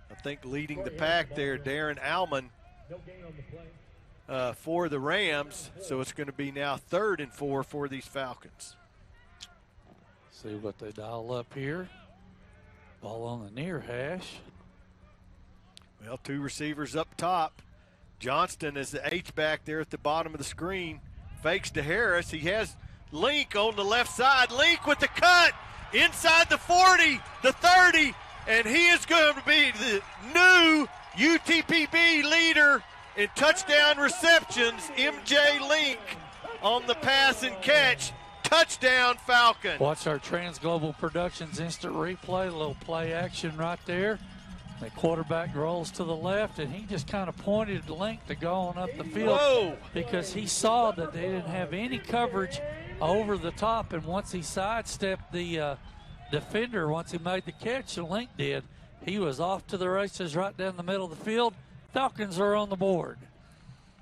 I think leading the pack there, Darren Allman for the Rams. So it's going to be now 3rd and 4 for these Falcons. See what they dial up here. Ball on the near hash. Well, 2 receivers up top. Johnston is the H-back there at the bottom of the screen. Fakes to Harris. He has Link on the left side. Link with the cut inside the 40, the 30, and he is going to be the new UTPB leader in touchdown receptions. MJ Link on the pass and catch. Touchdown, Falcon. Watch our Trans Global Productions instant replay. A little play action right there. The quarterback rolls to the left, and he just kind of pointed to Link to go on up the field. Whoa. Because he saw that they didn't have any coverage over the top, and once he sidestepped the defender, once he made the catch, and Link did, he was off to the races right down the middle of the field. Falcons are on the board.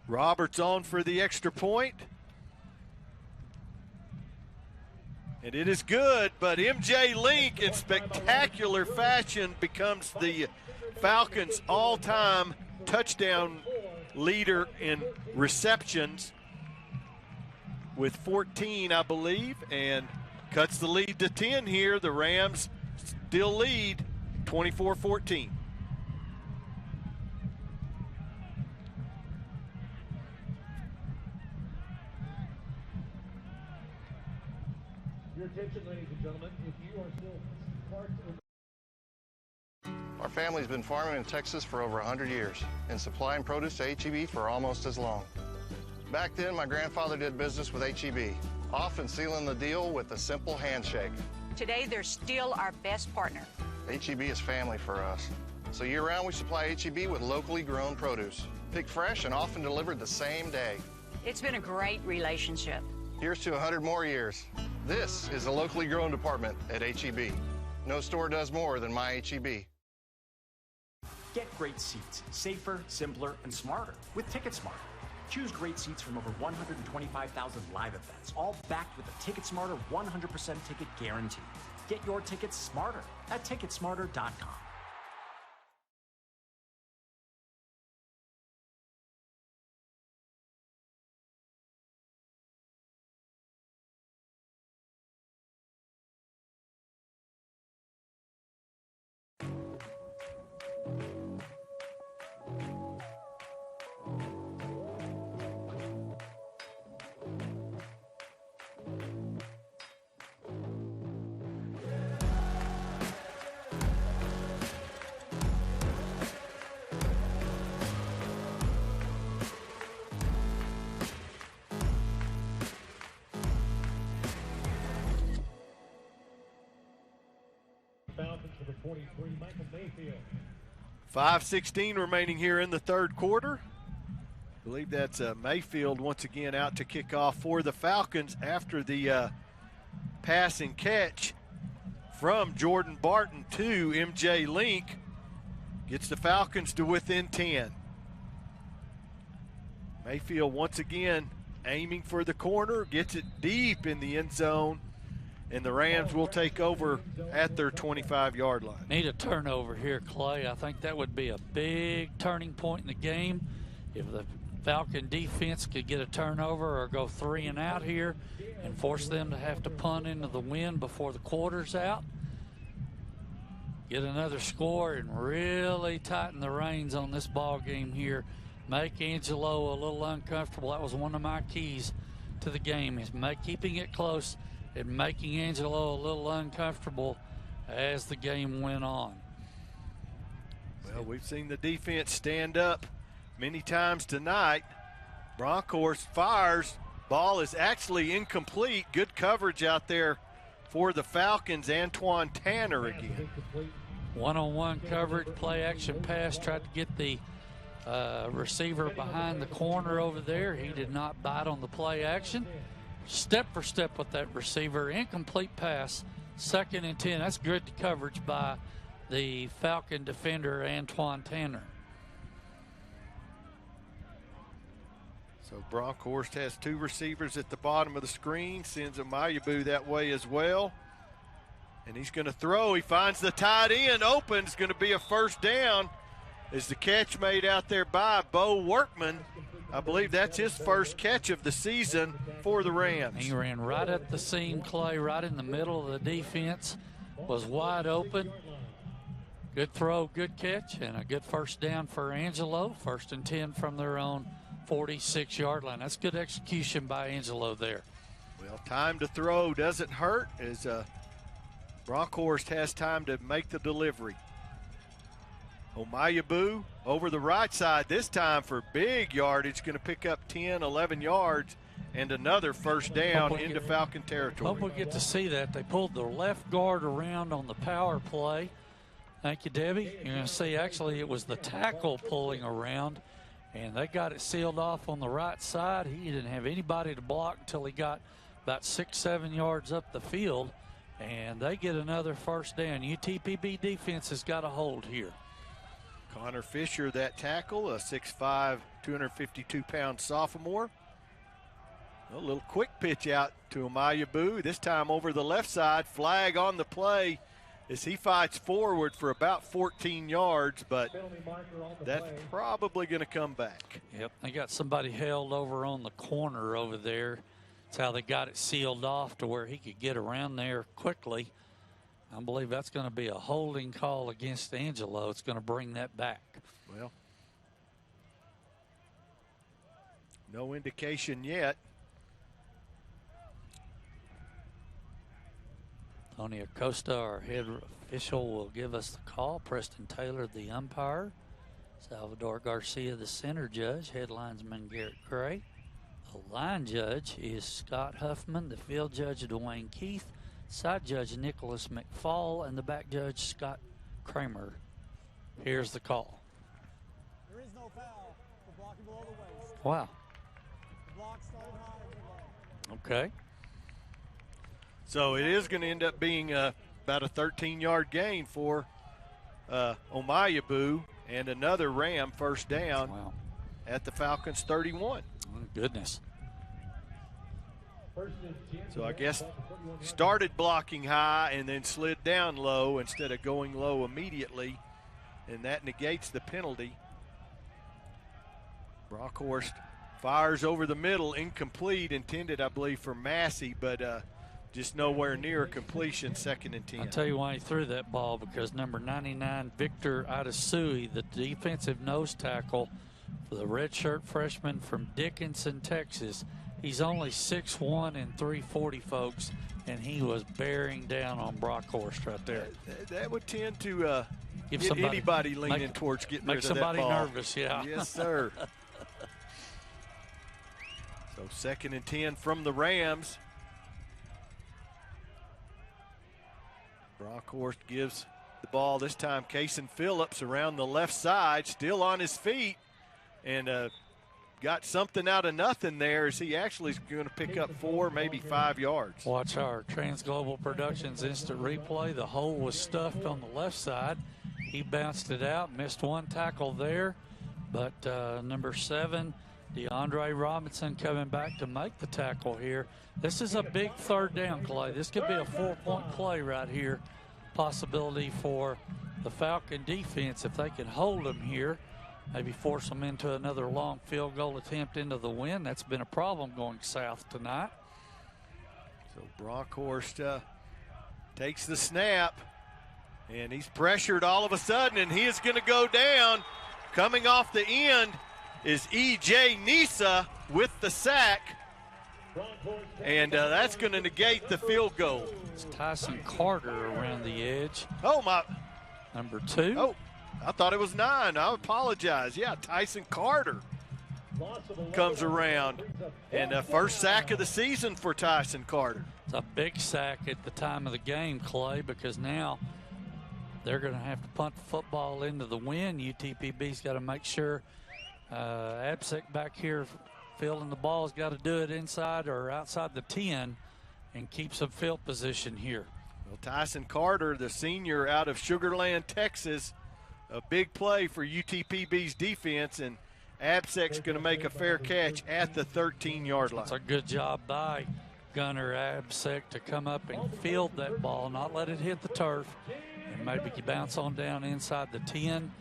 Roberts on for the extra point. And it is good, but MJ Link in spectacular fashion becomes the Falcons' all-time touchdown leader in receptions with 14, I believe, and cuts the lead to 10 here. The Rams still lead 24-14. Your attention, ladies and gentlemen, if you are still parked in Our family's been farming in Texas for over 100 years and supplying produce to HEB for almost as long. Back then, my grandfather did business with HEB, often sealing the deal with a simple handshake. Today, they're still our best partner. HEB is family for us. So year-round, we supply HEB with locally grown produce, picked fresh and often delivered the same day. It's been a great relationship. Here's to 100 more years. This is the locally grown department at HEB. No store does more than my HEB. Get great seats, safer, simpler, and smarter with TicketSmart. Choose great seats from over 125,000 live events, all backed with a TicketSmarter 100% ticket guarantee. Get your tickets smarter at TicketSmarter.com. Falcons for the 43, Michael Mayfield. 5:16 remaining here in the third quarter. I believe that's Mayfield once again out to kick off for the Falcons after the pass and catch from Jordan Barton to MJ Link. Gets the Falcons to within 10. Mayfield once again aiming for the corner, gets it deep in the end zone, and the Rams will take over at their 25-yard line. Need a turnover here, Clay. I think that would be a big turning point in the game. If the Falcon defense could get a turnover or go 3 and out here and force them to have to punt into the wind before the quarter's out, get another score and really tighten the reins on this ball game here. Make Angelo a little uncomfortable. That was one of my keys to the game, is keeping it close and making Angelo a little uncomfortable as the game went on. Well, we've seen the defense stand up many times tonight. Bronkhorst fires. Ball is actually incomplete. Good coverage out there for the Falcons. Antoine Tanner again. One-on-one coverage, play action pass, tried to get the receiver behind the corner over there. He did not bite on the play action. Step for step with that receiver. Incomplete pass, 2nd and 10. That's good coverage by the Falcon defender, Antoine Tanner. So Bronkhorst has 2 receivers at the bottom of the screen, sends Amayabu that way as well. And he's going to throw. He finds the tight end open. It's going to be a first down. Is the catch made out there by Bo Workman. I believe that's his first catch of the season for the Rams. He ran right at the seam, Clay, right in the middle of the defense. Was wide open. Good throw, good catch, and a good first down for Angelo. 1st and 10 from their own 46-yard line. That's good execution by Angelo there. Well, time to throw doesn't hurt as Bronkhorst has time to make the delivery. Omayabu over the right side, this time for big yardage, going to pick up 10, 11 yards, and another first down into Falcon territory. Hope we get to see that. They pulled the left guard around on the power play. Thank you, Debbie. You're going to see actually it was the tackle pulling around, and they got it sealed off on the right side. He didn't have anybody to block until he got about 6-7 yards up the field, and they get another first down. UTPB defense has got a hold here. Connor Fisher, that tackle, a 6'5", 252-pound sophomore. A little quick pitch out to Amayabu, this time over the left side. Flag on the play as he fights forward for about 14 yards, but that's probably going to come back. Yep, they got somebody held over on the corner over there. That's how they got it sealed off to where he could get around there quickly. I believe that's going to be a holding call against Angelo. It's going to bring that back. Well, no indication yet. Tony Acosta, our head official, will give us the call. Preston Taylor, the umpire. Salvador Garcia, the center judge. Head linesman Garrett Gray. The line judge is Scott Huffman. The field judge, Dwayne Keith. Side judge Nicholas McFall, and the back judge Scott Kramer. Here's the call. There is no foul for blocking below the waist. Wow. The block started high and Okay. So it is going to end up being about a 13-yard gain for Omayabu, and another Ram first down at the Falcons' 31. goodness. So I guess started blocking high and then slid down low instead of going low immediately, and that negates the penalty. Brockhorst fires over the middle, incomplete, intended, I believe, for Massey, but just nowhere near completion, 2nd and 10. I'll tell you why he threw that ball, because number 99, Victor Adesui, the defensive nose tackle for the redshirt freshman from Dickinson, Texas, he's only 6'1" and 340, folks, and he was bearing down on Brockhorst right there. That would tend to Give get anybody leaning towards getting rid of that ball. Make somebody nervous, yeah. Yes, sir. So 2nd and 10 from the Rams. Brockhorst gives the ball this time. Cason Phillips around the left side, still on his feet, and got something out of nothing there as he actually is going to pick up 4, maybe 5 yards. Watch our Transglobal Productions instant replay. The hole was stuffed on the left side. He bounced it out, missed one tackle there, but number 7, DeAndre Robinson, coming back to make the tackle here. This is a big 3rd down, Clay. This could be a 4-point play right here. Possibility for the Falcon defense if they can hold them here. Maybe force them into another long field goal attempt into the win. That's been a problem going south tonight. So Brockhorst takes the snap, and he's pressured all of a sudden, and he is going to go down. Coming off the end is E.J. Nisa with the sack, and that's going to negate the field goal. It's Tyson Carter around the edge. Oh, my. Number 2. Oh, I thought it was 9. I apologize. Yeah, Tyson Carter comes around, and first sack of the season for Tyson Carter. It's a big sack at the time of the game, Clay, because now they're going to have to punt the football into the wind. UTPB's got to make sure Absek back here fielding the ball has got to do it inside or outside the 10 and keep some field position here. Well, Tyson Carter, the senior out of Sugar Land, Texas, a big play for UTPB's defense, and Absek's going to make a fair catch at the 13-yard line. It's a good job by Gunnar Absek to come up and field that ball, not let it hit the turf, and maybe bounce on down inside the 10.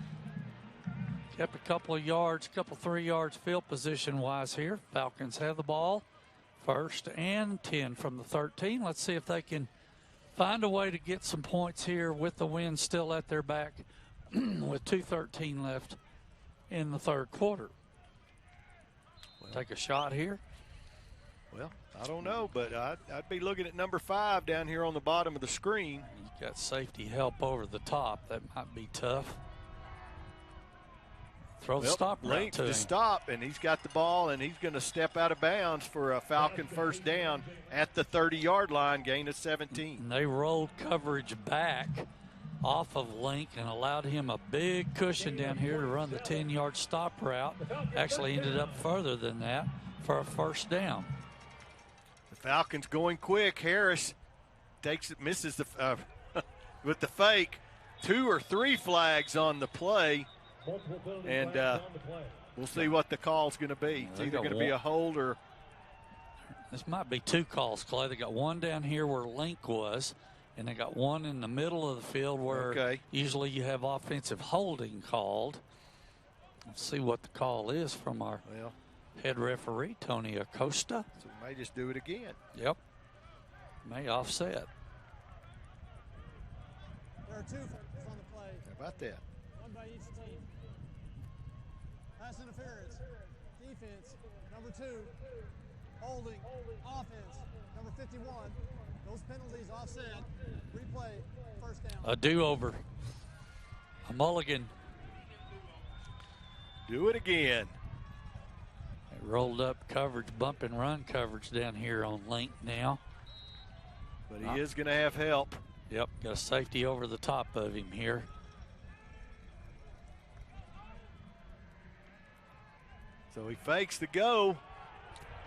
Kept a couple of yards, 3 yards field position-wise here. Falcons have the ball. 1st and 10 from the 13. Let's see if they can find a way to get some points here with the wind still at their back with 2:13 left in the 3rd quarter. Take a shot here. Well, I don't know, but I'd be looking at number 5 down here on the bottom of the screen. You've got safety help over the top. That might be tough. Throw the stop right to him. Stop, and he's got the ball, and he's going to step out of bounds for a Falcon 1st down at the 30-yard line, gain of 17. And they rolled coverage back off of Link and allowed him a big cushion down here to run the 10-yard stop route. Actually ended up further than that for a 1st down. The Falcons going quick. Harris takes it, misses the with the fake. 2 or 3 flags on the play. And we'll see what the call's going to be. It's either going to be a hold or. This might be 2 calls, Clay. They got one down here where Link was, and they got one in the middle of the field where usually you have offensive holding called. Let's see what the call is from our head referee, Tony Acosta. So we may just do it again. Yep. May offset. There are 2 on the play. How about that? One by each team. Pass interference. Defense. Number 2. Holding. Offense. Number 51. Those penalties offset. Replay. 1st down. A do-over. A mulligan. Do it again. They rolled up coverage, bump and run coverage down here on Link now. But he is going to have help. Yep, got a safety over the top of him here. So he fakes the go.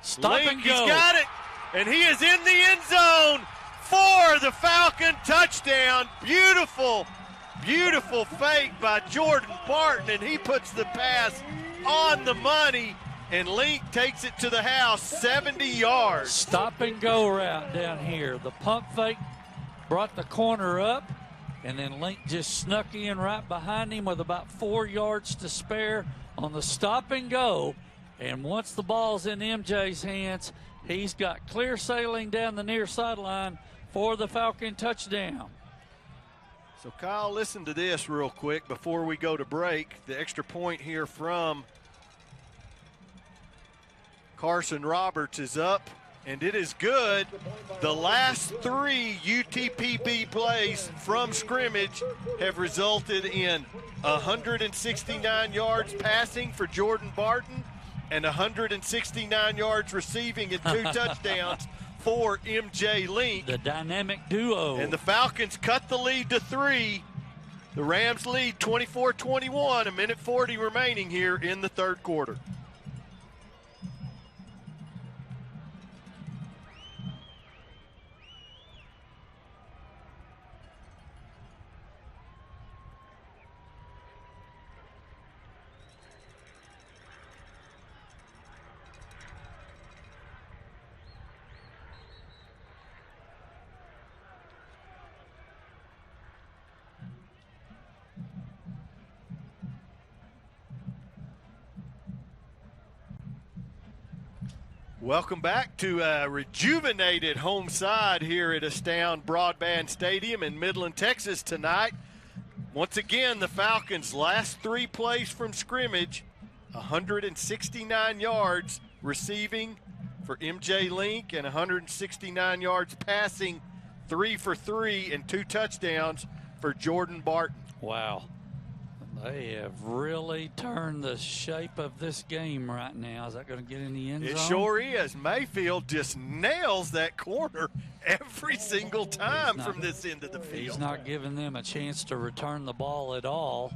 Stop Link, and go. He's got it, and he is in the end zone for the Falcon touchdown. Beautiful, beautiful fake by Jordan Barton, and he puts the pass on the money. and Link takes it to the house, 70 yards. Stop and go route down here. The pump fake brought the corner up, and then Link just snuck in right behind him with about 4 yards to spare on the stop and go. And once the ball's in MJ's hands, he's got clear sailing down the near sideline for the Falcon touchdown. So, Kyle, listen to this real quick before we go to break. The extra point here from Carson Roberts is up, and it is good. The last 3 UTPB plays from scrimmage have resulted in 169 yards passing for Jordan Barton and 169 yards receiving and 2 touchdowns for MJ Link. The dynamic duo. And the Falcons cut the lead to 3. The Rams lead 24-21, a minute 40 remaining here in the third quarter. Welcome back to a rejuvenated home side here at Astound Broadband Stadium in Midland, Texas tonight. Once again, the Falcons' last 3 plays from scrimmage, 169 yards receiving for MJ Link and 169 yards passing, 3 for 3 and 2 touchdowns for Jordan Barton. Wow. They have really turned the shape of this game right now. Is that going to get in the end zone? It sure is. Mayfield just nails that corner every single time from this end of the field. He's not giving them a chance to return the ball at all.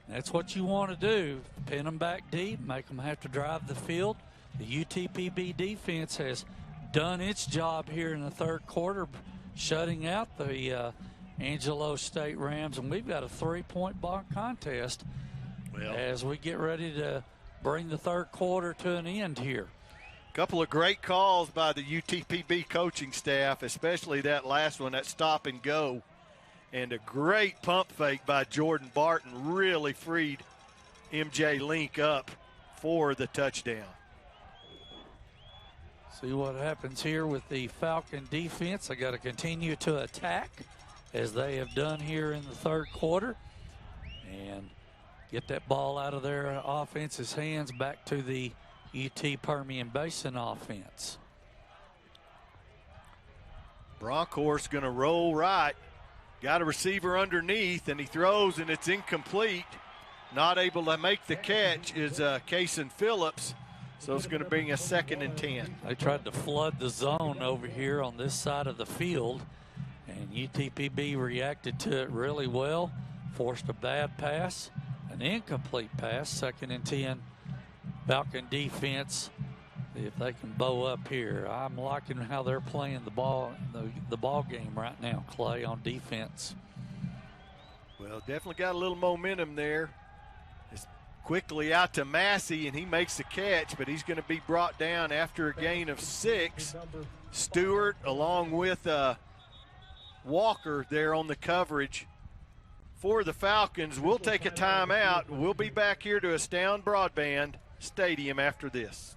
That's what you want to do. Pin them back deep, make them have to drive the field. The UTPB defense has done its job here in the third quarter, shutting out the Angelo State Rams, and we've got a 3-point ball contest as we get ready to bring the third quarter to an end here. A couple of great calls by the UTPB coaching staff, especially that last one, that stop and go, and a great pump fake by Jordan Barton really freed MJ Link up for the touchdown. See what happens here with the Falcon defense. They got to continue to attack as they have done here in the third quarter, and get that ball out of their offense's hands back to the UT Permian Basin offense. Bronkhorst going to roll right. Got a receiver underneath, and he throws, and it's incomplete. Not able to make the catch is Kason Phillips, so it's going to bring a 2nd and 10. They tried to flood the zone over here on this side of the field, and UTPB reacted to it really well, forced a bad pass, an incomplete pass, 2nd and 10. Falcon defense, if they can bow up here. I'm liking how they're playing the ball game right now, Clay, on defense. Well, definitely got a little momentum there. It's quickly out to Massey, and he makes the catch, but he's going to be brought down after a gain of 6. Stewart along with Walker there on the coverage for the Falcons. We'll take a timeout. We'll be back here to Astound Broadband Stadium after this.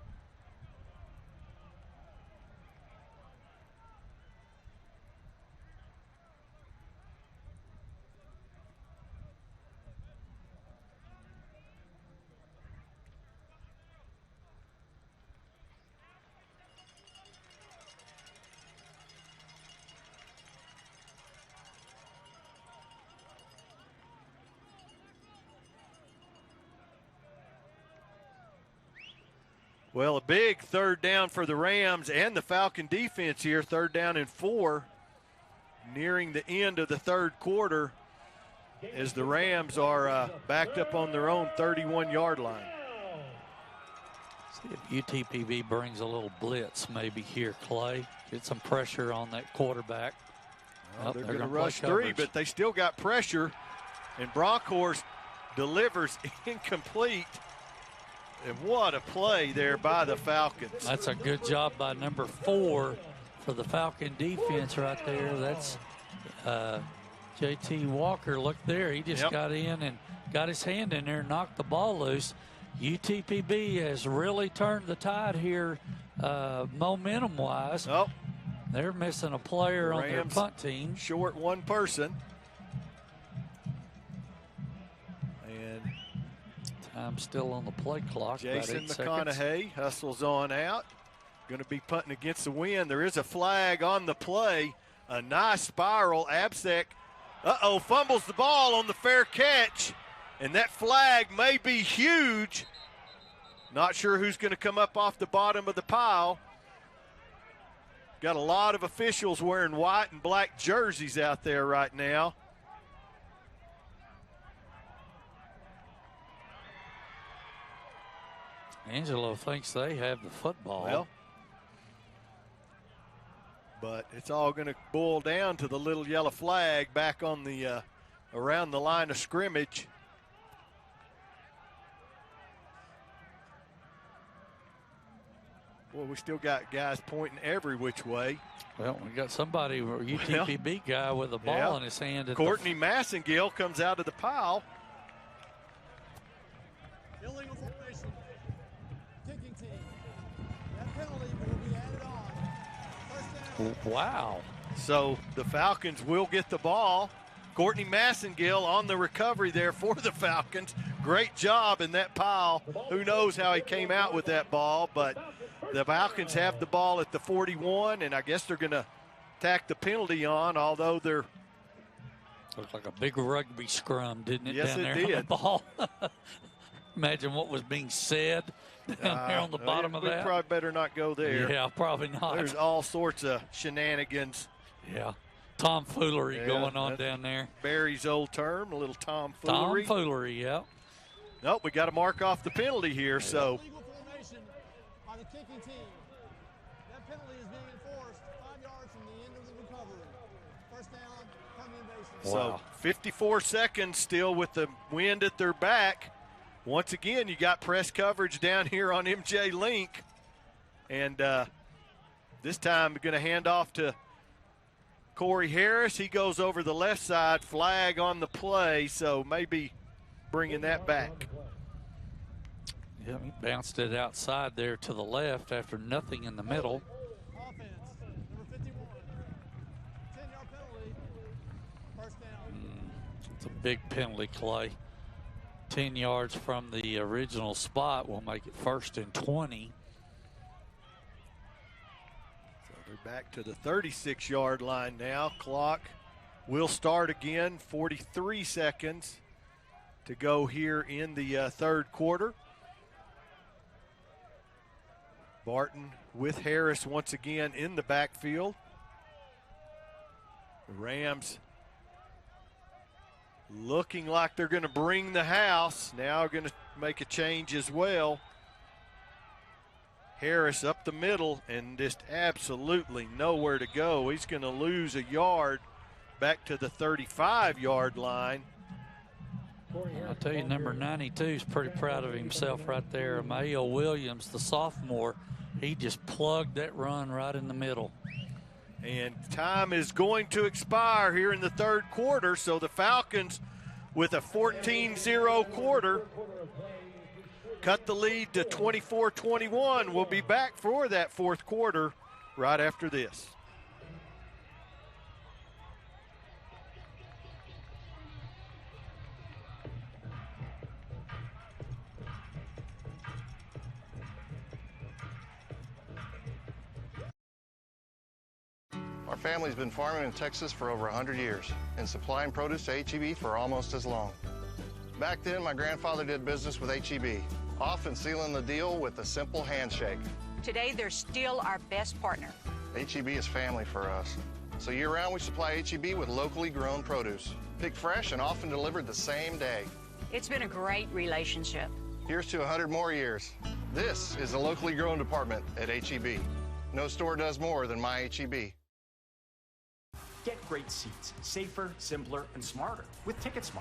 Well, a big third down for the Rams and the Falcon defense here. 3rd down and 4, nearing the end of the third quarter as the Rams are backed up on their own 31-yard line. See if UTPB brings a little blitz maybe here, Clay. Get some pressure on that quarterback. Well, they're going to rush 3, but they still got pressure, and Bronkhorst delivers incomplete And what a play there by the Falcons. That's a good job by number 4 for the Falcon defense right there. That's J.T. Walker. Look there. He just got in and got his hand in there and knocked the ball loose. UTPB has really turned the tide here momentum-wise. Oh. They're missing a player on their punt team. Short one person. And time still on the play clock. Jason about 8 McConaughey seconds. hustles on out. Going to be punting against the wind. There is a flag on the play. A nice spiral. Absek, fumbles the ball on the fair catch. And that flag may be huge. Not sure who's going to come up off the bottom of the pile. Got a lot of officials wearing white and black jerseys out there right now. Angelo thinks they have the football. Well, but it's all going to boil down to the little yellow flag back on the around the line of scrimmage. Well, we still got guys pointing every which way. Well, we got somebody, a UTPB guy with a ball in his hand. Courtney Massengill comes out of the pile. Illegal formation. Kicking team. That penalty will be added on. First down. Wow. So the Falcons will get the ball. Courtney Massengill on the recovery there for the Falcons. Great job in that pile. Who knows how he came out with that ball, but the Falcons have the ball at the 41, and I guess they're going to tack the penalty on, although they're... Looked like a big rugby scrum, didn't it, yes, down it there did. on the ball? Imagine what was being said down there on the bottom of that. We probably better not go there. Yeah, probably not. There's all sorts of shenanigans. Yeah, tomfoolery going on down there. Barry's old term, a little tomfoolery. Tomfoolery, yeah. Nope, we got to mark off the penalty here, so... Illegal formation by the kicking team. That penalty is being enforced 5 yards from the end of the recovery. First down, Permian Basin. So 54 seconds still with the wind at their back. Once again, you got press coverage down here on MJ Link. And this time we're going to hand off to Corey Harris. He goes over the left side, flag on the play, so maybe bringing that back. Yeah, he bounced it outside there to the left after nothing in the middle. Offense, number 51. 10-yard penalty. First down. It's a big penalty, Clay. 10 yards from the original spot will make it 1st and 20. So they're back to the 36-yard line now. Clock will start again. 43 seconds to go here in the third quarter. Barton with Harris once again in the backfield. The Rams looking like they're going to bring the house. Now going to make a change as well. Harris up the middle and just absolutely nowhere to go. He's going to lose a yard back to the 35-yard line. I'll tell you, number 92 is pretty proud of himself right there. Mayo Williams, the sophomore, he just plugged that run right in the middle. And time is going to expire here in the third quarter, so the Falcons, with a 14-0 quarter, cut the lead to 24-21. We'll be back for that fourth quarter right after this. Our family's been farming in Texas for over 100 years and supplying produce to H-E-B for almost as long. Back then, my grandfather did business with H-E-B, often sealing the deal with a simple handshake. Today, they're still our best partner. H-E-B is family for us. So year-round, we supply H-E-B with locally grown produce, picked fresh and often delivered the same day. It's been a great relationship. Here's to 100 more years. This is the locally grown department at H-E-B. No store does more than my H-E-B. Get great seats, safer, simpler, and smarter with TicketSmart.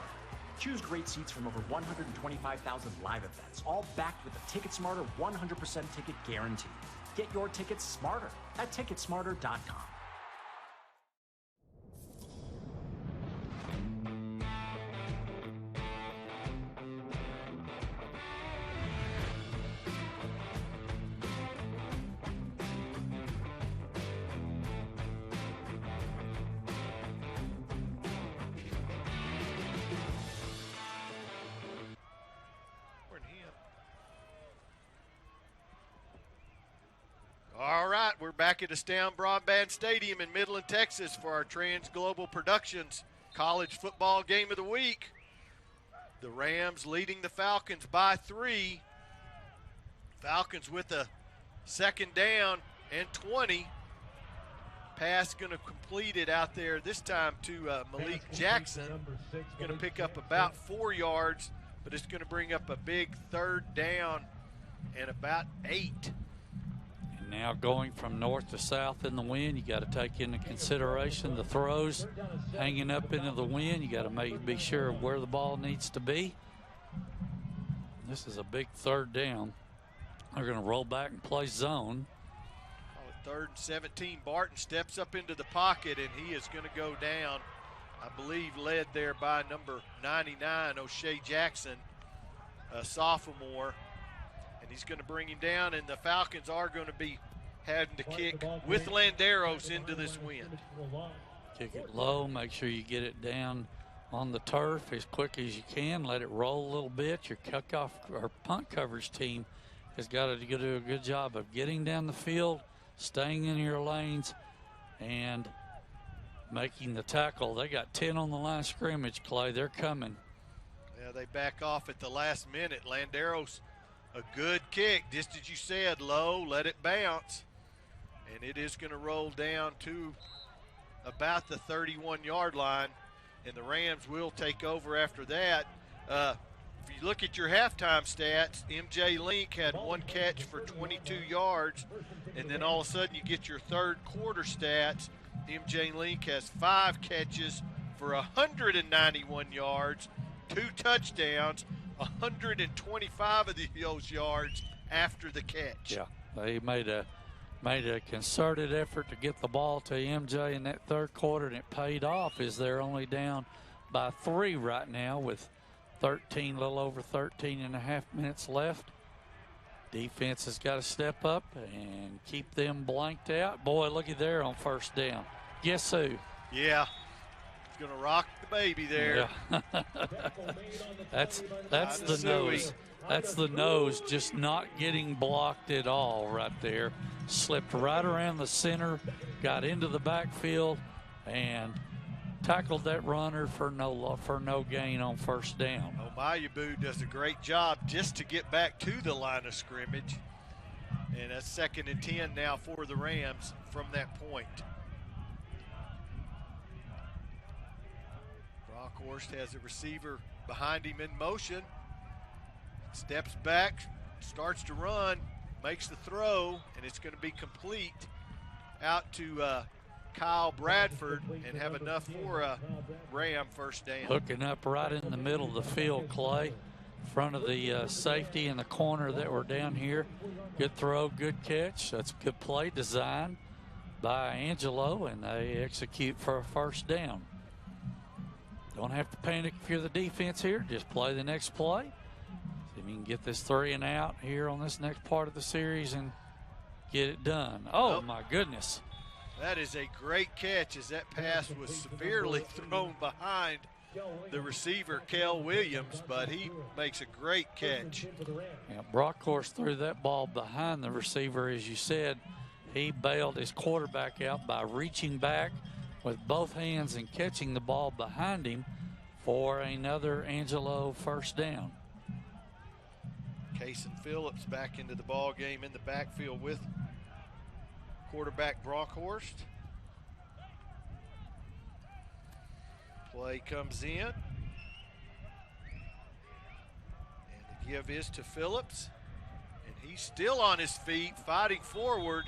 Choose great seats from over 125,000 live events, all backed with a TicketSmarter 100% ticket guarantee. Get your tickets smarter at ticketsmarter.com. All right, we're back at Astound Broadband Stadium in Midland, Texas for our Trans Global Productions College Football Game of the Week. The Rams leading the Falcons by 3. Falcons with a second down and 20. Pass going to complete it out there this time to Malik Jackson. Going to pick up about 4 yards, but it's going to bring up a big third down and about 8. Now going from north to south in the wind, you got to take into consideration the throws hanging up into the wind. You got to be sure of where the ball needs to be. This is a big third down. They're going to roll back and play zone. Third and 17. Barton steps up into the pocket, and he is going to go down, I believe, led there by number 99, O'Shea Jackson, a sophomore. And he's going to bring him down, and the Falcons are going to be having to kick with Landeros into this wind. Kick it low, make sure you get it down on the turf as quick as you can. Let it roll a little bit. Your kickoff or punt coverage team has got to do a good job of getting down the field, staying in your lanes, and making the tackle. They got 10 on the line of scrimmage, Clay. They're coming. Yeah, they back off at the last minute. Landeros, a good kick, just as you said, low, let it bounce. And it is going to roll down to about the 31-yard line, and the Rams will take over after that. If you look at your halftime stats, MJ Link had 1 catch for 22 yards, and then all of a sudden you get your third quarter stats. MJ Link has 5 catches for 191 yards, 2 touchdowns, 125 of those yards after the catch. Yeah, they made a concerted effort to get the ball to MJ in that third quarter, and it paid off as they're only down by 3 right now with a little over 13 and a half minutes left. Defense has got to step up and keep them blanked out. Boy, looky there on first down. Guess who? Yeah, it's going to rock the baby there. Yeah. that's the nose. That's the nose just not getting blocked at all right there. Slipped right around the center, got into the backfield, and tackled that runner for no gain on first down. Omayabu does a great job just to get back to the line of scrimmage. And that's 2nd and 10 now for the Rams from that point. Brockhorst has a receiver behind him in motion. Steps back, starts to run, makes the throw, and it's going to be complete out to Kyle Bradford and have enough for a Ram first down. Hooking up right in the middle of the field, Clay. In front of the safety in the corner that were down here. Good throw, good catch. That's a good play design by Angelo, and they execute for a first down. Don't have to panic if you're the defense here. Just play the next play. See if you can get this 3 and out here on this next part of the series and get it done. Oh, my goodness. That is a great catch as that pass was severely thrown behind the receiver, Kel Williams, but he makes a great catch. Yeah, Brockhorst threw that ball behind the receiver, as you said. He bailed his quarterback out by reaching back with both hands and catching the ball behind him for another Angelo first down. Cason Phillips back into the ball game in the backfield with quarterback Brockhorst. Play comes in. And the give is to Phillips. And he's still on his feet, fighting forward.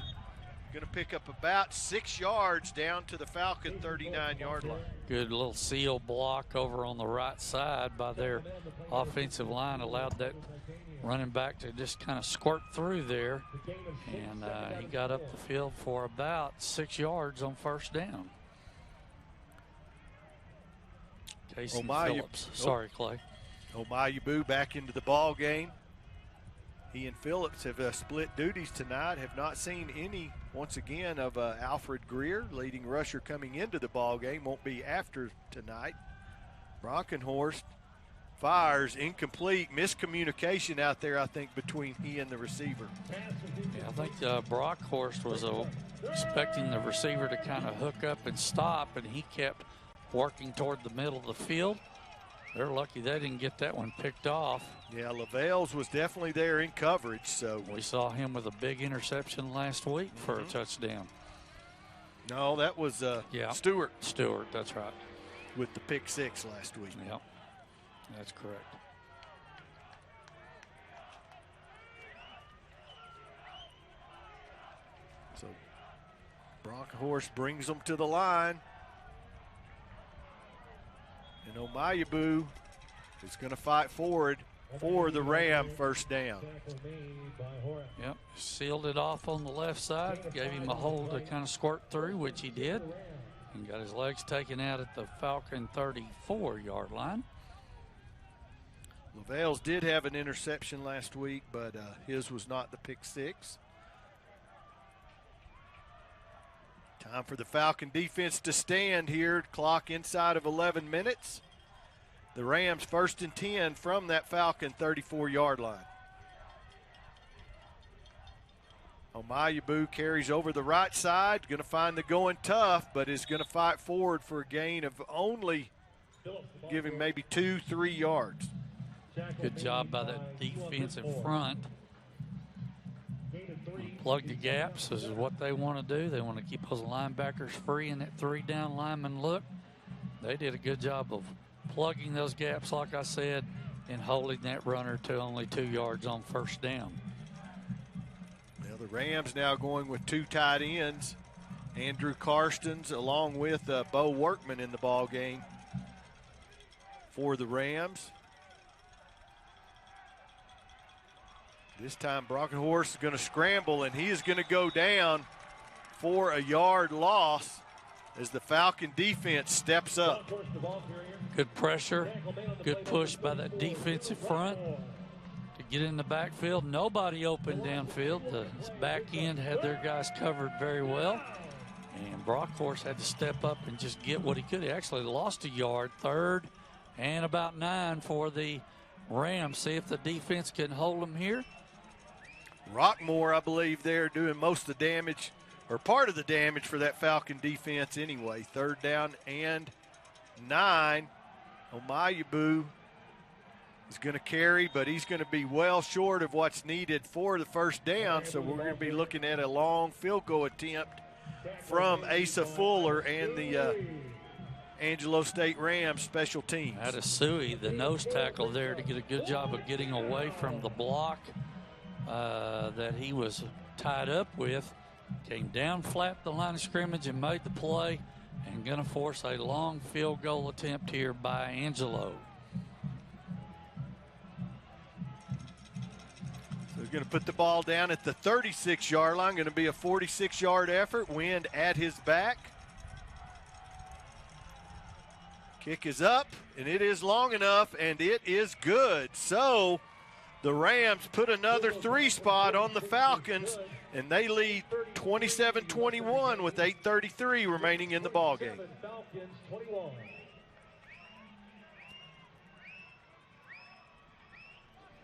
going to pick up about 6 yards down to the Falcon 39-yard line. Good little seal block over on the right side by their offensive line, allowed that running back to just kind of squirt through there, and he got up the field for about 6 yards on first down. Casey Phillips. Sorry, Clay. Omayabu back into the ball game. He and Phillips have split duties tonight. Have not seen any, once again, of Alfred Greer, leading rusher coming into the ball game. Won't be after tonight. Brockenhorst fires, incomplete, miscommunication out there, I think, between he and the receiver. Yeah, I think Brockenhorst was expecting the receiver to kind of hook up and stop, and he kept working toward the middle of the field. They're lucky they didn't get that one picked off. Yeah, LaVales was definitely there in coverage. So we saw him with a big interception last week for a touchdown. No, that was Stewart. Stewart, that's right. With the pick 6 last week. Yep, that's correct. So Brockenhorst brings them to the line. And Omayabu is going to fight forward for the Ram first down. Yep, sealed it off on the left side, gave him a hole to kind of squirt through, which he did, and got his legs taken out at the Falcon 34-yard line. LaVales did have an interception last week, but his was not the pick 6. Time for the Falcon defense to stand here. Clock inside of 11 minutes. The Rams 1st and 10 from that Falcon 34-yard line. Omayabu carries over the right side. Going to find the going tough, but is going to fight forward for a gain of only giving maybe 2-3 yards. Good job by that defensive front. Plug the gaps. This is what they want to do. They want to keep those linebackers free in that 3-down lineman look. They did a good job of plugging those gaps, like I said, and holding that runner to only 2 yards on first down. Well, the Rams now going with 2 tight ends. Andrew Karstens along with Bo Workman in the ball game for the Rams. This time Brockenhorst is going to scramble, and he is going to go down for a yard loss as the Falcon defense steps up. Good pressure, good push by that defensive front to get in the backfield. Nobody open downfield. The back end had their guys covered very well. And Brockenhorst had to step up and just get what he could. He actually lost a yard, 3rd and about 9 for the Rams. See if the defense can hold them here. Rockmore, I believe, there doing most of the damage, or part of the damage for that Falcon defense anyway. 3rd down and 9. Omayabu is going to carry, but he's going to be well short of what's needed for the first down, so we're going to be looking at a long field goal attempt from Asa Fuller and the Angelo State Rams special teams. That is Suey, the nose tackle there, to get a good job of getting away from the block that he was tied up with. Came down flat the line of scrimmage and made the play, and going to force a long field goal attempt here by Angelo. So they're going to put the ball down at the 36-yard line. Going to be a 46-yard effort. Wind at his back. Kick is up, and it is long enough, and it is good. So the Rams put another 3 spot on the Falcons, and they lead 27-21 with 8:33 remaining in the ball game. Falcons 21.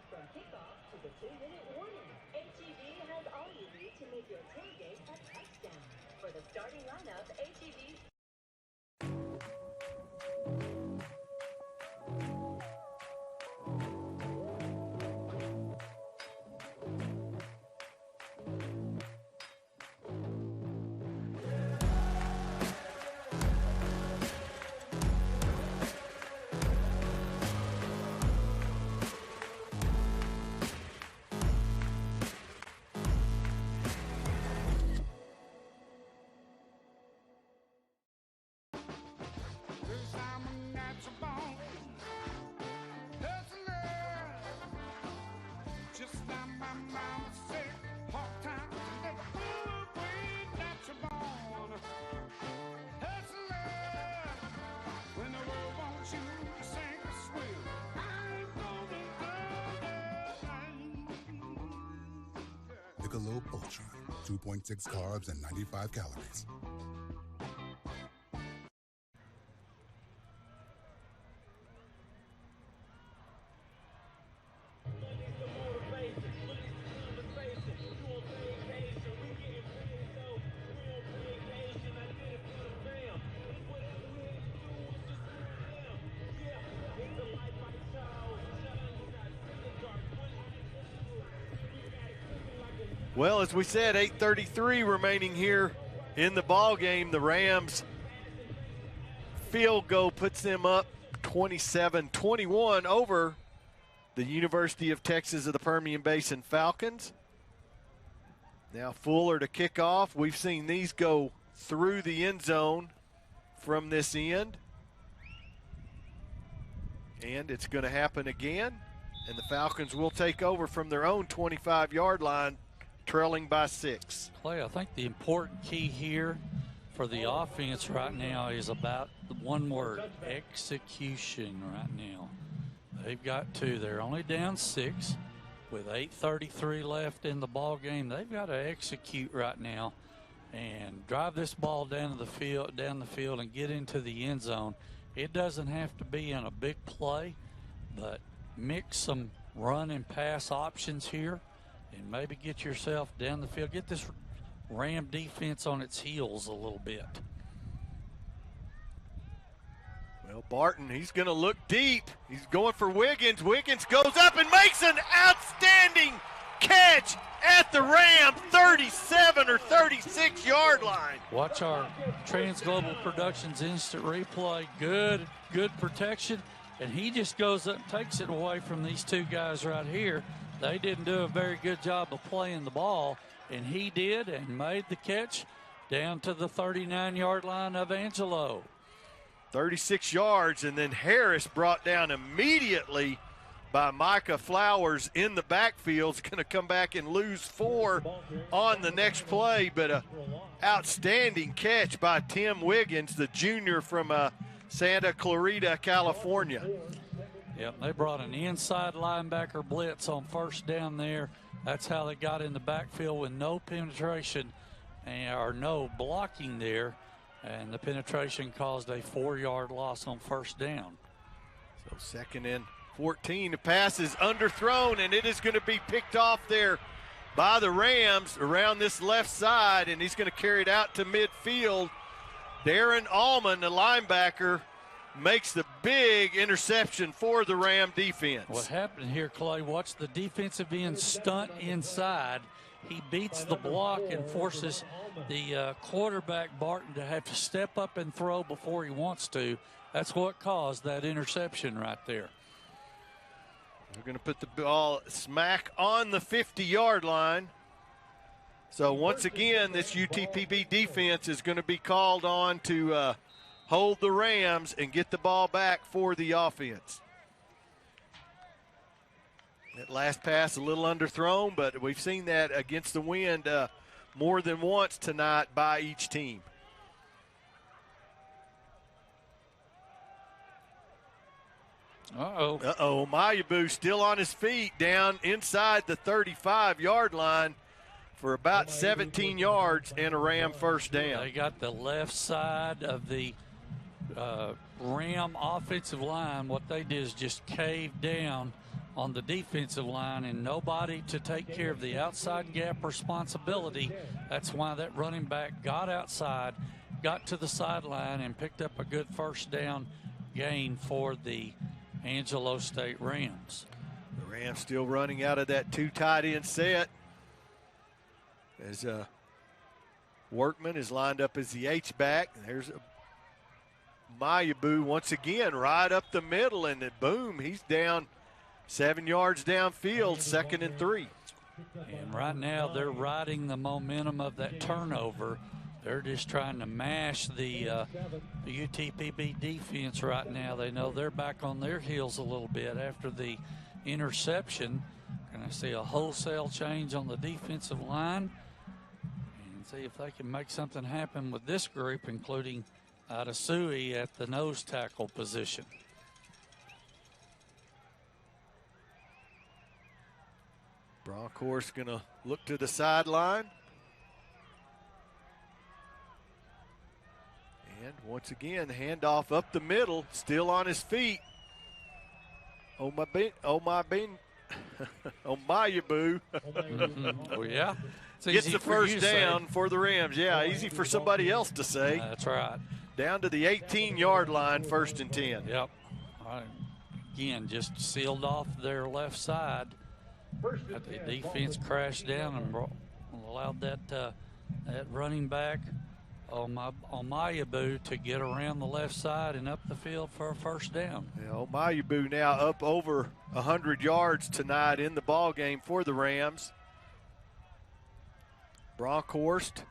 From kickoff to the 2-minute warning, HEB has all you need to make your tailgate a touchdown. For the starting lineup, HEB. Michelob Ultra, 2.6 carbs and 95 calories. Well, as we said, 8:33 remaining here in the ball game. The Rams field goal puts them up 27-21 over the University of Texas of the Permian Basin Falcons. Now Fuller to kick off. We've seen these go through the end zone from this end. And it's going to happen again. And the Falcons will take over from their own 25-yard line, trailing by 6. Clay, I think the important key here for the offense right now is about the one word, execution right now. They've got to. They're only down 6 with 8:33 left in the ball game. They've got to execute right now and drive this ball down the field and get into the end zone. It doesn't have to be in a big play, but mix some run and pass options here and maybe get yourself down the field. Get this Ram defense on its heels a little bit. Well, Barton, he's going to look deep. He's going for Wiggins. Wiggins goes up and makes an outstanding catch at the Ram 37 or 36-yard line. Watch our Trans-Global Productions instant replay. Good protection. And he just goes up and takes it away from these two guys right here. They didn't do a very good job of playing the ball, and he did and made the catch down to the 39-yard line of Angelo. 36 yards, and then Harris brought down immediately by Micah Flowers in the backfield. Is going to come back and lose 4 on the next play, but a outstanding catch by Tim Wiggins, the junior from Santa Clarita, California. Yep, they brought an inside linebacker blitz on first down there. That's how they got in the backfield with no penetration or no blocking there. And the penetration caused a 4-yard loss on first down. So 2nd and 14. The pass is underthrown, and it is going to be picked off there by the Rams around this left side, and he's going to carry it out to midfield. Darren Allman, the linebacker, makes the big interception for the Ram defense. What happened here, Clay, watch the defensive end stunt inside. He beats the block and forces the quarterback, Barton, to have to step up and throw before he wants to. That's what caused that interception right there. We're going to put the ball smack on the 50-yard line. So once again, this UTPB defense is going to be called on to hold the Rams and get the ball back for the offense. That last pass a little underthrown, but we've seen that against the wind more than once tonight by each team. Uh-oh. Mayabu still on his feet down inside the 35-yard line for about 17 yards and a Ram first down. They got the left side of the Ram offensive line. What they did is just cave down on the defensive line and nobody to take care of the outside gap responsibility. That's why that running back got outside, got to the sideline, and picked up a good first down gain for the Angelo State Rams. The Rams still running out of that 2 tight end set as Workman is lined up as the H-back. There's Mayabu once again right up the middle, and then boom, he's down 7 yards downfield, 2nd and 3. And right now they're riding the momentum of that turnover. They're just trying to mash the UTPB defense right now. They know they're back on their heels a little bit after the interception. Going to see a wholesale change on the defensive line and see if they can make something happen with this group, including Adesui at the nose tackle position. Bronkhorst going to look to the sideline. And once again, handoff up the middle, still on his feet. Oh my Yabu. Oh, yeah. Gets the first down for the Rams. Yeah, easy for somebody else to say. That's right. Down to the 18-yard line, 1st and 10. Yep. Again, just sealed off their left side. The defense crashed down and allowed that running back Omayabu to get around the left side and up the field for a first down. Yeah, Omayabu now up over 100 yards tonight in the ball game for the Rams. Bronkhorst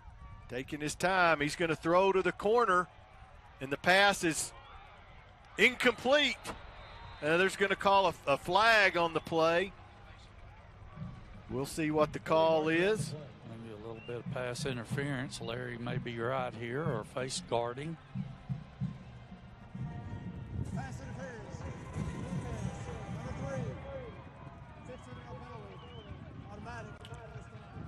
taking his time. He's going to throw to the corner, and the pass is incomplete. There's going to call a flag on the play. We'll see what the call is. Maybe a little bit of pass interference. Larry may be right here, or face guarding. Pass interference. Number 3. 15-yard penalty. Automatic.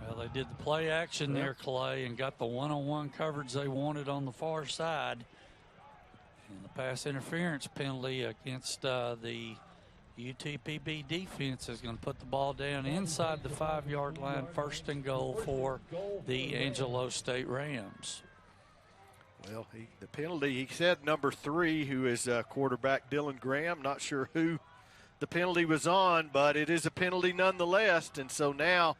Well, they did the play action there, Clay, and got the one-on-one coverage they wanted on the far side. And the pass interference penalty against the UTPB defense is going to put the ball down inside the 5-yard line, 1st and goal for the Angelo State Rams. Well, the penalty, he said number 3, who is quarterback Dylan Graham. Not sure who the penalty was on, but it is a penalty nonetheless. And so now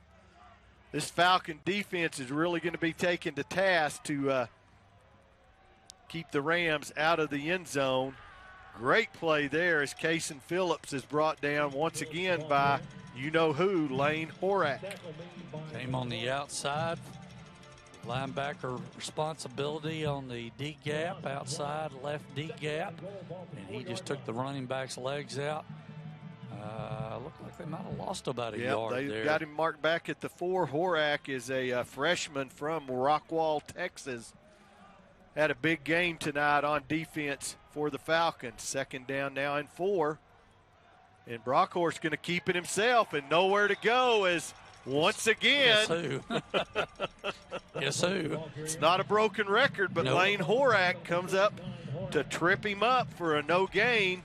this Falcon defense is really going to be taken to task to keep the Rams out of the end zone. Great play there as Cason Phillips is brought down once again by you-know-who, Lane Horak. Came on the outside. Linebacker responsibility on the D gap, outside left D gap. And he just took the running back's legs out. Looked like they might have lost about a yard there. They got him marked back at the 4. Horak is a freshman from Rockwall, Texas. Had a big game tonight on defense for the Falcons. 2nd down now and 4. And Bronkhorst going to keep it himself and nowhere to go as once again. Guess who? Guess who? It's not a broken record, but Lane Horak comes up to trip him up for a no gain.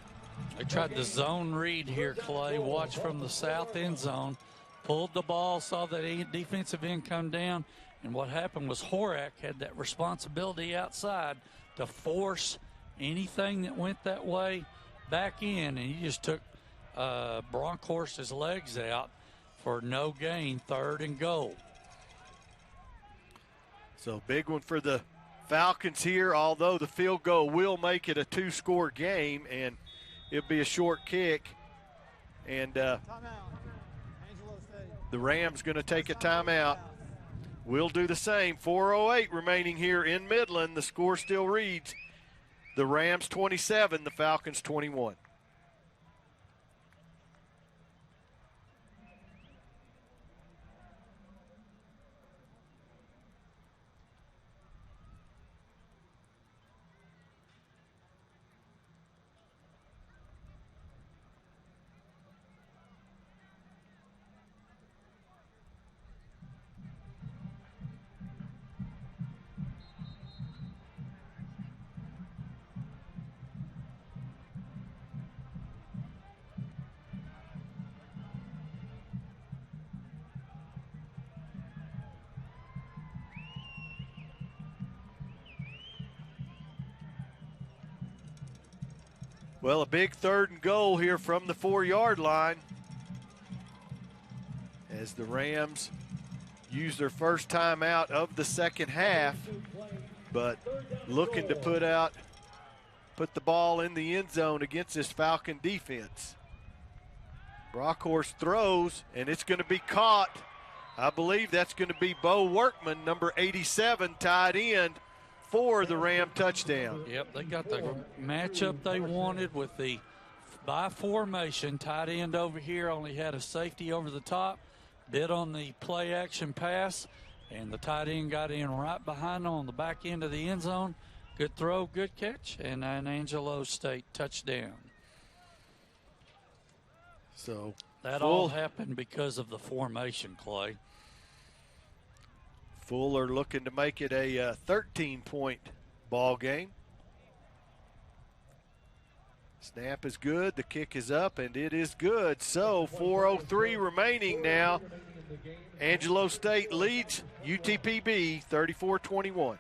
They tried the zone read here, Clay. Watch from the south end zone. Pulled the ball, saw the defensive end come down. And what happened was Horak had that responsibility outside to force anything that went that way back in. And he just took Bronkhorst's legs out for no gain, 3rd and goal. So big one for the Falcons here, although the field goal will make it a 2-score game, and it'll be a short kick. And the Rams going to take a timeout. We'll do the same. 4:08 remaining here in Midland. The score still reads the Rams 27, the Falcons 21. Well, a big 3rd and goal here from the 4-yard line as the Rams use their first timeout of the second half, but looking to put the ball in the end zone against this Falcon defense. Bronkhorst throws, and it's going to be caught. I believe that's going to be Bo Workman, number 87, tight end, for the Ram touchdown. Yep, they got the matchup they wanted with the by formation. Tight end over here only had a safety over the top, bid on the play action pass, and the tight end got in right behind them on the back end of the end zone. Good throw, good catch, and an Angelo State touchdown. So That all happened because of the formation, Clay. Fuller looking to make it a 13-point ball game. Snap is good, the kick is up, and it is good. So 4:03 remaining now. Angelo State leads UTPB 34-21.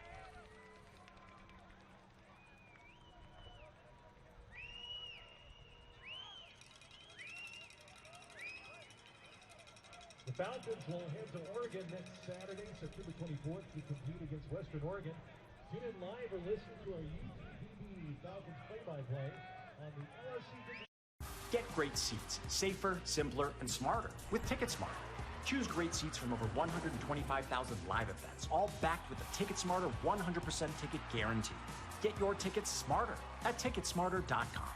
The Falcons will head to Oregon next Saturday, September 24th, to compete against Western Oregon. Tune in live or listen to our UTPB Falcons play-by-play on the LSC. Get great seats, safer, simpler, and smarter with TicketSmarter. Choose great seats from over 125,000 live events, all backed with the TicketSmarter 100% ticket guarantee. Get your tickets smarter at ticketsmarter.com.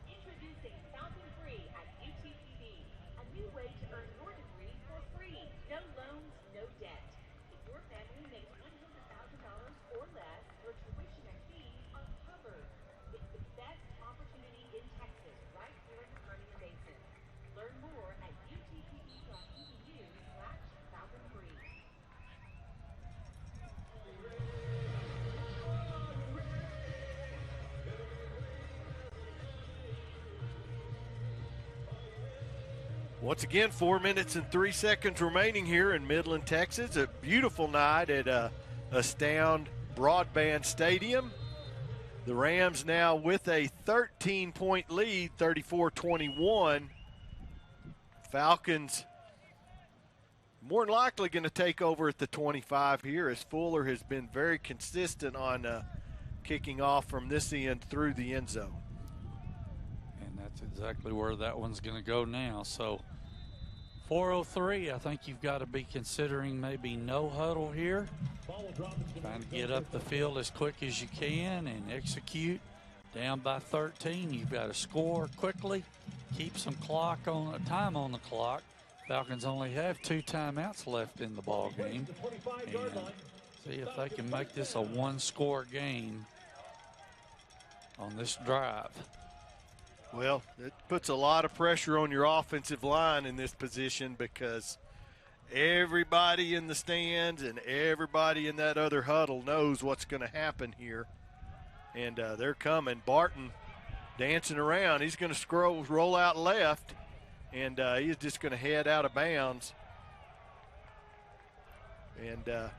Introducing Falcon Free at UTPB, a new way to earn your degree for free. No loans, no debt. If your family makes $100,000 or less, your tuition and fees are covered. It's the best opportunity in Texas, right here in the Permian Basin. Learn more at utpb.edu/FalconFree. Once again, 4 minutes and 3 seconds remaining here in Midland, Texas. A beautiful night at Astound Broadband Stadium. The Rams now with a 13-point lead, 34-21. Falcons more than likely going to take over at the 25 here, as Fuller has been very consistent on kicking off from this end through the end zone. And that's exactly where that one's going to go now. So 4:03, I think you've got to be considering maybe no huddle here. Trying to get up the field as quick as you can and execute. Down by 13, you've got to score quickly, keep some time on the clock. Falcons only have 2 timeouts left in the ball game. And see if they can make this a one-score game on this drive. Well, it puts a lot of pressure on your offensive line in this position, because everybody in the stands and everybody in that other huddle knows what's going to happen here. And they're coming. Barton dancing around. He's going to roll out left, and he's just going to head out of bounds and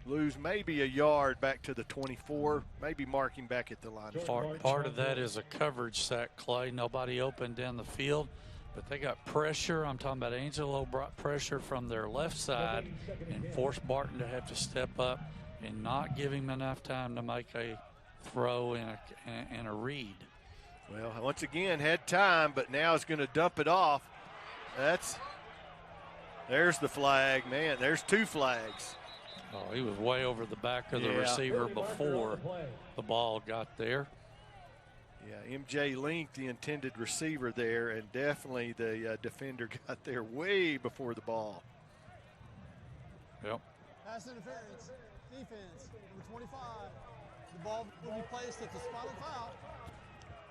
lose maybe a yard back to the 24, maybe marking back at the line. Part of that is a coverage sack, Clay. Nobody open down the field, but they got pressure. I'm talking about Angelo brought pressure from their left side and forced Barton to have to step up and not give him enough time to make a throw and a read. Well, once again, had time, but now it's going to dump it off. There's the flag. Man, there's 2 flags. Oh, he was way over the back of the receiver before the ball got there. Yeah, MJ Link, the intended receiver there, and definitely the defender got there way before the ball. Yep. Pass interference, defense, number 25. The ball will be placed at the spot of foul.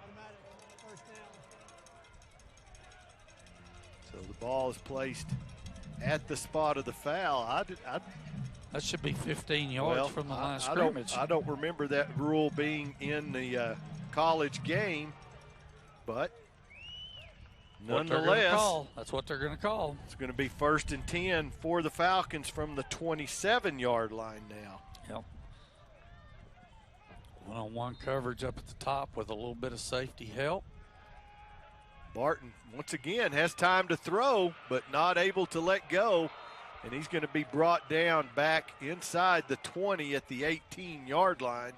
Automatic first down. So the ball is placed at the spot of the foul. That should be 15 yards from the line of scrimmage. I don't remember that rule being in the college game, but nonetheless, that's what they're going to call. It's going to be 1st and 10 for the Falcons from the 27-yard line now. Yep. One-on-one coverage up at the top with a little bit of safety help. Barton, once again, has time to throw, but not able to let go. And he's going to be brought down back inside the 20 at the 18-yard line.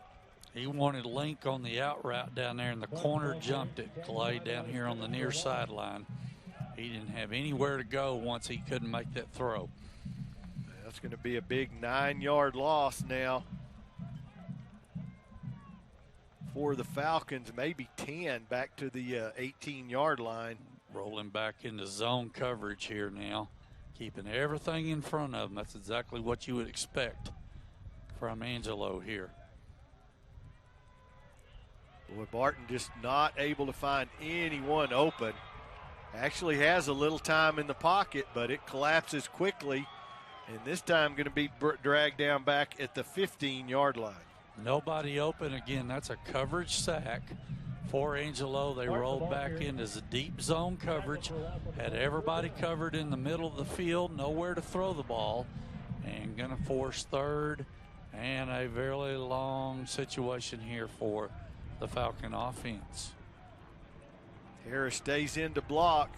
He wanted Link on the out route down there in the corner, jumped it. Clay down here on the near sideline. He didn't have anywhere to go once he couldn't make that throw. That's going to be a big 9-yard loss now for the Falcons, maybe 10 back to the 18-yard line. Rolling back into zone coverage here now, keeping everything in front of them. That's exactly what you would expect from Angelo here. Boy, Barton just not able to find anyone open. Actually has a little time in the pocket, but it collapses quickly. And this time going to be dragged down back at the 15-yard line. Nobody open again. That's a coverage sack for Angelo. They rolled back into the deep zone coverage, had everybody covered in the middle of the field, nowhere to throw the ball, and going to force third and a very long situation here for the Falcon offense. Harris stays in to block.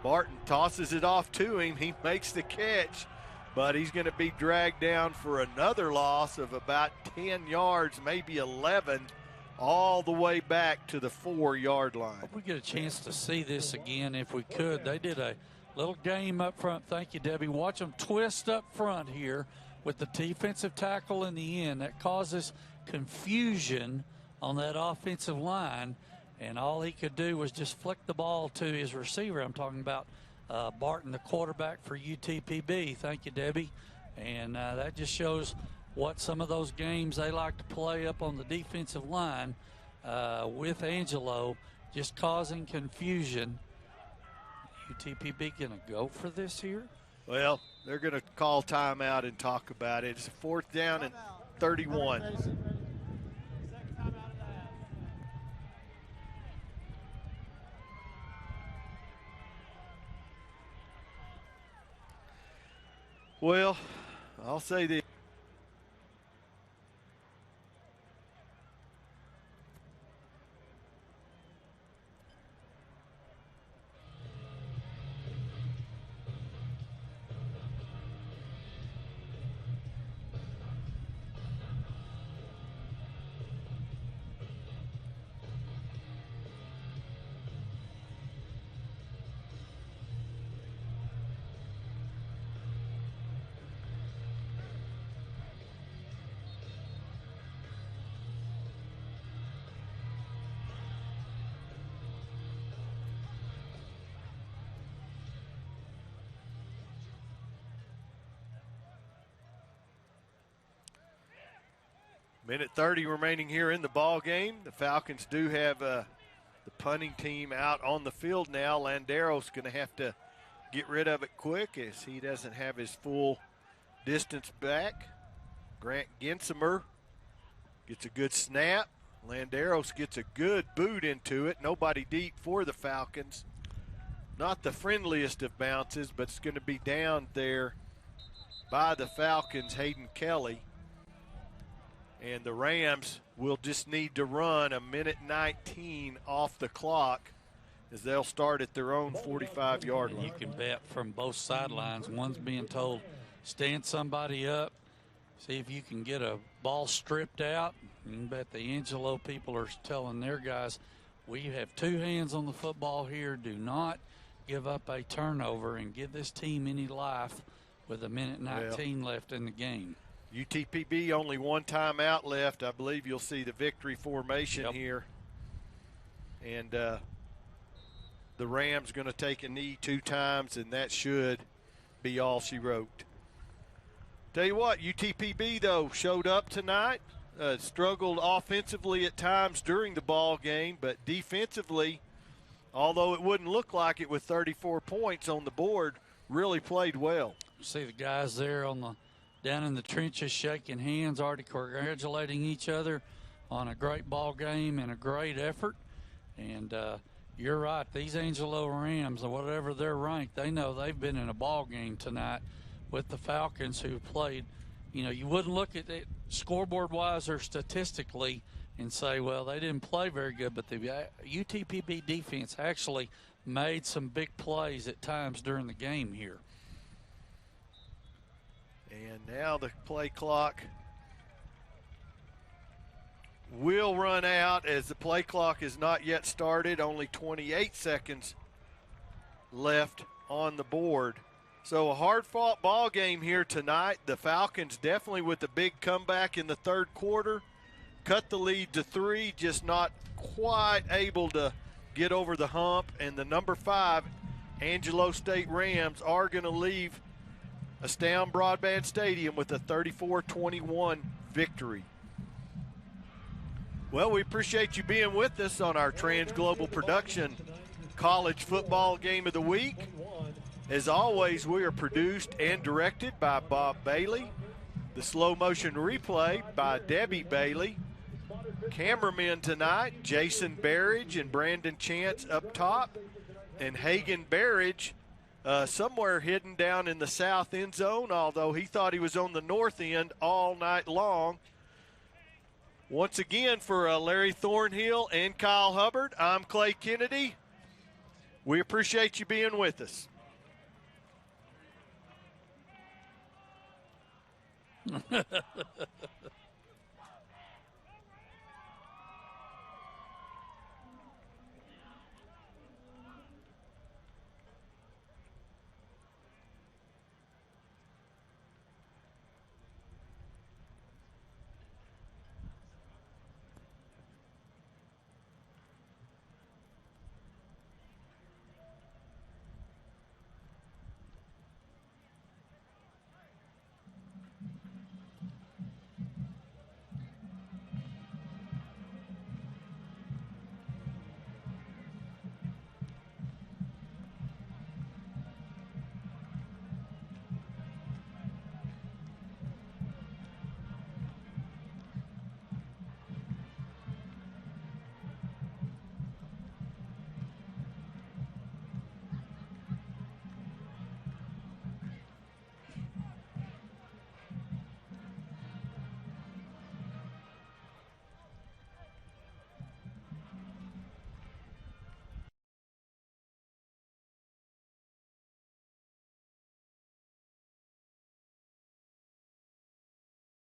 Barton tosses it off to him. He makes the catch, but he's going to be dragged down for another loss of about 10 yards, maybe 11, all the way back to the 4-yard line. Hope we get a chance to see this again if we could. They did a little game up front. Thank you, Debbie. Watch them twist up front here with the defensive tackle in the end. That causes confusion on that offensive line, and all he could do was just flick the ball to his receiver. I'm talking about Barton, the quarterback for UTPB. Thank you, Debbie. And that just shows what some of those games they like to play up on the defensive line with Angelo, just causing confusion. UTPB going to go for this here? Well, they're going to call timeout and talk about it. It's 4th down and 31. Well, I'll say this. Minute 30 remaining here in the ball game. The Falcons do have the punting team out on the field now. Landero's going to have to get rid of it quick as he doesn't have his full distance back. Grant Gensimer gets a good snap. Landeros gets a good boot into it. Nobody deep for the Falcons. Not the friendliest of bounces, but it's going to be down there by the Falcons, Hayden Kelly. And the Rams will just need to run a minute 19 off the clock as they'll start at their own 45-yard line. You can bet from both sidelines. One's being told, stand somebody up, see if you can get a ball stripped out. You can bet the Angelo people are telling their guys, we have 2 hands on the football here. Do not give up a turnover and give this team any life with a minute 19 left in the game. UTPB only 1 timeout left. I believe you'll see the victory formation here. And the Rams going to take a knee 2 times, and that should be all she wrote. Tell you what, UTPB, though, showed up tonight. Struggled offensively at times during the ball game, but defensively, although it wouldn't look like it with 34 points on the board, really played well. See the guys there on the down in the trenches shaking hands, already congratulating each other on a great ball game and a great effort. And you're right, these Angelo Rams, or whatever they're ranked, they know they've been in a ball game tonight with the Falcons who played. You know, you wouldn't look at it scoreboard-wise or statistically and say, well, they didn't play very good, but the UTPB defense actually made some big plays at times during the game here. And now the play clock will run out as the play clock is not yet started. Only 28 seconds left on the board. So a hard-fought ball game here tonight. The Falcons definitely with a big comeback in the third quarter. Cut the lead to 3, just not quite able to get over the hump. And the number 5, Angelo State Rams, are going to leave Astound Broadband Stadium with a 34-21 victory. Well, we appreciate you being with us on our Trans Global Production College Football Game of the Week. As always, we are produced and directed by Bob Bailey. The slow motion replay by Debbie Bailey. Cameramen tonight, Jason Barrage and Brandon Chance up top. And Hagan Barrage somewhere hidden down in the south end zone, although he thought he was on the north end all night long. Once again, for Larry Thornhill and Kyle Hubbard, I'm Clay Kennedy. We appreciate you being with us.